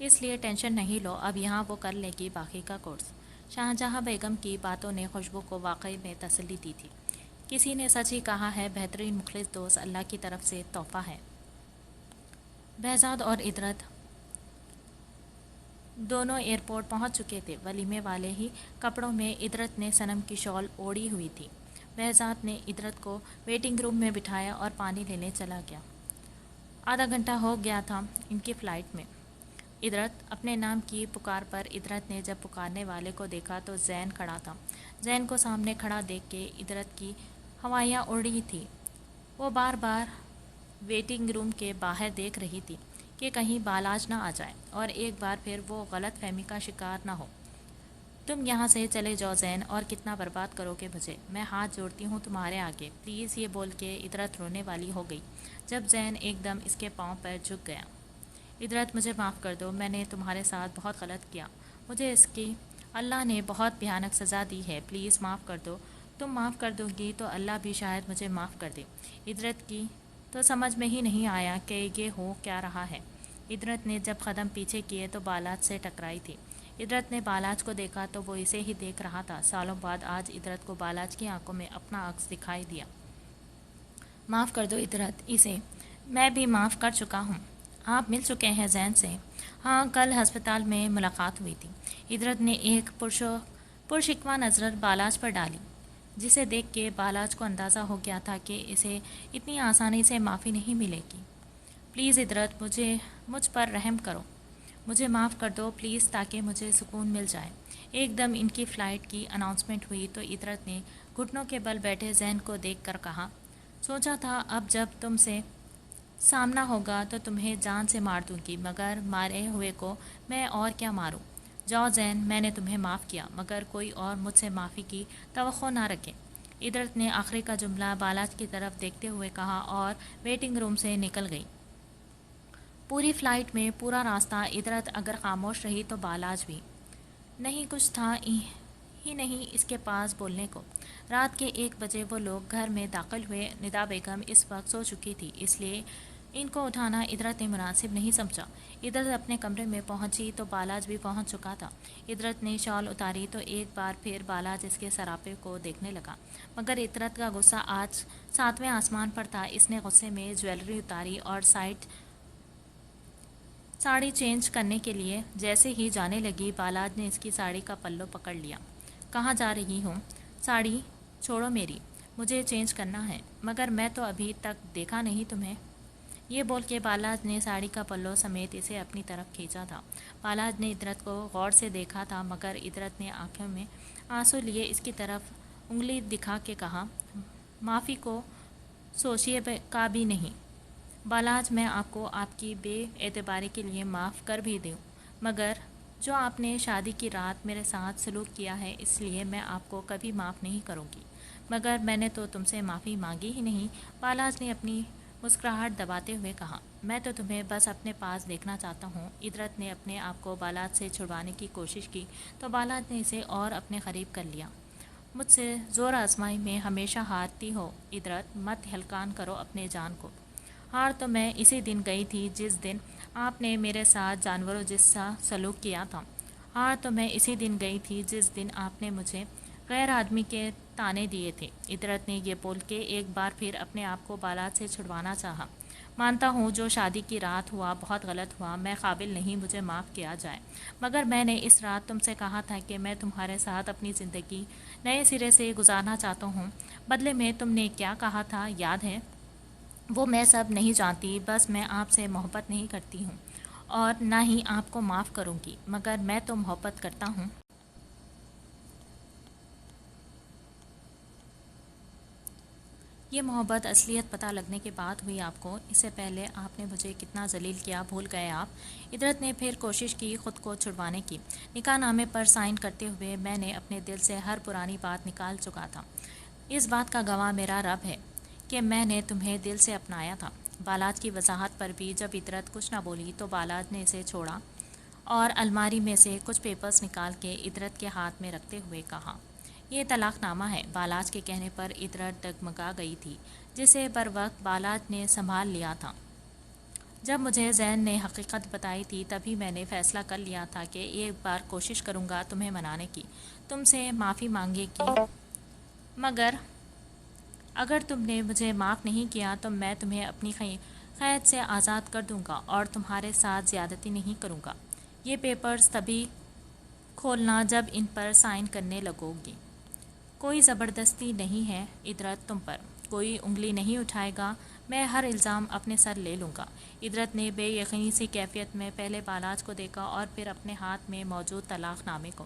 اس لیے ٹینشن نہیں لو، اب یہاں وہ کر لے گی باقی کا کورس۔ شاہجہاں بیگم کی باتوں نے خوشبو کو واقعی میں تسلی دی تھی۔ کسی نے سچ ہی کہا ہے، بہترین مخلص دوست اللہ کی طرف سے تحفہ ہے۔ بہزاد اور ادرت دونوں ایئرپورٹ پہنچ چکے تھے۔ ولیمے والے ہی کپڑوں میں ادرت نے صنم کی شال اوڑھی ہوئی تھی۔ بہزاد نے ادرت کو ویٹنگ روم میں بٹھایا اور پانی لینے چلا گیا۔ آدھا گھنٹہ ہو گیا تھا ان کی فلائٹ میں۔ ادرت اپنے نام کی پکار پر ادرت نے جب پکارنے والے کو دیکھا تو زین کھڑا تھا۔ زین کو سامنے کھڑا دیکھ کے ادرت کی ہوائیاں اڑ رہی تھی۔ وہ بار بار ویٹنگ روم کے باہر دیکھ رہی تھی کہ کہیں بالاج نہ آ جائے اور ایک بار پھر وہ غلط فہمی کا شکار نہ ہو۔ تم یہاں سے چلے جاؤ زین، اور کتنا برباد کرو گے مجھے، میں ہاتھ جوڑتی ہوں تمہارے آگے پلیز، یہ بول کے ادرت رونے والی ہو گئی جب زین ایک دم اس کے پاؤں پر جھک گیا۔ ادرت مجھے معاف کر دو، میں نے تمہارے ساتھ بہت غلط کیا، مجھے اس کی اللہ نے بہت بھیانک سزا دی ہے، پلیز معاف کر دو۔ تم معاف کر دو گی تو اللہ بھی شاید مجھے معاف کر دے۔ ادرت کی تو سمجھ میں ہی نہیں آیا کہ یہ ہو کیا رہا ہے۔ ادرت نے جب قدم پیچھے کیے تو بالاج سے ٹکرائی تھی۔ ادرت نے بالاج کو دیکھا تو وہ اسے ہی دیکھ رہا تھا۔ سالوں بعد آج ادرت کو بالاج کی آنکھوں میں اپنا عکس دکھائی دیا۔ معاف کر دو ادرت، اسے میں بھی معاف کر چکا ہوں۔ آپ مل چکے ہیں زین سے؟ ہاں، کل ہسپتال میں ملاقات ہوئی تھی۔ ادرت نے ایک پرشکوہ نظر بالاج پر ڈالی، جسے دیکھ کے بالاج کو اندازہ ہو گیا تھا کہ اسے اتنی آسانی سے معافی نہیں ملے گی۔ پلیز ادرت، مجھ پر رحم کرو، مجھے معاف کر دو پلیز، تاکہ مجھے سکون مل جائے۔ ایک دم ان کی فلائٹ کی اناؤنسمنٹ ہوئی تو ادرت نے گھٹنوں کے بل بیٹھے زین کو دیکھ کر کہا، سوچا تھا اب جب تم سے سامنا ہوگا تو تمہیں جان سے مار دوں گی، مگر مارے ہوئے کو میں اور کیا ماروں۔ جاؤ زین، میں نے تمہیں معاف کیا، مگر کوئی اور مجھ سے معافی کی توقع نہ رکھے۔ ادرت نے آخری کا جملہ بالاج کی طرف دیکھتے ہوئے کہا اور ویٹنگ روم سے نکل گئی۔ پوری فلائٹ میں پورا راستہ ادرت اگر خاموش رہی تو بالاج بھی۔ نہیں کچھ تھا ہی نہیں اس کے پاس بولنے کو۔ رات کے 1 بجے وہ لوگ گھر میں داخل ہوئے۔ ندا بیگم اس وقت سو چکی تھی، اس لیے ان کو اٹھانا ادرت نے مناسب نہیں سمجھا۔ ادرت اپنے کمرے میں پہنچی تو بالاج بھی پہنچ چکا تھا۔ ادرت نے شال اتاری تو ایک بار پھر بالاج اس کے سراپے کو دیکھنے لگا، مگر ادرت کا غصہ آج 7ویں آسمان پر تھا۔ اس نے غصے میں جویلری اتاری اور ساڑی چینج کرنے کے لیے جیسے ہی جانے لگی، بالاج نے اس کی ساڑی کا پلو پکڑ لیا۔ کہاں جا رہی ہوں؟ ساڑی چھوڑو میری، مجھے چینج کرنا ہے۔ مگر میں تو ابھی تک دیکھا نہیں تمہیں۔ یہ بول کے بالاج نے ساڑی کا پلو سمیت اسے اپنی طرف کھینچا تھا۔ بالاج نے ادرت کو غور سے دیکھا تھا، مگر ادرت نے آنکھوں میں آنسو لیے اس کی طرف انگلی دکھا کے کہا، معافی کو سوچیے کا بھی نہیں بالاج، میں آپ کو آپ کی بے اعتباری کے لیے معاف کر بھی دوں، مگر جو آپ نے شادی کی رات میرے ساتھ سلوک کیا ہے اس لیے میں آپ کو کبھی معاف نہیں کروں گی۔ مگر میں نے تو تم سے معافی مانگی ہی نہیں، بالاج نے اپنی مسکراہٹ دباتے ہوئے کہا، میں تو تمہیں بس اپنے پاس دیکھنا چاہتا ہوں۔ ادرت نے اپنے آپ کو بالاج سے چھڑوانے کی کوشش کی تو بالاج نے اسے اور اپنے قریب کر لیا۔ مجھ سے زور آزمائی میں ہمیشہ ہارتی ہو ادرت، مت ہلکان کرو اپنے جان کو۔ ہار تو میں اسی دن گئی تھی جس دن آپ نے میرے ساتھ جانوروں جیسا سلوک کیا تھا۔ ہار تو میں اسی دن گئی تھی جس دن آپ نے مجھے غیر آدمی کے طعنے دیے تھے۔ ادرت نے یہ بول کے ایک بار پھر اپنے آپ کو بالاج سے چھڑوانا چاہا۔ مانتا ہوں جو شادی کی رات ہوا بہت غلط ہوا، میں قابل نہیں مجھے معاف کیا جائے، مگر میں نے اس رات تم سے کہا تھا کہ میں تمہارے ساتھ اپنی زندگی نئے سرے سے گزارنا چاہتا ہوں۔ بدلے میں تم نے کیا کہا تھا یاد ہے؟ وہ میں سب نہیں جانتی، بس میں آپ سے محبت نہیں کرتی ہوں اور نہ ہی آپ کو معاف کروں گی، مگر میں تو محبت کرتا ہوں۔ یہ محبت اصلیت پتہ لگنے کے بعد ہوئی آپ کو، اس سے پہلے آپ نے مجھے کتنا ذلیل کیا بھول گئے آپ؟ ادرت نے پھر کوشش کی خود کو چھڑوانے کی۔ نکاح نامے پر سائن کرتے ہوئے میں نے اپنے دل سے ہر پرانی بات نکال چکا تھا۔ اس بات کا گواہ میرا رب ہے کہ میں نے تمہیں دل سے اپنایا تھا۔ بالاج کی وضاحت پر بھی جب ادرت کچھ نہ بولی تو بالاج نے اسے چھوڑا اور الماری میں سے کچھ پیپرز نکال کے ادرت کے ہاتھ میں رکھتے ہوئے کہا، یہ طلاق نامہ ہے۔ بالاج کے کہنے پر ادرت ڈگمگا گئی تھی، جسے بر وقت بالاج نے سنبھال لیا تھا۔ جب مجھے زین نے حقیقت بتائی تھی تبھی میں نے فیصلہ کر لیا تھا کہ ایک بار کوشش کروں گا تمہیں منانے کی، تم سے معافی مانگے کی، مگر اگر تم نے مجھے معاف نہیں کیا تو میں تمہیں اپنی قید سے آزاد کر دوں گا اور تمہارے ساتھ زیادتی نہیں کروں گا۔ یہ پیپرز تبھی کھولنا جب ان پر سائن کرنے لگو گی۔ کوئی زبردستی نہیں ہے ادرت تم پر، کوئی انگلی نہیں اٹھائے گا، میں ہر الزام اپنے سر لے لوں گا۔ ادرت نے بے یقینی سی کیفیت میں پہلے بالاج کو دیکھا اور پھر اپنے ہاتھ میں موجود طلاق نامے کو۔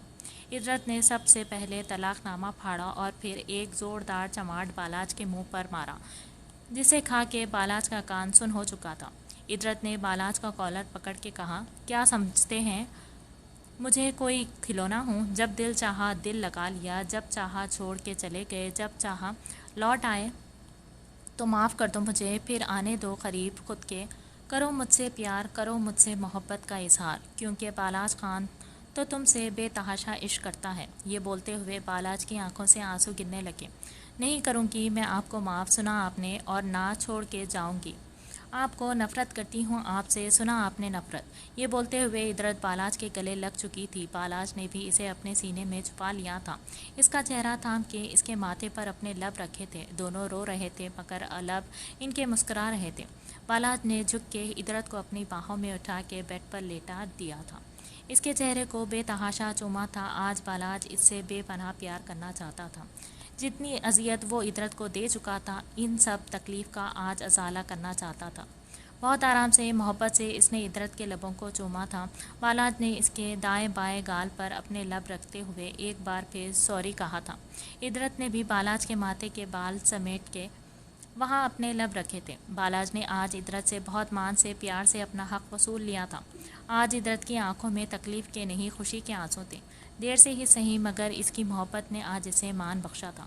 ادرت نے سب سے پہلے طلاق نامہ پھاڑا اور پھر ایک زوردار چماٹ بالاج کے منہ پر مارا، جسے کھا کے بالاج کا کان سن ہو چکا تھا۔ ادرت نے بالاج کا کالر پکڑ کے کہا، کیا سمجھتے ہیں مجھے کوئی کھلونا ہوں؟ جب دل چاہا دل لگا لیا، جب چاہا چھوڑ کے چلے گئے، جب چاہا لوٹ آئے تو معاف کر دو مجھے، پھر آنے دو قریب خود کے، کرو مجھ سے پیار، کرو مجھ سے محبت کا اظہار، کیونکہ بالاج خان تو تم سے بے تحاشا عشق کرتا ہے۔ یہ بولتے ہوئے بالاج کی آنکھوں سے آنسو گرنے لگے۔ نہیں کروں گی میں آپ کو معاف، سنا آپ نے، اور نہ چھوڑ کے جاؤں گی۔ آپ کو نفرت کرتی ہوں آپ سے، سنا آپ نے نفرت۔ یہ بولتے ہوئے ادرت بالاج کے گلے لگ چکی تھی۔ بالاج نے بھی اسے اپنے سینے میں چھپا لیا تھا، اس کا چہرہ تھام کے اس کے ماتھے پر اپنے لب رکھے تھے۔ دونوں رو رہے تھے مگر لب ان کے مسکرا رہے تھے۔ بالاج نے جھک کے ادرت کو اپنی باہوں میں اٹھا کے بیڈ پر لیٹا دیا تھا، اس کے چہرے کو بے تحاشا چوما تھا۔ آج بالاج اس سے بے پناہ پیار کرنا چاہتا تھا۔ جتنی اذیت وہ ادرت کو دے چکا تھا، ان سب تکلیف کا آج ازالہ کرنا چاہتا تھا۔ بہت آرام سے، محبت سے اس نے ادرت کے لبوں کو چوما تھا۔ بالاج نے اس کے دائیں بائیں گال پر اپنے لب رکھتے ہوئے ایک بار پھر سوری کہا تھا۔ ادرت نے بھی بالاج کے ماتھے کے بال سمیٹ کے وہاں اپنے لب رکھے تھے۔ بالاج نے آج ادرت سے بہت مان سے پیار سے اپنا حق وصول لیا تھا۔ آج ادرت کی آنکھوں میں تکلیف کے نہیں خوشی کے آنسو تھے۔ دیر سے ہی صحیح مگر اس کی محبت نے آج اسے مان بخشا تھا۔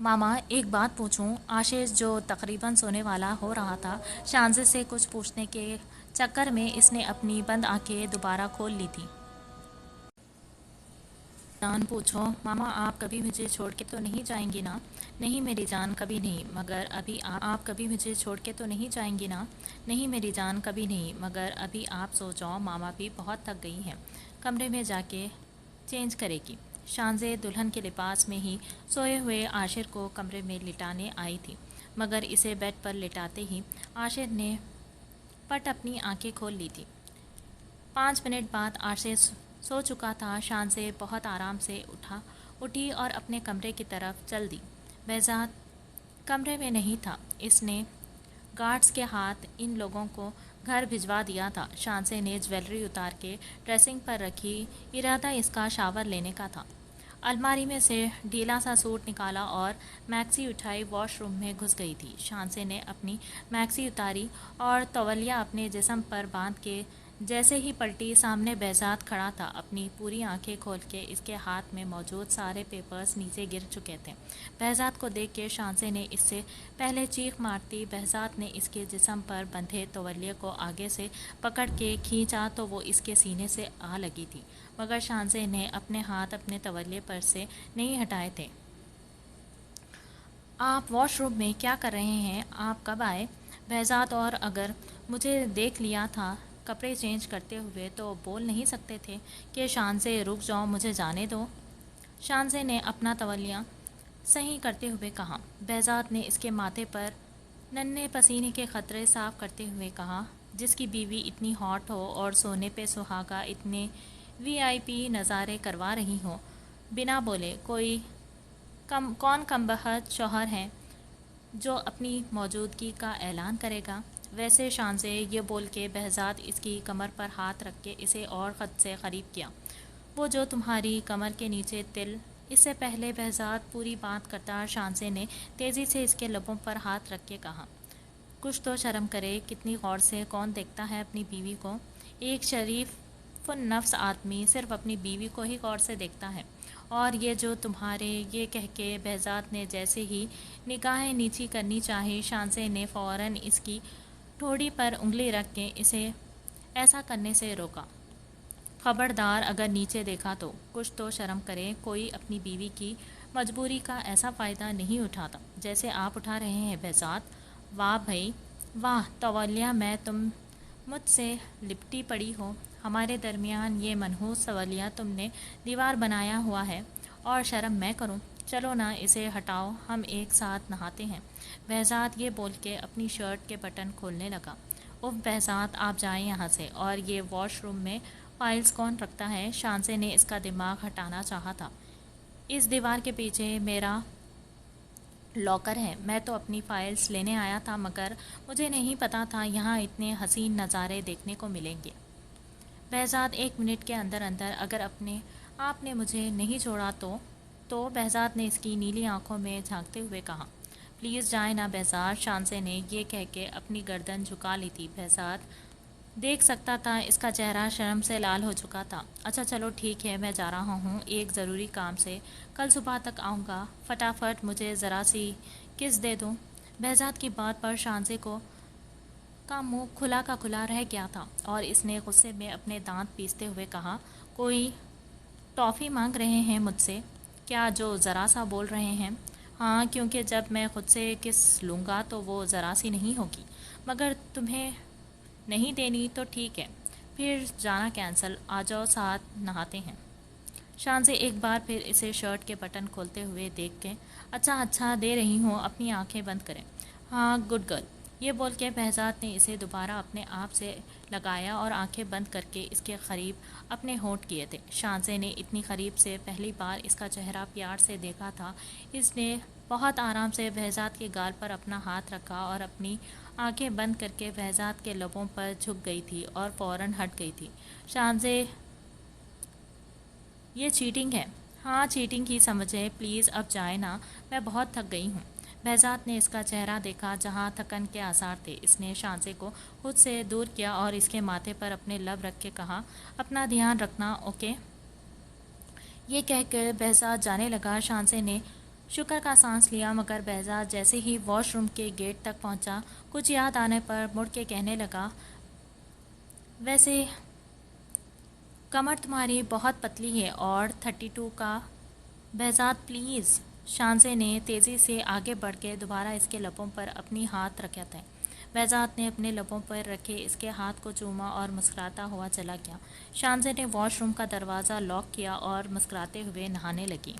ماما ایک بات پوچھوں؟ آشش جو تقریباً سونے والا ہو رہا تھا، شانزے سے کچھ پوچھنے کے چکر میں اس نے اپنی بند آنکھیں دوبارہ کھول لی تھیں۔ جان پوچھو ماما، آپ کبھی مجھے چھوڑ کے تو نہیں جائیں گی نا؟ نہیں میری جان کبھی نہیں، مگر ابھی آپ کبھی مجھے چھوڑ کے تو نہیں جائیں گی نا؟ نہیں میری جان کبھی نہیں، مگر ابھی آپ سو جاؤ، ماما بھی بہت تھک گئی ہیں، کمرے میں جا کے چینج کرے گی۔ شانزے دلہن کے لباس میں ہی سوئے ہوئے عاشر کو کمرے میں لٹانے آئی تھی، مگر اسے بیڈ پر لٹاتے ہی عاشر نے پٹ اپنی آنکھیں کھول لی تھی۔ 5 منٹ بعد عاشر سو چکا تھا۔ شانزے بہت آرام سے اٹھی اور اپنے کمرے کی طرف چل دی۔ بہزاد کمرے میں نہیں تھا، اس نے گارڈز کے ہاتھ ان لوگوں کو گھر بھجوا دیا تھا۔ شانزے نے جویلری اتار کے ڈریسنگ پر رکھی، ارادہ اس کا شاور لینے کا تھا۔ الماری میں سے ڈھیلا سا سوٹ نکالا اور میکسی اٹھائی، واش روم میں گھس گئی تھی۔ شانزے نے اپنی میکسی اتاری اور تولیہ اپنے جسم پر باندھ کے جیسے ہی پلٹی، سامنے بہزاد کھڑا تھا، اپنی پوری آنکھیں کھول کے اس کے ہاتھ میں موجود سارے پیپرز نیچے گر چکے تھے۔ بہزاد کو دیکھ کے شانزے نے اس سے پہلے چیخ مارتی۔ بہزاد نے اس کے جسم پر بندھے تولیے کو آگے سے پکڑ کے کھینچا تو وہ اس کے سینے سے آ لگی تھی، مگر شانزے نے اپنے ہاتھ اپنے تولیے پر سے نہیں ہٹائے تھے۔ آپ واش روم میں کیا کر رہے ہیں؟ آپ کب آئے؟ بہزاد اور اگر مجھے دیکھ لیا تھا کپڑے چینج کرتے ہوئے تو بول نہیں سکتے تھے کہ شانزے رک جاؤ، مجھے جانے دو؟ شانزے نے اپنا تولیہ صحیح کرتے ہوئے کہا۔ بہزاد نے اس کے ماتھے پر ننھے پسینے کے قطرے صاف کرتے ہوئے کہا، جس کی بیوی اتنی ہاٹ ہو اور سونے پہ سہاگا اتنے وی آئی پی نظارے کروا رہی ہو، بنا بولے کون کم بخت شوہر ہے جو اپنی موجودگی کا اعلان کرے گا؟ ویسے شانزے، یہ بول کے بہزاد اس کی کمر پر ہاتھ رکھ کے اسے اور خود سے قریب کیا، وہ جو تمہاری کمر کے نیچے تل۔ اس سے پہلے بہزاد پوری بات کرتا، شانزے نے تیزی سے اس کے لبوں پر ہاتھ رکھ کے کہا، کچھ تو شرم کرے، کتنی غور سے کون دیکھتا ہے اپنی بیوی کو؟ ایک شریف النفس آدمی صرف اپنی بیوی کو ہی غور سے دیکھتا ہے، اور یہ جو تمہارے، یہ کہہ کے بہزاد نے جیسے ہی نگاہیں نیچی کرنی چاہی، شانزے نے فوراً اس کی ٹھوڑی پر انگلی رکھ کے اسے ایسا کرنے سے روکا۔ خبردار، اگر نیچے دیکھا تو کچھ تو شرم کرے، کوئی اپنی بیوی کی مجبوری کا ایسا فائدہ نہیں اٹھاتا جیسے آپ اٹھا رہے ہیں بہزاد۔ واہ بھئی، واہ تولیہ میں تم مجھ سے لپٹی پڑی ہو، ہمارے درمیان یہ منحوس تولیہ تم نے دیوار بنایا ہوا ہے، اور شرم میں کروں؟ چلو نا اسے ہٹاؤ، ہم ایک ساتھ نہاتے ہیں۔ بہزاد یہ بول کے اپنی شرٹ کے بٹن کھولنے لگا۔ اف بہزاد آپ جائیں یہاں سے، اور یہ واش روم میں فائلز کون رکھتا ہے؟ شانزے نے اس کا دماغ ہٹانا چاہا تھا۔ اس دیوار کے پیچھے میرا لاکر ہے، میں تو اپنی فائلز لینے آیا تھا، مگر مجھے نہیں پتا تھا یہاں اتنے حسین نظارے دیکھنے کو ملیں گے۔ بہزاد 1 منٹ کے اندر اگر اپنے آپ نے مجھے نہیں چھوڑا تو بہزاد نے اس کی نیلی آنکھوں میں جھانکتے ہوئے کہا۔ پلیز جائیں نا بہزاد، شانزے نے یہ کہہ کے اپنی گردن جھکا لی تھی۔ بہزاد دیکھ سکتا تھا اس کا چہرہ شرم سے لال ہو چکا تھا۔ اچھا چلو ٹھیک ہے، میں جا رہا ہوں ایک ضروری کام سے، کل صبح تک آؤں گا، فٹافٹ مجھے ذرا سی کس دے دو۔ بہزاد کی بات پر شانزے کا منہ کھلا کا کھلا رہ گیا تھا، اور اس نے غصے میں اپنے دانت پیستے ہوئے کہا، کوئی ٹافی مانگ رہے ہیں مجھ سے کیا جو ذرا سا بول رہے ہیں؟ ہاں، کیونکہ جب میں خود سے کس لوں گا تو وہ ذرا سی نہیں ہوگی، مگر تمہیں نہیں دینی تو ٹھیک ہے، پھر جانا کینسل، آ جاؤ ساتھ نہاتے ہیں۔ شانزے ایک بار پھر اسے شرٹ کے بٹن کھولتے ہوئے دیکھ کے، اچھا دے رہی ہوں، اپنی آنکھیں بند کریں۔ ہاں گڈ گرل، یہ بول کے بہزاد نے اسے دوبارہ اپنے آپ سے لگایا اور آنکھیں بند کر کے اس کے قریب اپنے ہونٹ کیے تھے۔ شانزے نے اتنی قریب سے پہلی بار اس کا چہرہ پیار سے دیکھا تھا۔ اس نے بہت آرام سے بہزاد کے گال پر اپنا ہاتھ رکھا اور اپنی آنکھیں بند کر کے بہزاد کے لبوں پر جھک گئی تھی اور فوراً ہٹ گئی تھی۔ شانزے یہ چیٹنگ ہے۔ ہاں چیٹنگ ہی سمجھے، پلیز اب جائیں نا، میں بہت تھک گئی ہوں۔ بہزاد نے اس کا چہرہ دیکھا جہاں تھکن کے آثار تھے۔ اس نے شانزے کو خود سے دور کیا اور اس کے ماتھے پر اپنے لب رکھ کے کہا، اپنا دھیان رکھنا، اوکے؟ یہ کہہ کر بہزاد جانے لگا۔ شانزے نے شکر کا سانس لیا، مگر بہزاد جیسے ہی واش روم کے گیٹ تک پہنچا، کچھ یاد آنے پر مڑ کے کہنے لگا، ویسے کمر تمہاری بہت پتلی ہے، اور 32 کا۔ Behzad please. شانزے نے تیزی سے آگے بڑھ کے دوبارہ اس کے لبوں پر اپنی ہاتھ رکھا تھا۔ بہزاد نے اپنے لبوں پر رکھے اس کے ہاتھ کو چوما اور مسکراتا ہوا چلا گیا۔ شانزے نے واش روم کا دروازہ لاک کیا اور مسکراتے ہوئے نہانے لگی۔